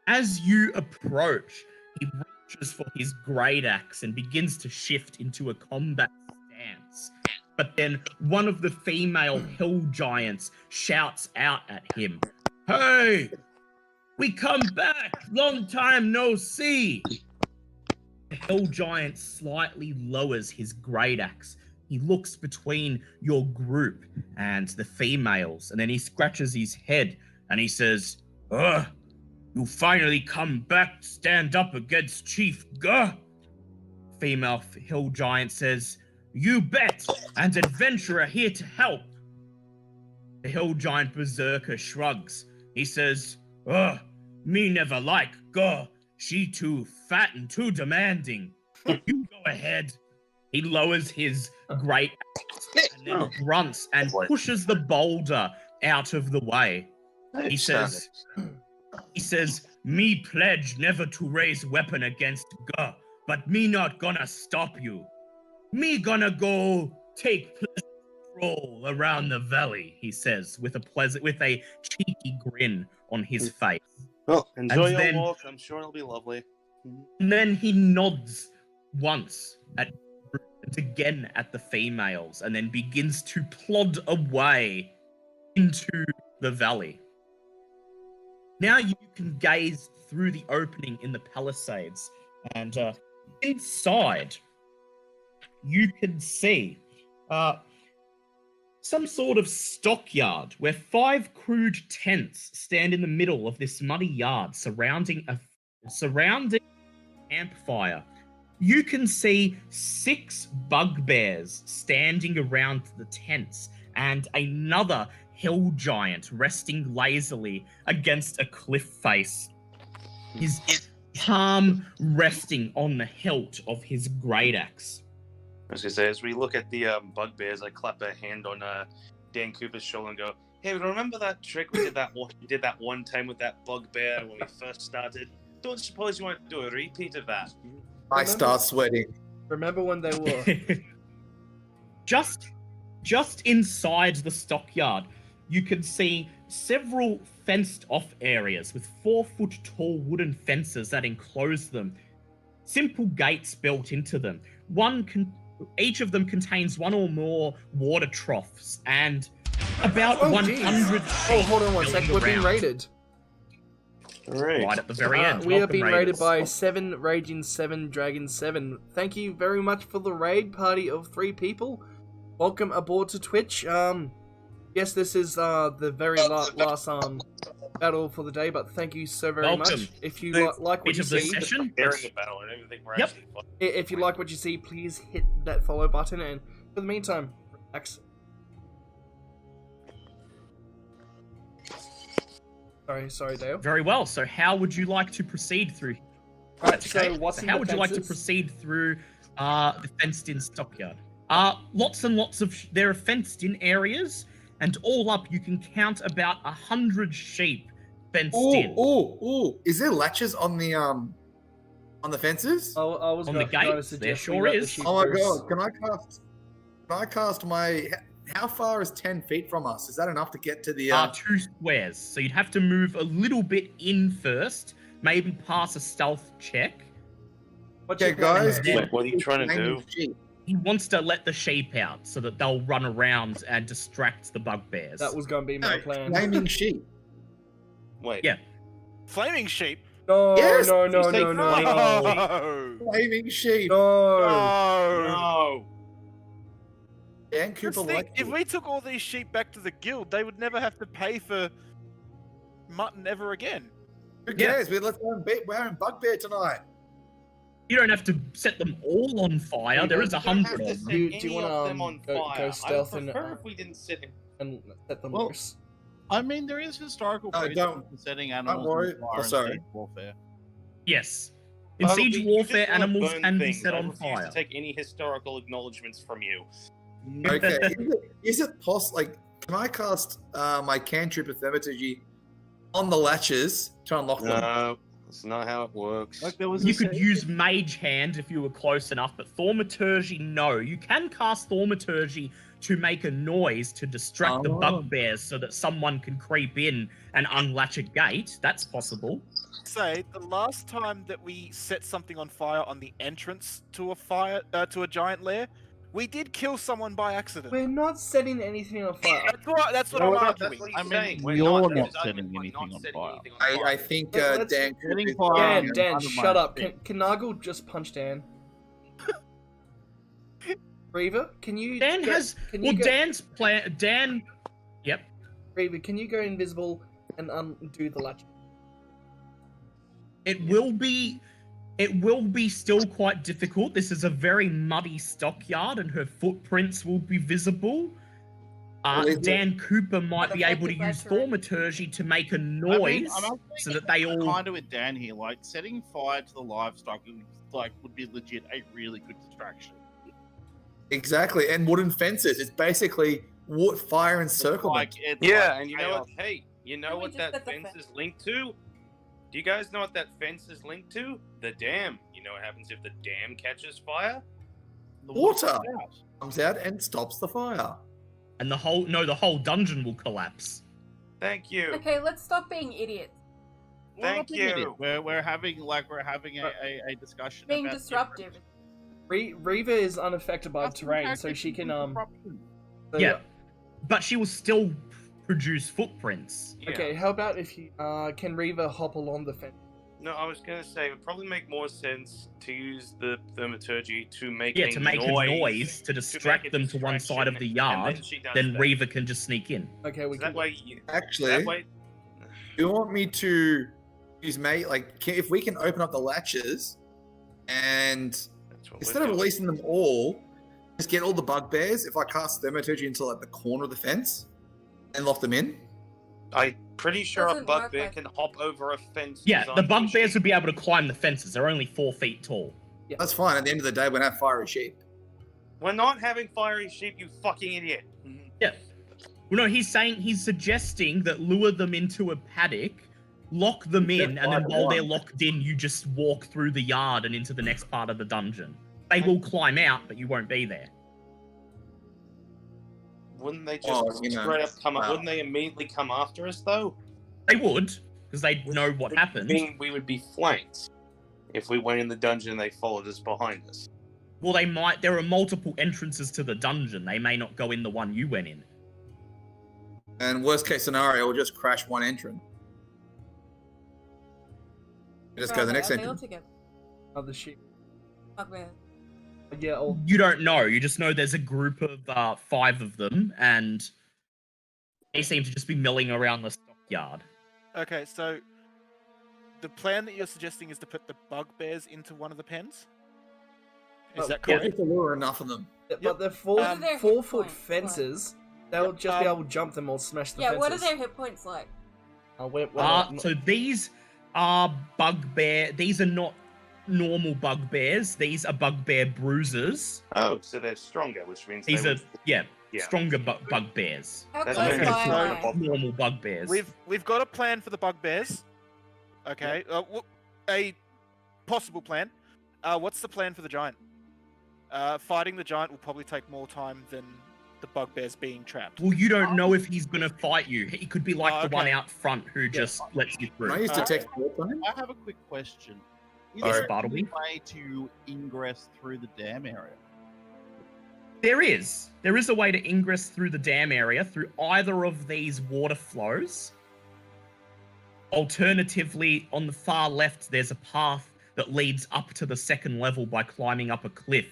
As you approach, he reaches for his great axe and begins to shift into a combat stance. But then one of the female hill giants shouts out at him, "Hey! We come back! Long time no see!" The hill giant slightly lowers his great axe. He looks between your group and the females, and then he scratches his head and he says, "Ugh! You finally come back to stand up against Chief Guh." Female hill giant says, "You bet, and adventurer here to help." The hill giant berserker shrugs. He says, "Ugh, me never like Guh. She too fat and too demanding. You go ahead." He lowers his great axe and then grunts and pushes the boulder out of the way. He says, "Me pledge never to raise weapon against Ga, but me not gonna stop you. Me gonna go take pleasant stroll around the valley," he says, with a cheeky grin on his face. Well, enjoy And your then- walk. I'm sure it'll be lovely. And then he nods once and again at the females, and then begins to plod away into the valley. Now you can gaze through the opening in the palisades, and inside you can see some sort of stockyard where 5 crude tents stand in the middle of this muddy yard surrounding campfire. You can see 6 bugbears standing around the tents and another hill giant resting lazily against a cliff face, his palm resting on the hilt of his great axe. I was gonna say, as we look at the bugbears, I clap a hand on Dan Cooper's shoulder and go, "Hey, remember that trick we did that one time with that bugbear when we first started? Don't suppose you want to do a repeat of that?" I start sweating. Remember when they were? Just inside the stockyard, you can see several fenced-off areas with 4-foot-tall wooden fences that enclose them. Simple gates built into them. Each of them contains 1 or more water troughs and about 100. Oh, hold on one sec. We're being raided. Right at the very end. We are Welcome, being raided Raiders. by 7 Raging 7 Dragon 7. Thank you very much for the raid party of 3 people. Welcome aboard to Twitch. Yes, this is the very last battle for the day, but thank you so very much. If you like what you see, if you like what you see, please hit that follow button. And for the meantime, relax. Sorry, Dale. Very well. So, how would you like to proceed through? Right. So, how would you like to proceed through the fenced-in stockyard? Lots and lots of. There are fenced-in areas. And all up, you can count about 100 sheep fenced in. Oh! Is there latches on the fences? I was on the gates. There sure is. Oh my god! Can I cast my? How far is 10 feet from us? Is that enough to get to the? 2 squares. So you'd have to move a little bit in first, maybe pass a stealth check. Okay, guys. What are you trying to do? He wants to let the sheep out so that they'll run around and distract the bugbears. That was going to be my plan. Flaming sheep. Wait. Yeah. Flaming sheep? No, Yes! no. Flaming sheep. No. Dan Cooper if we took all these sheep back to the guild, they would never have to pay for mutton ever again. Who cares? We're in bugbear tonight. You don't have to set them all on fire. There is 100 of them. Do you want to go stealth and if we didn't set set them Well, loose? I mean, there is historical precedent for setting animals worry. on fire in Sorry. siege warfare. Yes. In siege warfare, animals can be set on I refuse fire. to take any historical acknowledgements from you. Okay. Is it possible? Like, can I cast my cantrip of thaumaturgy on the latches to unlock them? No, that's not how it works. Like there was You could use Mage Hand if you were close enough, but Thaumaturgy, no. You can cast Thaumaturgy to make a noise to distract the bugbears so that someone can creep in and unlatch a gate. That's possible. Say, the last time that we set something on fire on the entrance to a giant lair, we did kill someone by accident. We're not setting anything on fire. That's what I'm arguing. I mean, you're not setting anything on fire. I think Let's- Dan. Setting fire. Dan, shut up. Can Nagel just punch Dan? Reaver, can you? Dan has. Can Well, you go, Dan's plan. Dan. Yep. Reaver, can you go invisible and undo the latch? It will be still quite difficult. This is a very muddy stockyard, and her footprints will be visible. Dan Cooper might be able to use Thaumaturgy to make a noise so that they all. Kind of with Dan here, like setting fire to the livestock would be legit a really good distraction. Exactly, and wooden fences. It's basically wood, fire encirclement. Like, it's Yeah, like and you know what? chaos. Hey, you know Can we what just that get the fence fence? is linked to? Do you guys know what that fence is linked to? The dam. You know what happens if the dam catches fire? The Water comes out. comes out and stops the fire. And the whole dungeon will collapse. Thank you. Okay, let's stop being idiots. We're not Thank being idiots. you. We're having a discussion Being about disruptive. Reva is unaffected by the Custom terrain, character so she can disruption. so- Yeah. But she will still produce footprints. Yeah. Okay, how about if you can Reva hop along the fence? No, I was gonna say it would probably make more sense to use the thaumaturgy to make Yeah, a to make a noise to distract make a them to one side of the distraction, yard. and she does Then that. Reva can just sneak in. Okay, we So can. that way, you, Actually, that way, do you want me to use if we can open up the latches and that's what instead we're of doing. releasing them all, just get all the bugbears. If I cast thaumaturgy into like the corner of the fence and lock them in. I'm pretty sure a Doesn't work bugbear like- can hop over a fence. Yeah, the designed for bugbears sheep. would be able to climb the fences. They're only 4 feet tall. That's fine. At the end of the day, we're gonna have fiery sheep. We're not having fiery sheep, you fucking idiot. Yeah. Well, no, he's suggesting that lure them into a paddock, lock them in, and then while they're locked in, you just walk through the yard and into the next part of the dungeon. They will climb out, but you won't be there. Wouldn't they just Oh, straight up come up? wow. Wouldn't they immediately come after us though? They would, because they know what happened. We would be flanked if we went in the dungeon. They followed us behind us. Well, they might. There are multiple entrances to the dungeon. They may not go in the one you went in. And worst case scenario, we'll just crash one entrance. Just go to the next Are they all entrance. together? Other sheep. Bugbear. Yeah, all You don't know. You just know there's a group of 5 of them, and they seem to just be milling around the stockyard. Okay, so the plan that you're suggesting is to put the bugbears into one of the pens? Is that Yeah, correct? to lure enough of them. but they're What are their hit 4-foot points fences. They'll just be able to jump them or smash the Yeah, fences. what are their hit points like? So these are bugbear. These are not normal bugbears. These are bugbear bruisers. Oh, so they're stronger, which means These they are would... stronger bugbears. How That's close very am good. I? Normal bugbears. We've got a plan for the bugbears. Okay, a possible plan. What's the plan for the giant? Fighting the giant will probably take more time than the bugbears being trapped. Well, you don't know if he's gonna fight you. He could be like the one okay. out front who just lets you Can I through. use detect warp on him? I have a quick question. Is Yes, there Bartleby? any way to ingress through the dam area? There is a way to ingress through the dam area through either of these water flows. Alternatively, on the far left, there's a path that leads up to the second level by climbing up a cliff.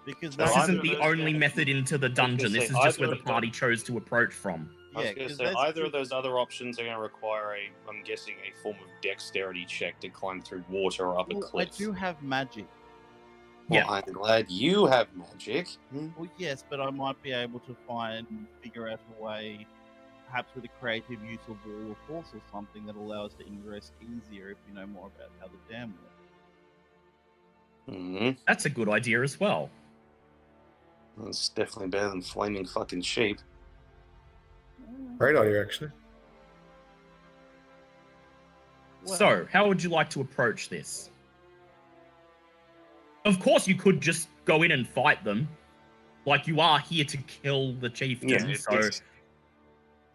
Because So This either isn't of the those only guys- method into the dungeon. say This is just where either the of them- party chose to approach from. I was yeah, going to 'cause say, that's either the- of those other options are going to require I'm guessing, a form of dexterity check to climb through water or up a Well, I cliff. do have magic. Well, Yeah. I'm glad you have magic. Well, yes, but I might be able to figure out a way, perhaps with a creative use of wall of force or something that allows us to ingress easier if you know more about how the dam works. Hmm. That's a good idea as well. That's definitely better than flaming fucking sheep. Great idea, actually. So, how would you like to approach this? Of course, you could just go in and fight them. Like, you are here to kill the chieftain, Yeah, so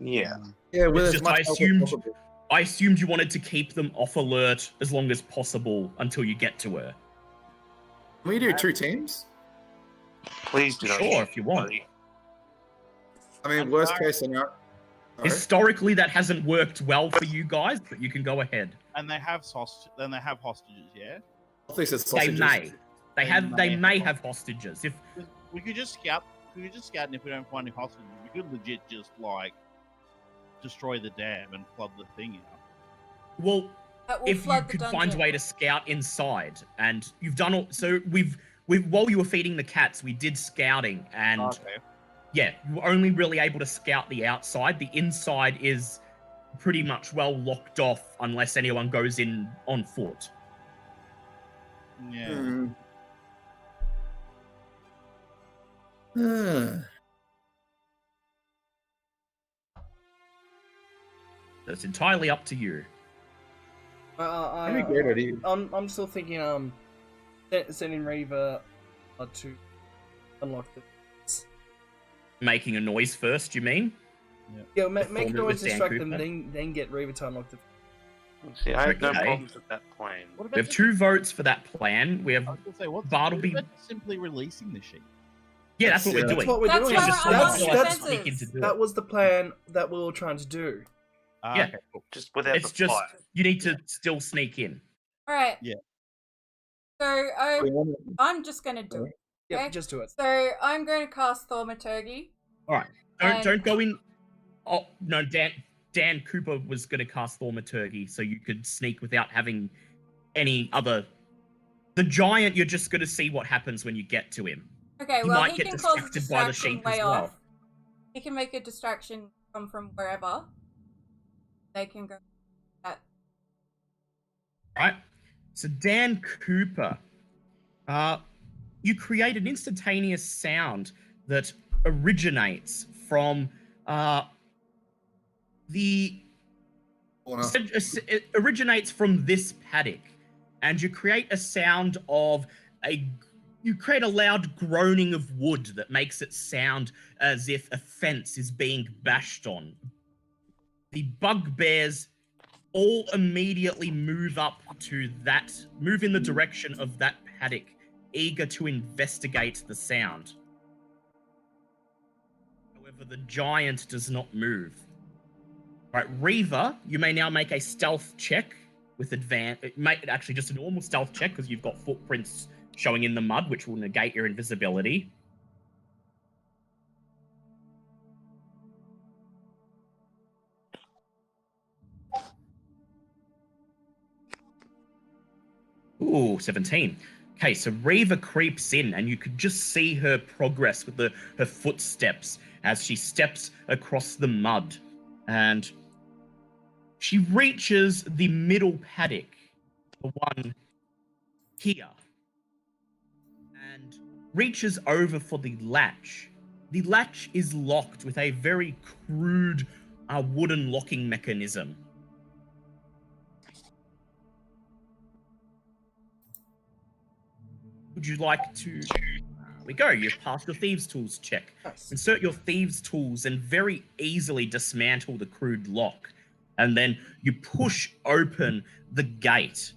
yeah. Yeah, with It's as just much I help as assumed- possible. I assumed you wanted to keep them off alert as long as possible until you get to her. Can we do 2 teams? Please do not. Sure, if you want. buddy. I mean, worst case scenario. Sorry? Historically, that hasn't worked well for you guys, but you can go ahead. And they have hostages, yeah. I think it's They sausages. may. They may have hostages. If We could just scout. And if we don't find any hostages, we could legit just like destroy the dam and flood the thing out. well, That will if you flood the could find a dungeon. way to scout inside, and you've done all. So we've while you were feeding the cats, we did scouting, and Okay. yeah, you were only really able to scout the outside. The inside is pretty much well locked off unless anyone goes in on foot. Yeah. Hmm. It's entirely up to you. Very great idea. I'm still thinking sending Reaver to unlock the. Making a noise first, you mean? Yeah, make Perform it noise, with Dan distract Cooper. them, then get Reaver to unlock the. See, I have no Okay. problems with that plan. What about We have 2 votes for that plan. We have I was gonna say, what's Bartleby. what about simply releasing the sheep? Yeah, that's what we're That's doing. what we're That's doing. why Just we're someone unlocking else fences. sneaking to do That it. was the plan that we were trying to do. Yeah. Okay, cool. Just without It's the just fire. you need to still sneak in. All right. Yeah. So I'm just gonna do it. Yep, Okay. just do it. So I'm going to cast Thaumaturgy. All right. And- Don't go in. Oh no, Dan Cooper was going to cast Thaumaturgy, so you could sneak without having any other. The giant, you're just going to see what happens when you get to him. Okay, He well, might he get can cause a distracted by the distraction sheep way as well. off. He can make a distraction come from wherever. They can go. Right. So Dan Cooper, you create an instantaneous sound that originates from it originates from this paddock, and you create a sound of you create a loud groaning of wood that makes it sound as if a fence is being bashed on. The bugbears all immediately move in the direction of that paddock, eager to investigate the sound. However, the giant does not move. Right, Reaver, you may now make a stealth check with advantage. Actually, just a normal stealth check because you've got footprints showing in the mud, which will negate your invisibility. Ooh, 17. Okay, so Reaver creeps in, and you could just see her progress with her footsteps as she steps across the mud. And she reaches the middle paddock, the one here, and reaches over for the latch. The latch is locked with a very crude wooden locking mechanism. Would you like to... we go. You've passed your Thieves' Tools check. Nice. Insert your Thieves' Tools and very easily dismantle the crude lock. And then you push open the gate.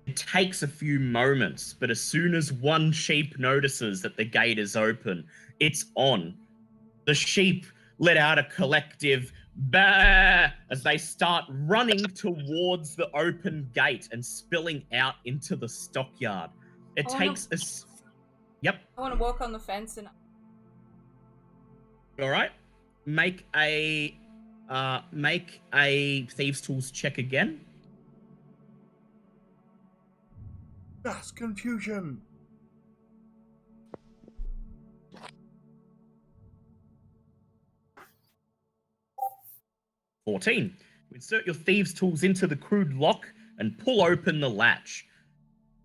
It takes a few moments, but as soon as one sheep notices that the gate is open, it's on. The sheep let out a collective bah as they start running towards the open gate and spilling out into the stockyard. It takes a... Yep. I want to walk on the fence and. All right. Make a Thieves' Tools check again. Mass confusion. $14. Insert your Thieves' Tools into the crude lock and pull open the latch.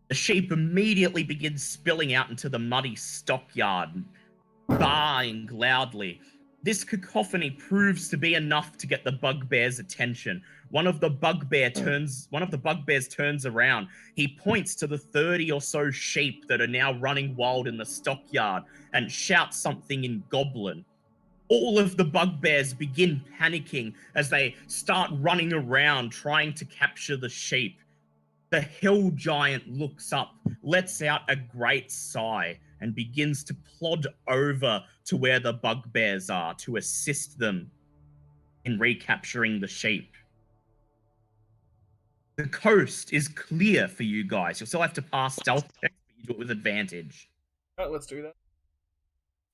The sheep immediately begins spilling out into the muddy stockyard, baaing loudly. This cacophony proves to be enough to get the bugbear's attention. One of the bugbears turns around. He points to the 30 or so sheep that are now running wild in the stockyard and shouts something in Goblin. All of the bugbears begin panicking as they start running around trying to capture the sheep. The hill giant looks up, lets out a great sigh, and begins to plod over to where the bugbears are to assist them in recapturing the sheep. The coast is clear for you guys. You'll still have to pass stealth checks, but you do it with advantage. Alright, let's do that.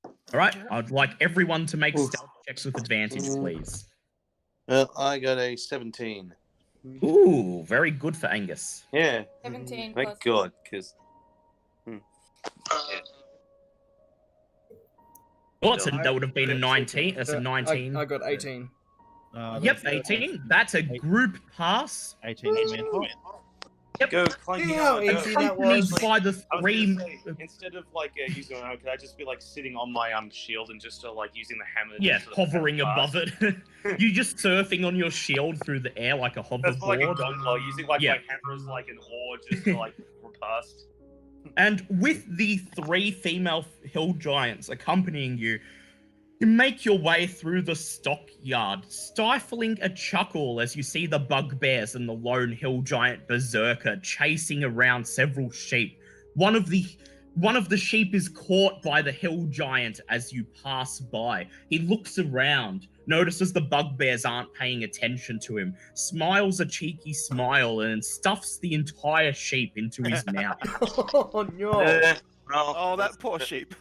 All right, I'd like everyone to make stealth checks with advantage, please. Well, I got a 17. Ooh, very good for Angus. Yeah. 17 Thank plus. God, because... Well, that would have been a 19. That's a 19. I got 18. Yep, 18. That's a group pass. 18 for me. Yep. Go clanking See how on. easy Go. that Accompanied was? by the I was three. gonna say, instead of like using my own, could I just be like sitting on my shield and just like using the hammer? Yeah, just sort of hovering pass above past? it. You just surfing on your shield through the air like a That's like a hoverboard. gondola, using like Yeah. my hammer as like an oar just to like past. And with the 3 female hill giants accompanying you, you make your way through the stockyard, stifling a chuckle as you see the bugbears and the lone hill giant berserker chasing around several sheep. One of the sheep is caught by the hill giant as you pass by. He looks around, notices the bugbears aren't paying attention to him, smiles a cheeky smile, and stuffs the entire sheep into his mouth. Oh no! Oh, that poor sheep.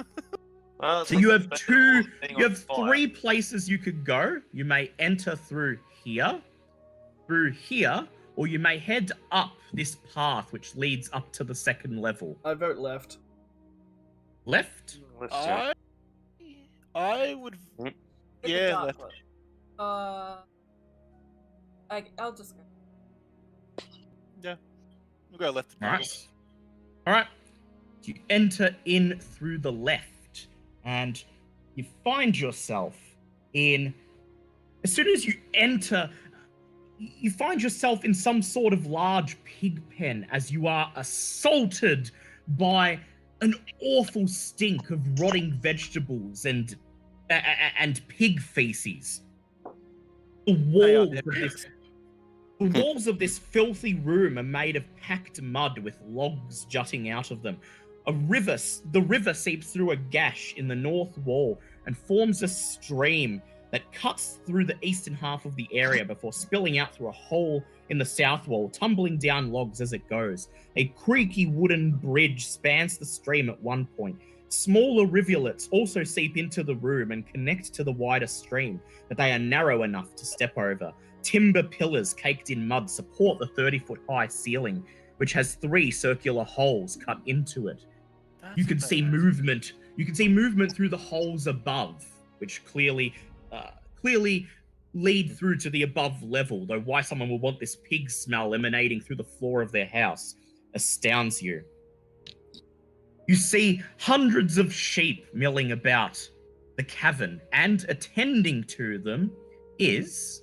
So you have 3 places you could go. You may enter through here, or you may head up this path which leads up to the 2nd level. I vote left. Left? I would. Pick a Yeah, dark left. one. I'll just go. Yeah, we'll go left. All right. You enter in through the left, and you find yourself in. As soon as you enter, you find yourself in some sort of large pig pen as you are assaulted by an awful stink of rotting vegetables and pig feces. The walls of this filthy room are made of packed mud with logs jutting out of them. The river seeps through a gash in the north wall and forms a stream that cuts through the eastern half of the area before spilling out through a hole in the south wall, tumbling down logs as it goes. A creaky wooden bridge spans the stream at one point. Smaller rivulets also seep into the room and connect to the wider stream, but they are narrow enough to step over. Timber pillars caked in mud support the 30-foot-high ceiling, which has 3 circular holes cut into it. You can see movement. You can see movement through the holes above, which clearly lead through to the above level, though why someone would want this pig smell emanating through the floor of their house astounds you. You see hundreds of sheep milling about the cavern, and attending to them is...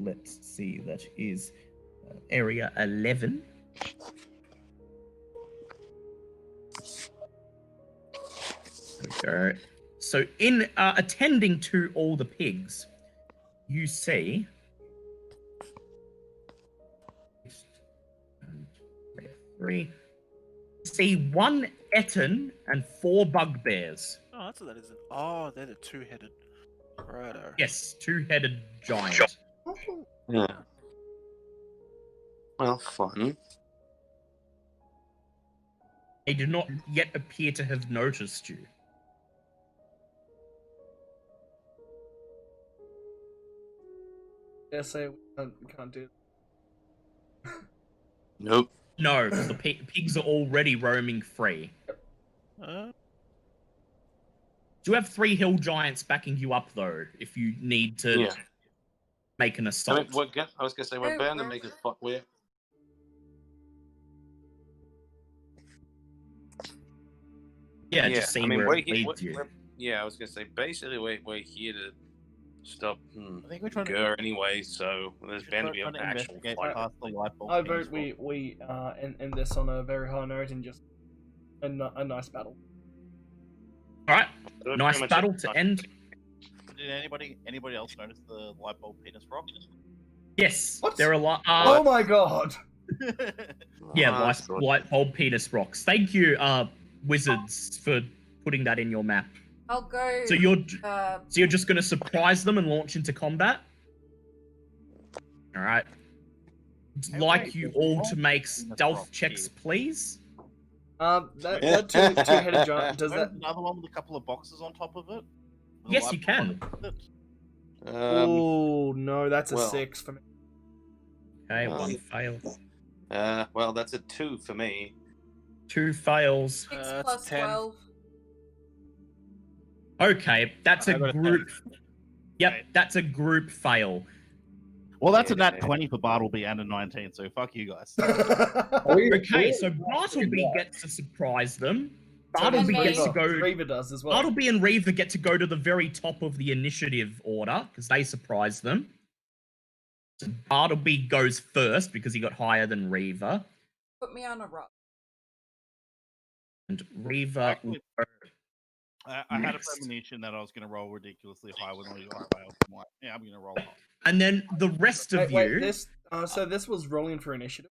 Let's see, that is area 11. There we go. So in attending to all the pigs, you see... see 1 Etten and 4 bugbears. Oh, that's what that is. Oh, they're the 2-headed. Righto. Yes, 2-headed giant. Yeah. Well, fun. They do not yet appear to have noticed you. Yeah, say we can't do it. Nope. No, the pigs are already roaming free. Do you have 3 hill giants backing you up, though, if you need to make an assault? I was going to say, we're bound to make a fuck. Yeah, just see where it leads you. I was going to say, basically, we're here to stop I think we're trying Gur anyway, so there's bound to be an actual fight. I vote we end this on a very high note and just a nice battle. Alright, nice battle to end. Did anybody else notice the light bulb penis rock? Yes, What? there are a lot. Oh my god! Yeah, light bulb penis rocks. Thank you, wizards, for putting that in your map. I'll go. So you're just gonna surprise them and launch into combat? Alright. I'd like you all to make stealth checks, please. That two-headed giant, does that... Another one with a couple of boxes on top of it? Yes, you can. Oh, no, that's a 6 for me. Okay, 1 fails. Well, that's a 2 for me. 2 fails. 6 plus 12. Okay, that's a group. Yep, that's a group fail. Well, that's a nat 20 for Bartleby and a 19, so fuck you guys. Okay, so Bartleby gets to surprise them. Bartleby does gets to go. Reaver does as well. Bartleby and Reaver get to go to the very top of the initiative order because they surprised them. So Bartleby goes first because he got higher than Reaver. Put me on a rock. And Reaver. I had a Next. premonition that I was going to roll ridiculously high when I failed. I'm like, yeah, I'm going to roll high. And then the rest of Wait, you. this. So this was rolling for initiative.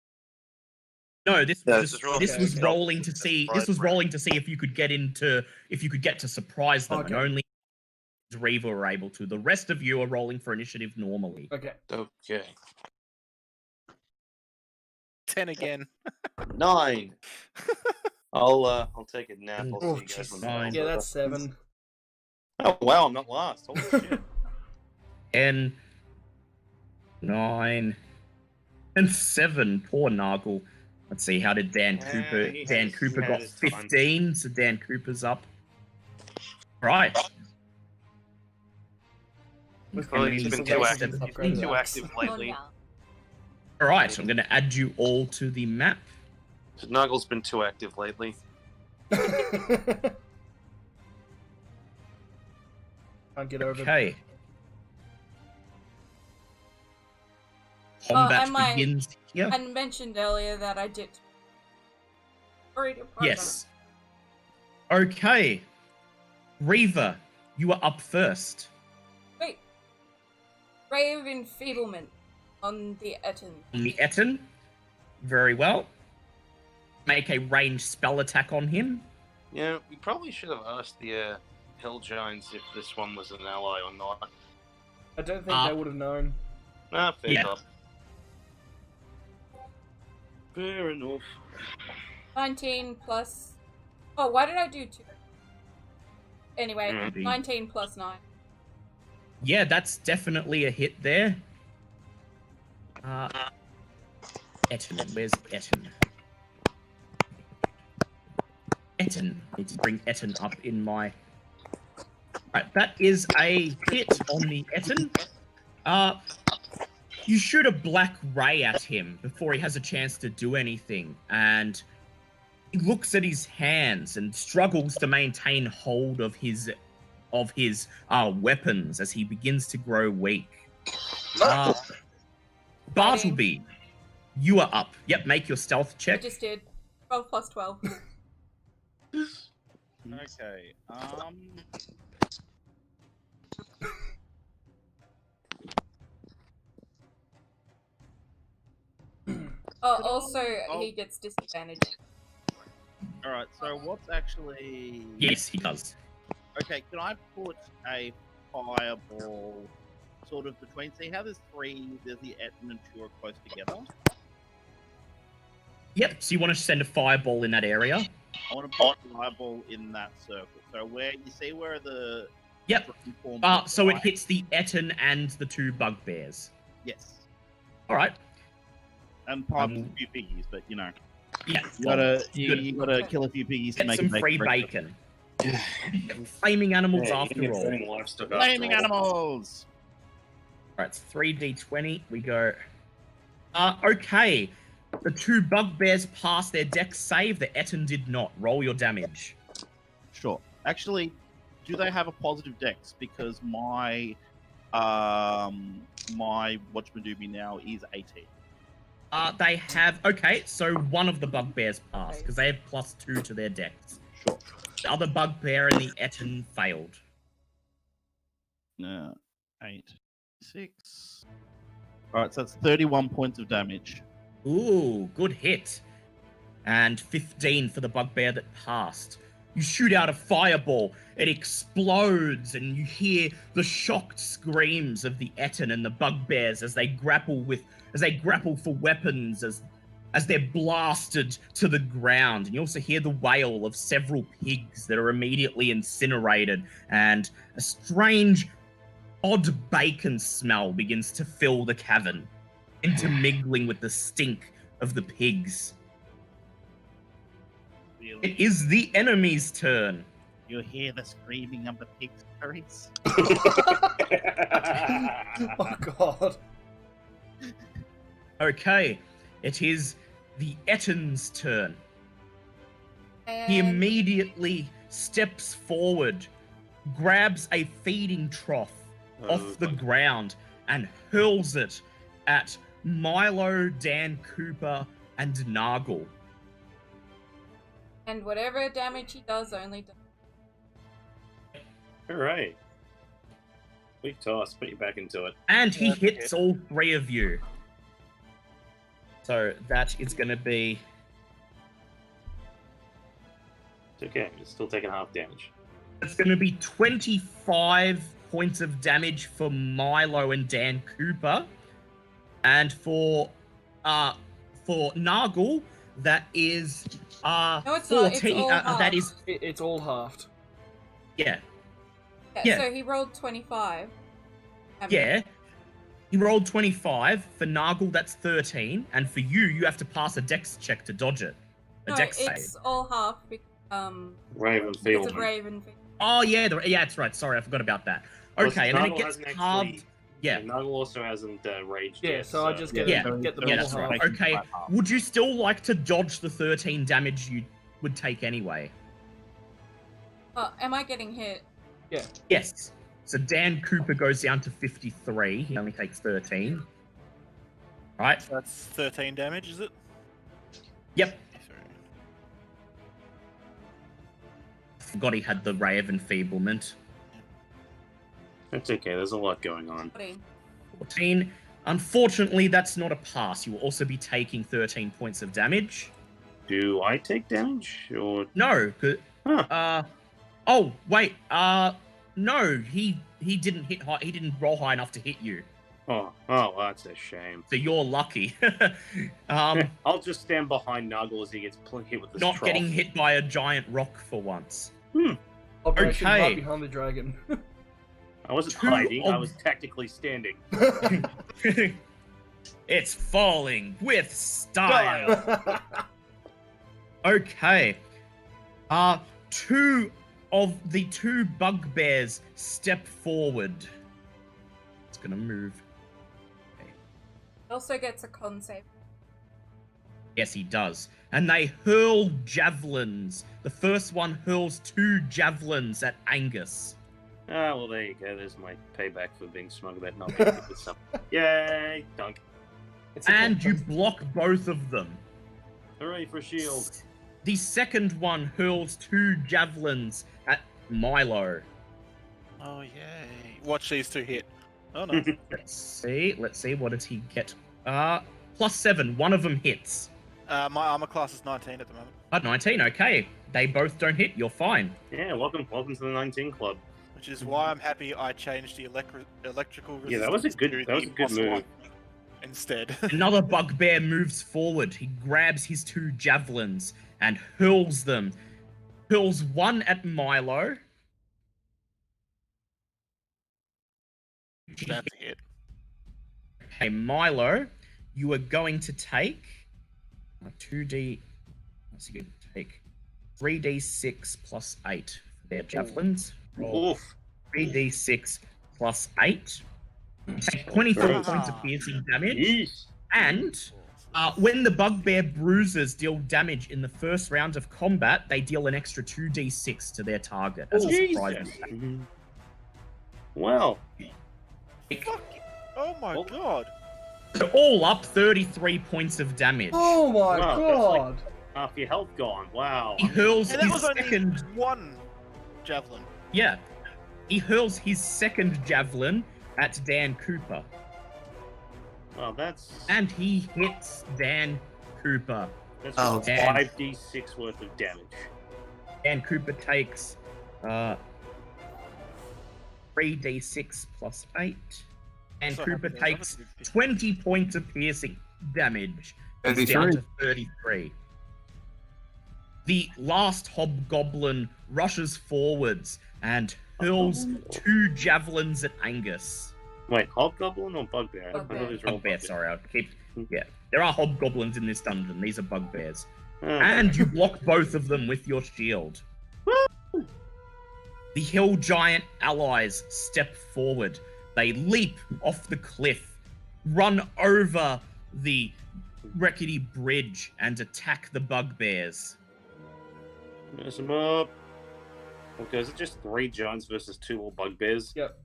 No, this No, was this is rolling this to was stealth. rolling to see. This was rolling to see if you could get to surprise them, and Okay. only Reaver were able to. The rest of you are rolling for initiative normally. Okay. Okay. 10 again. 9. I'll take a nap. I'll Oh, see you guys when Fine. Yeah, that's 7. Oh wow, I'm not last. Holy shit. 10, 9, and 7. Poor Nargle. Let's see, how did Dan Cooper? he Dan had Cooper got his time. 15, so Dan Cooper's up. Right. Well, he's been too active. He's been Upgraded too that. active lately. All right, I'm going to add you all to the map. Nuggle's been too active lately. Can't get over. Okay. Combat I might- begins here. I mentioned earlier that I did. Sorry to program. Yes. Okay. Reaver, you are up first. Wait. Ray of Enfeeblement on the Etten. On the Etten. Very well. Make a ranged spell attack on him. Yeah, we probably should have asked the Hell Giants if this one was an ally or not. I don't think they would have known. Ah, fair Yeah. enough. Fair enough. 19 plus. Oh, why did I do 2? Anyway, Mhm. 19 plus 9. Yeah, that's definitely a hit there. Etten, where's Etten? Etten. Need to bring Etten up in my... Right, that is a hit on the Etten. You shoot a black ray at him before he has a chance to do anything, and he looks at his hands and struggles to maintain hold of his weapons as he begins to grow weak. Bartleby, you are up. Yep, make your stealth I check. just did. 12 plus 12. Okay. Oh, also, he gets disadvantage. All right. So what's actually? Yes, he does. Okay. Can I put a fireball sort of between? See how there's 3. There's the Etten and 2 are close together. Yep, so you want to send a fireball in that area? I want to put a fireball in that circle. So where you see where the Yep. form So it right? hits the Etten and the 2 bugbears. Yes. All right. And probably a few piggies, but you know, Yeah. you gotta kill a few piggies to Get make some a free bacon. Flaming animals after all. Flaming animals. All right, it's 3d20. We go. Okay. The 2 bugbears passed their dex save. The Etten did not. Roll your damage. Sure. Actually, do they have a positive dex? Because my Watchman Doobie now is 18. They have. Okay, so one of the bugbears passed because they have +2 to their dex. Sure. The other bugbear and the Etten failed. 8, 6. All right, so that's 31 points of damage. Ooh, good hit. And 15 for the bugbear that passed. You shoot out a fireball, it explodes, and you hear the shocked screams of the Etten and the bugbears as they grapple for weapons, as they're blasted to the ground. And you also hear the wail of several pigs that are immediately incinerated, and a strange, odd bacon smell begins to fill the cavern, intermingling with the stink of the pigs. It is the enemy's turn. You hear the screaming of the pigs, Clarice? Oh god. Okay, it is the Ettin's turn. He And immediately steps forward, grabs a feeding trough off the ground, and hurls it at Milo, Dan Cooper, and Nargle. and whatever damage he does only does. Alright. Weak toss, put you back into it. And he hits all three of you. So that is going to be... It's okay, it's still taking half damage. It's going to be 25 points of damage for Milo and Dan Cooper. And for Nargle, that is No, it's 14. not. It's all That half. is... It's all halved. Yeah. Yeah, so he rolled 25. Yeah. He rolled 25. For Nargle, that's 13. And for you, you have to pass a dex check to dodge it. No, Dex it's save. all half. Raven It's Field. a Raven. Oh, yeah. Yeah, that's right. Sorry, I forgot about that. Okay, and then it gets halved. Yeah. Nuggle also hasn't raged Yeah, yet, so I just get Yeah, them yeah, all that's right. halved. Okay, would you still like to dodge the 13 damage you would take anyway? Am I getting hit? Yeah. Yes. So Dan Cooper goes down to 53. He only takes 13. Right? That's 13 damage, is it? Yep. Forgot he had the Ray of Enfeeblement. That's okay, there's a lot going on. 14. Unfortunately, that's not a pass. You will also be taking 13 points of damage. Do I take damage? Or No. Oh, wait. No, he didn't hit high. He didn't roll high enough to hit you. Oh, well, that's a shame. So you're lucky. I'll just stand behind Nuggle as he gets hit with this Not trough. getting hit by a giant rock for once. Operation Okay. Hide Behind the Dragon. I wasn't Two hiding, I of- was tactically standing. It's falling with style. Okay. Two of the two bugbears step forward. It's gonna move. He also gets a con save. Yes, he does. And they hurl javelins. The first one hurls 2 javelins at Angus. Ah, well, there you go. There's my payback for being smug about not being good with something. Yay, dunk. And you block both of them. Hooray for shield. The second one hurls 2 javelins at Milo. Oh, yay. Watch these two hit. Oh, no. Let's see. What does he get? +7. One of them hits. My armor class is 19 at the moment. 19. Okay. They both don't hit. You're fine. Yeah, welcome to the 19 club. Which is why I'm happy I changed the electrical resistance. Yeah, that was a good to move. Instead. Another bugbear moves forward. He grabs his 2 javelins and hurls them. Hurls one at Milo. That's a hit. Okay, Milo, you are going to take 2d. What's he going to take? 3d6 plus 8 for their javelins. Roll Oof. 3d6 plus 8. Take 24 points of piercing damage. Yeesh. And when the bugbear bruisers deal damage in the first round of combat, they deal an extra 2d6 to their target as a surprise attack. Well. Oh my god. So all up, 33 points of damage. Oh my Wow, god! Half your health gone. Wow. He hurls And that his was only second... one javelin. Yeah. He hurls his second javelin at Dan Cooper. Well, that's And he hits Dan Cooper. that's Oh, 5d6 worth of damage. Dan Cooper takes 3d6 plus 8. And So Cooper happy takes there's another 20 points of piercing damage. He's down to 33. The last hobgoblin rushes forwards and hurls 2 javelins at Angus. Wait, hobgoblin or bugbear? Bugbear. I thought it was real Bugbear, sorry, I'll keep... Yeah, there are hobgoblins in this dungeon. These are bugbears. Oh, And you block both of them with your shield. The hill giant allies step forward. They leap off the cliff run over the rickety bridge and attack the bugbears. Mess them up. Okay, is it just 3 giants versus 2 little bugbears? Yep.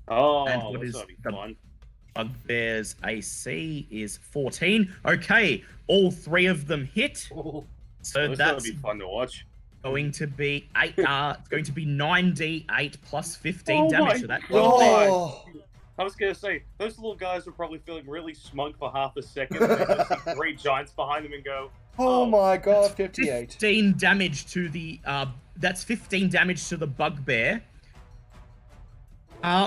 Oh, And what that's is gonna be the fun. bugbears' AC is 14. Okay, all 3 of them hit. Oh. So That's that's gonna be fun to watch. going to be 8. It's going to be 9d8 plus 15 Oh damage my to that God. bugbear. Oh. I was gonna say, those little guys were probably feeling really smug for half a second, and they just see 3 giants behind them and go, Oh my god, 58. 15 damage to the that's 15 damage to the bugbear.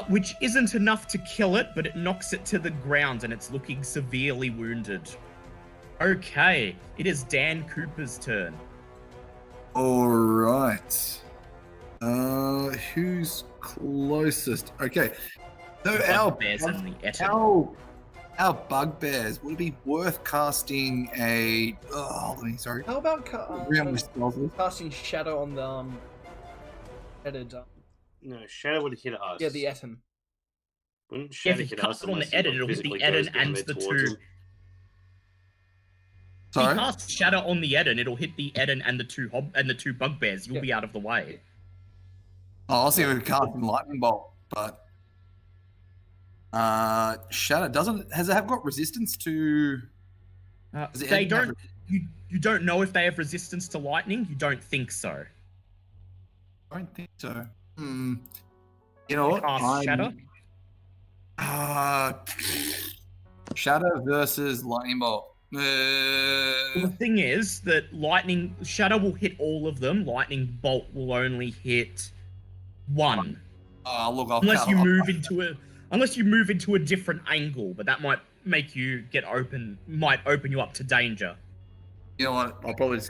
Which isn't enough to kill it, but it knocks it to the ground and it's looking severely wounded. Okay, it is Dan Cooper's turn. All right. Who's closest? Okay. So Bugbears and the Eton. our bugbears, would it be worth casting a? Oh, sorry. How about Casting casting shadow on the headed? no, Shadow would hit us. Yeah, the Eton. Wouldn't Yeah, Shadow if you hit us cast it on the unless he Eden, it'll hit physically the Eden goes down and there the towards 2. him? If Sorry. you cast Shadow on the Eden, it'll hit the Eden and the 2 bugbears. You'll Yeah. be out of the way. Oh, I was thinking of casting lightning bolt, but Shadow has it got resistance to? Does it They have- don't. You don't know if they have resistance to lightning. You don't think so. I don't think so. You know what? Cast Shadow. Shadow versus lightning bolt. Well, the thing is that Shadow will hit all of them. Lightning bolt will only hit 1. Look, Unless you move into a different angle, but that might make you might open you up to danger. You know what? I'll probably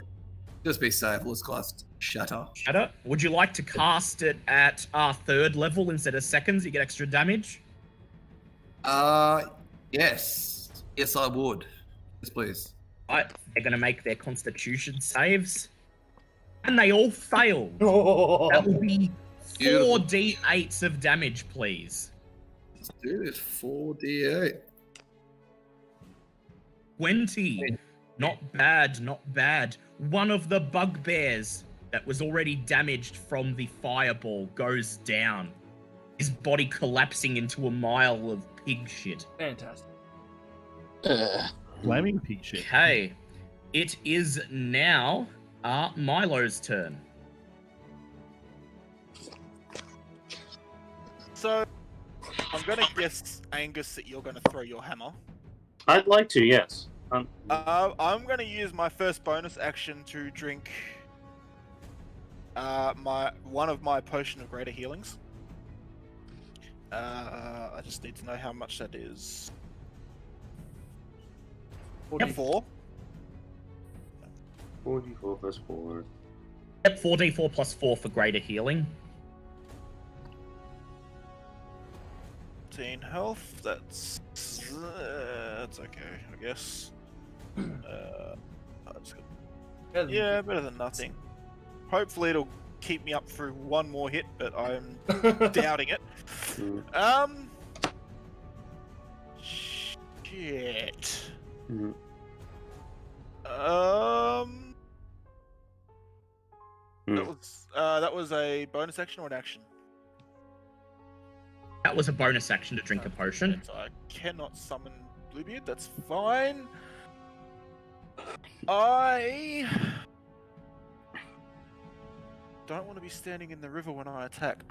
just be safe. Let's cast Shatter. Shadow, would you like to cast it at 3rd level instead of 2nd? You get extra damage. Yes. Yes, I would. Yes, please. Right, they're gonna make their Constitution saves, and they all fail. That will be 4d8s of damage, please. Let's do this. 4d8. 20. Not bad, not bad. One of the bugbears that was already damaged from the fireball goes down. His body collapsing into a mile of pig shit. Fantastic. Flaming pig shit. Okay. It is now Milo's turn. So, I'm gonna guess, Angus, that you're gonna throw your hammer. I'd like to, yes. I'm gonna use my first bonus action to drink one of my potion of greater healings. I just need to know how much that is. 44. 44 plus 4. Yep, 4d4 plus 4 for greater healing. 15 health. That's okay, I guess. Yeah, better than nothing. Hopefully it'll keep me up through one more hit, but I'm doubting it. Shit. That was a bonus action or an action? That was a bonus action to drink a potion. So I cannot summon Bluebeard, that's fine. I don't want to be standing in the river when I attack.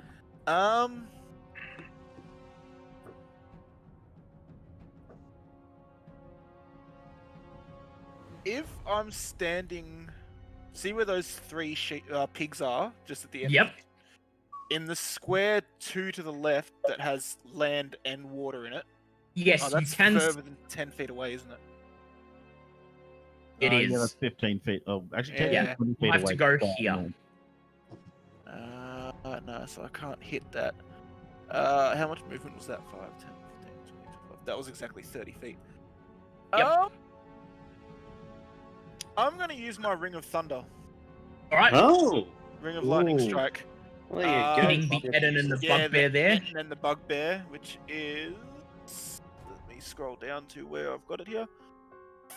If I'm standing, see where those 3 pigs are, just at the end? Yep. In the square 2 to the left that has land and water in it. Yes, that's you can. further than 10 feet away, isn't it? It is. Yeah, that's 15 feet. Oh, actually, Yeah. 20 feet We'll have away. to go here. No, so I can't hit that. How much movement was that? 5, 10, 15, 20, 25. That was exactly 30 feet. Yep. I'm going to use my Ring of Thunder. Alright. Oh! Ring of Lightning Ooh. Strike. Well, there you go. Hitting the Eden and the bugbear there. And then the bugbear, which is... Let me scroll down to where I've got it here.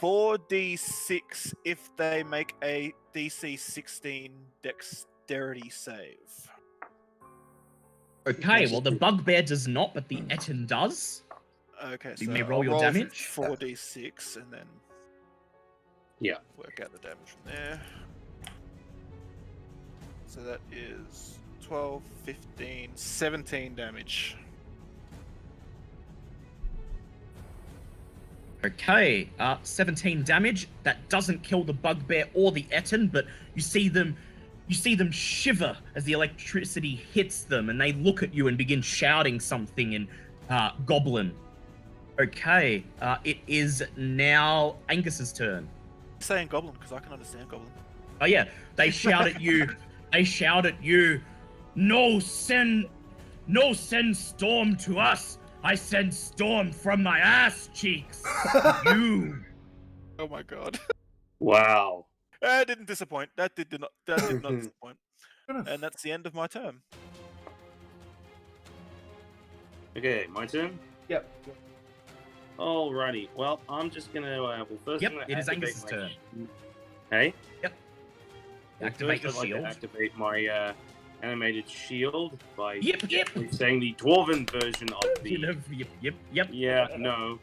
4d6 if they make a DC 16 dexterity save. Okay, well the bugbear does not, but the Etten does. Okay, You so may roll I'll your roll damage. 4d6 and then work out the damage from there. So that is 12, 15, 17 damage. Okay, 17 damage. That doesn't kill the bugbear or the Etten, but you see them shiver as the electricity hits them, and they look at you and begin shouting something in Goblin. Okay, it is now Angus's turn. Saying Goblin because I can understand Goblin. Oh yeah, they shout at you. They shout at you. No send storm to us. I send storm from my ass cheeks. You. Oh my god. Wow. That didn't disappoint. That did not disappoint. And that's the end of my turn. Okay, my turn? Yep. Alrighty. Well, I'm just gonna. First, Yep, I'm gonna it is activate Angus's my turn. Hey. Yep. Well, Activate first your I'd like shield. to activate my animated shield by Yep. saying the dwarven version of the. Yep. Yeah. No.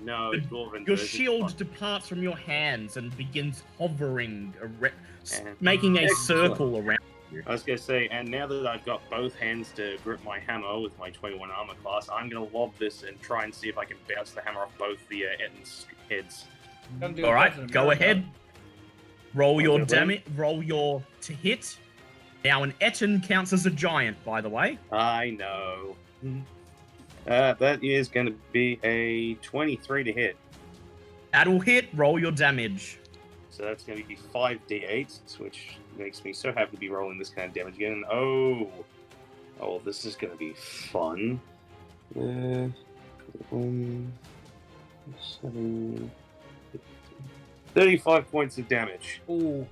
Dwarven Your version. shield departs from your hands and begins hovering, And- making a Excellent. circle around you. I was gonna say, and now that I've got both hands to grip my hammer with my 21 armor class, I'm gonna lob this and try and see if I can bounce the hammer off both the Etten's heads. All right, go ahead. Roll your Okay, damage. Roll your to hit. Now an Etten counts as a giant, by the way. I know. That is gonna be a 23 to hit. That'll hit. Roll your damage. So that's gonna be 5d8, which makes me so happy to be rolling this kind of damage again. Oh, this is gonna be fun. 35 points of damage. Ooh.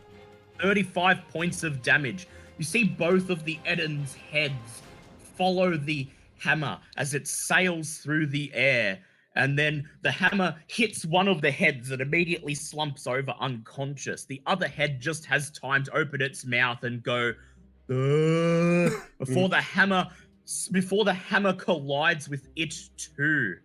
35 points of damage. You see both of the Etten's heads follow the hammer as it sails through the air, and then the hammer hits one of the heads and immediately slumps over unconscious. The other head just has time to open its mouth and go before the hammer collides with it too.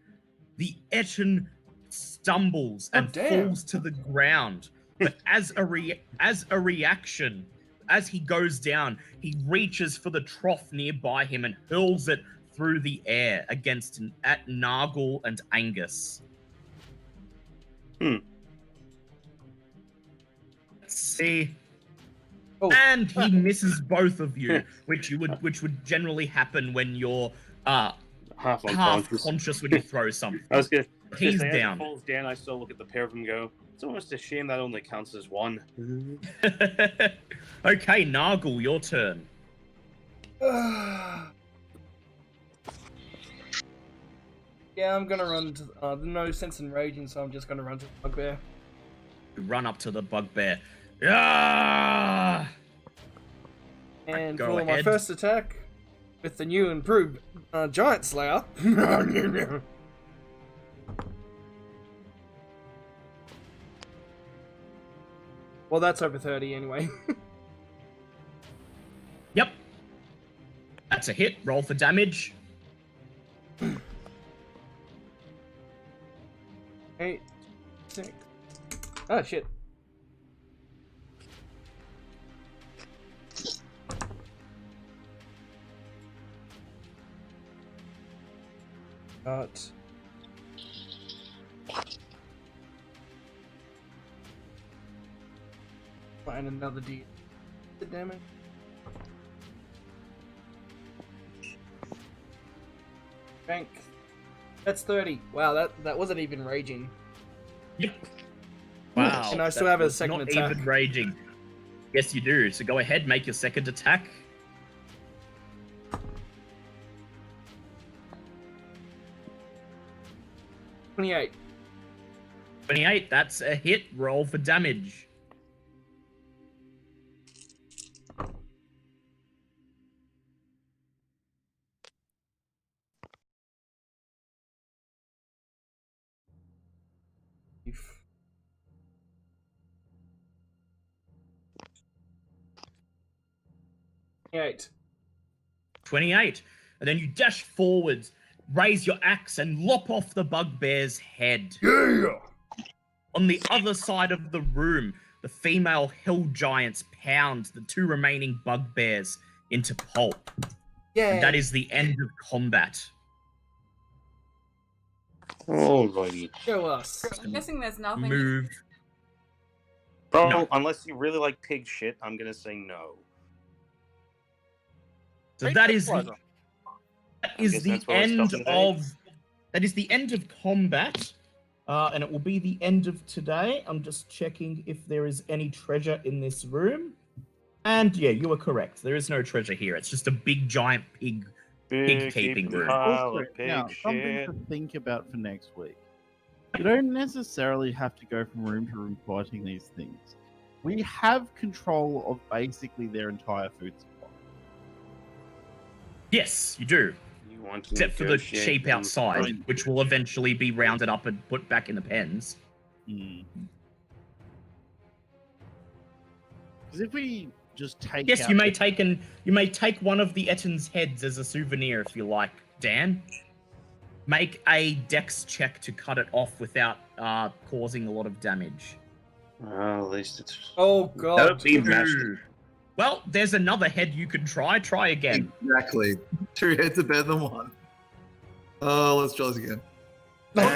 The Etten stumbles and falls to the ground. But as a reaction, as he goes down, he reaches for the trough nearby him and hurls it through the air at Nargle and Angus. Let's see. And he misses both of you, which would generally happen when you're half conscious when you throw something. I was gonna He's say, as down. he falls down, I still look at the pair of them and go, it's almost a shame that only counts as one. Okay, Nargle, your turn. Yeah, I'm gonna run to no sense in raging, so I'm just gonna run to the bugbear. You run up to the bugbear. Yeah! And Go for my ahead. first attack, with the new improved Giant Slayer. Well, that's over 30 anyway. Yep. That's a hit. Roll for damage. 8, 6. Oh, shit. Got... And another D. The damage. Bank. That's 30. Wow, that wasn't even raging. Yep. Wow. And I still that have a was second not attack. even raging. Yes, you do. So go ahead, make your second attack. $28. 28. That's a hit. Roll for damage. 8. 28. And then you dash forwards, raise your axe, and lop off the bugbear's head. Yeah! On the other side of the room, the female hill giants pound the 2 remaining bugbears into pulp. Yeah. And that is the end of combat. Alrighty. Show us. I'm guessing there's nothing. Move. Bro, No. unless you really like pig shit, I'm gonna say no. So that is the guess that's where we're end stopping today. of combat. And it will be the end of today. I'm just checking if there is any treasure in this room. And yeah, you are correct. There is no treasure here. It's just a big giant pig keeping room. Pile of pig Now, something shit. to think about for next week. You don't necessarily have to go from room to room fighting these things. We have control of basically their entire food supply. Yes, you do. You want to Except for the negotiate sheep them? outside, which will eventually be rounded up and put back in the pens. Because if we just take Yes, out you may take one of the Ettin's heads as a souvenir if you like, Dan. Make a dex check to cut it off without causing a lot of damage. Well, at least it's. Oh, God. That would be mashed. Well, there's another head you can try. Try again. Exactly. 2 heads are better than 1. Oh, let's try this again. Oh,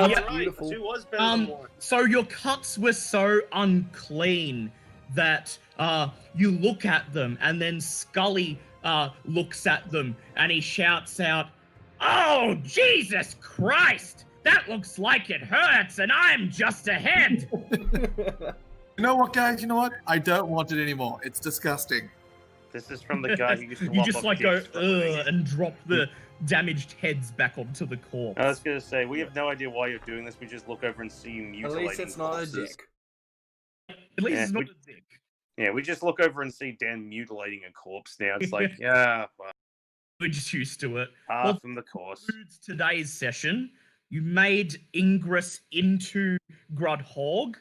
that's beautiful. 2 was better than 1. So your cuts were so unclean that you look at them, and then Scully looks at them, and he shouts out, "Oh, Jesus Christ! That looks like it hurts, and I'm just a head!" You know what, guys? You know what? I don't want it anymore. It's disgusting. This is from the guy who used to You lop just up like go, dicks for a living. ugh, and drop the damaged heads back onto the corpse. I was gonna say, we have no idea why you're doing this. We just look over and see you At mutilating least it's not a corpses. dick. At least Yeah, it's not we- a dick. Yeah, we just look over and see Dan mutilating a corpse now. It's like, yeah, well, We're just used to it. par from the course. Concludes today's session. You made ingress into Grudhog,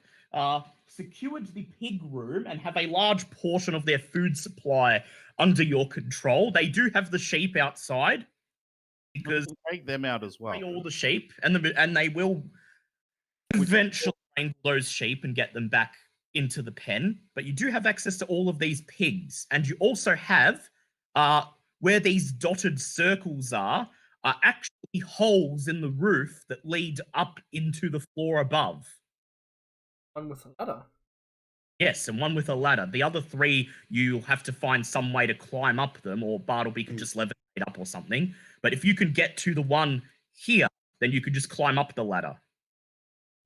secured the pig room, and have a large portion of their food supply under your control. They do have the sheep outside because We'll take them out as well. all the sheep, and they will eventually wrangle those sheep and get them back into the pen. But you do have access to all of these pigs, and you also have where these dotted circles are actually holes in the roof that lead up into the floor above. One with a ladder. Yes, and one with a ladder. The other 3, you'll have to find some way to climb up them, or Bartleby can just levitate up or something. But if you can get to the one here, then you could just climb up the ladder.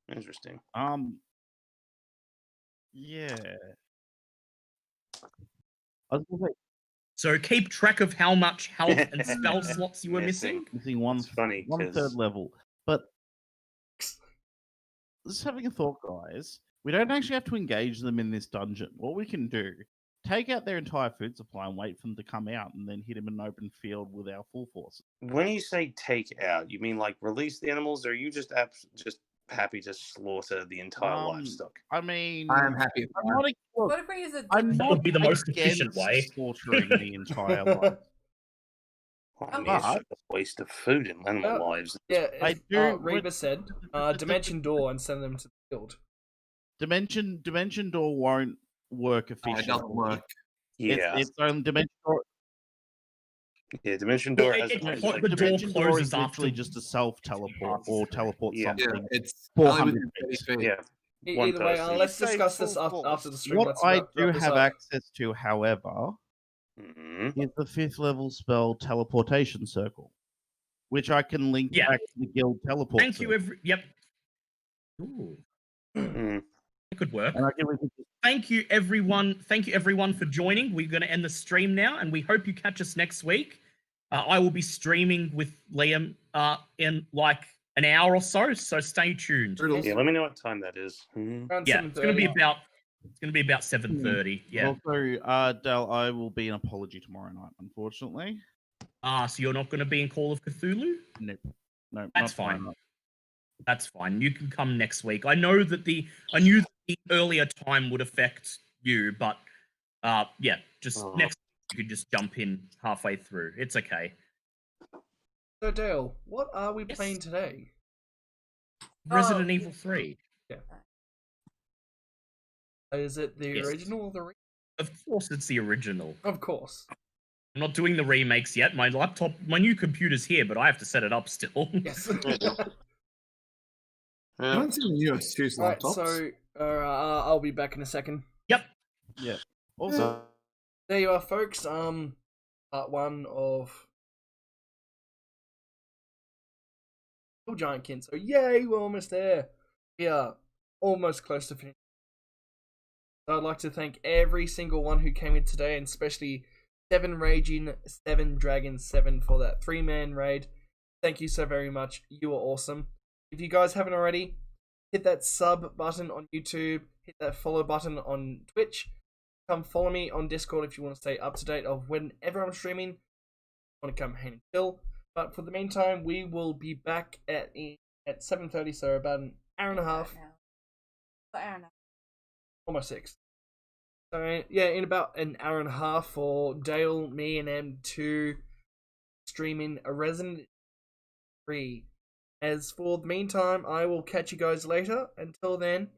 Interesting. Yeah. I was gonna say, So keep track of how much health and spell slots you were missing. missing one, It's funny, one 'cause- third level. But just having a thought, guys, we don't actually have to engage them in this dungeon. What we can do, take out their entire food supply and wait for them to come out, and then hit them in an open field with our full force. When you say take out, you mean like release the animals, or are you just happy to slaughter the entire livestock? I mean, I am happy. I'm not. Look, What if we use a I'm That not would be the most efficient against way. slaughtering the entire life. I mean, it's but- just a waste of food in animal lives. Yeah, I if, do- Reba said, dimension door and send them to the field. Dimension door won't work Oh, efficiently. it doesn't work. Yeah, It's only dimension door. yeah. Dimension door Well, has it- has, it- like, the door Dimension door closes is after- literally just a self teleport or teleport Yeah. Yeah, something. it's 400 only within 30 feet. yeah. Either way, person. let's Say discuss this full after force. the stream. What Let's I wrap do this have up. access to, however, Mhm. is the 5th level spell teleportation circle, which I can link Yeah. back to the guild teleport. Thank you, Yep. Ooh, Mm. that could work. And I can link it to- Thank you, everyone. Thank you, everyone, for joining. We're going to end the stream now, and we hope you catch us next week. I will be streaming with Liam in like an hour or so stay tuned. Brutal. Yeah, let me know what time that is. Mhm. Around Yeah, it's going to be 7:30. about 7:30. Yeah. Also, Dal, I will be an apology tomorrow night, unfortunately. So you're not going to be in Call of Cthulhu? Nope. No, That's not tomorrow fine. night. That's fine. You can come next week. I knew that the earlier time would affect you, but Yeah, just Oh. next you could just jump in halfway through. It's okay. So Dale, what are we Yes. playing today? Resident Evil 3. Is it the Yes. original or the Of course it's the original. Of course. I'm not doing the remakes yet. My new computer's here, but I have to set it up still. Yes. I don't see the US2's Alright, laptops. so I'll be back in a second. Yep. Yeah. Also, There you are, folks. Part 1 of Giantkin. So yay, we're almost there. We are almost close to finishing. So I'd like to thank every single one who came in today, and especially 7 Raging, 7 Dragon, 7 for that 3-man raid. Thank you so very much. You are awesome. If you guys haven't already, hit that sub button on YouTube, hit that follow button on Twitch. Come follow me on Discord if you want to stay up to date of whenever I'm streaming. Want to come hang and chill. But for the meantime, we will be back at 7:30, so about an hour and a half. Almost 6. So yeah, in about an hour and a half for Dale, me, and M2 streaming a Resident Evil 3. As for the meantime, I will catch you guys later. Until then,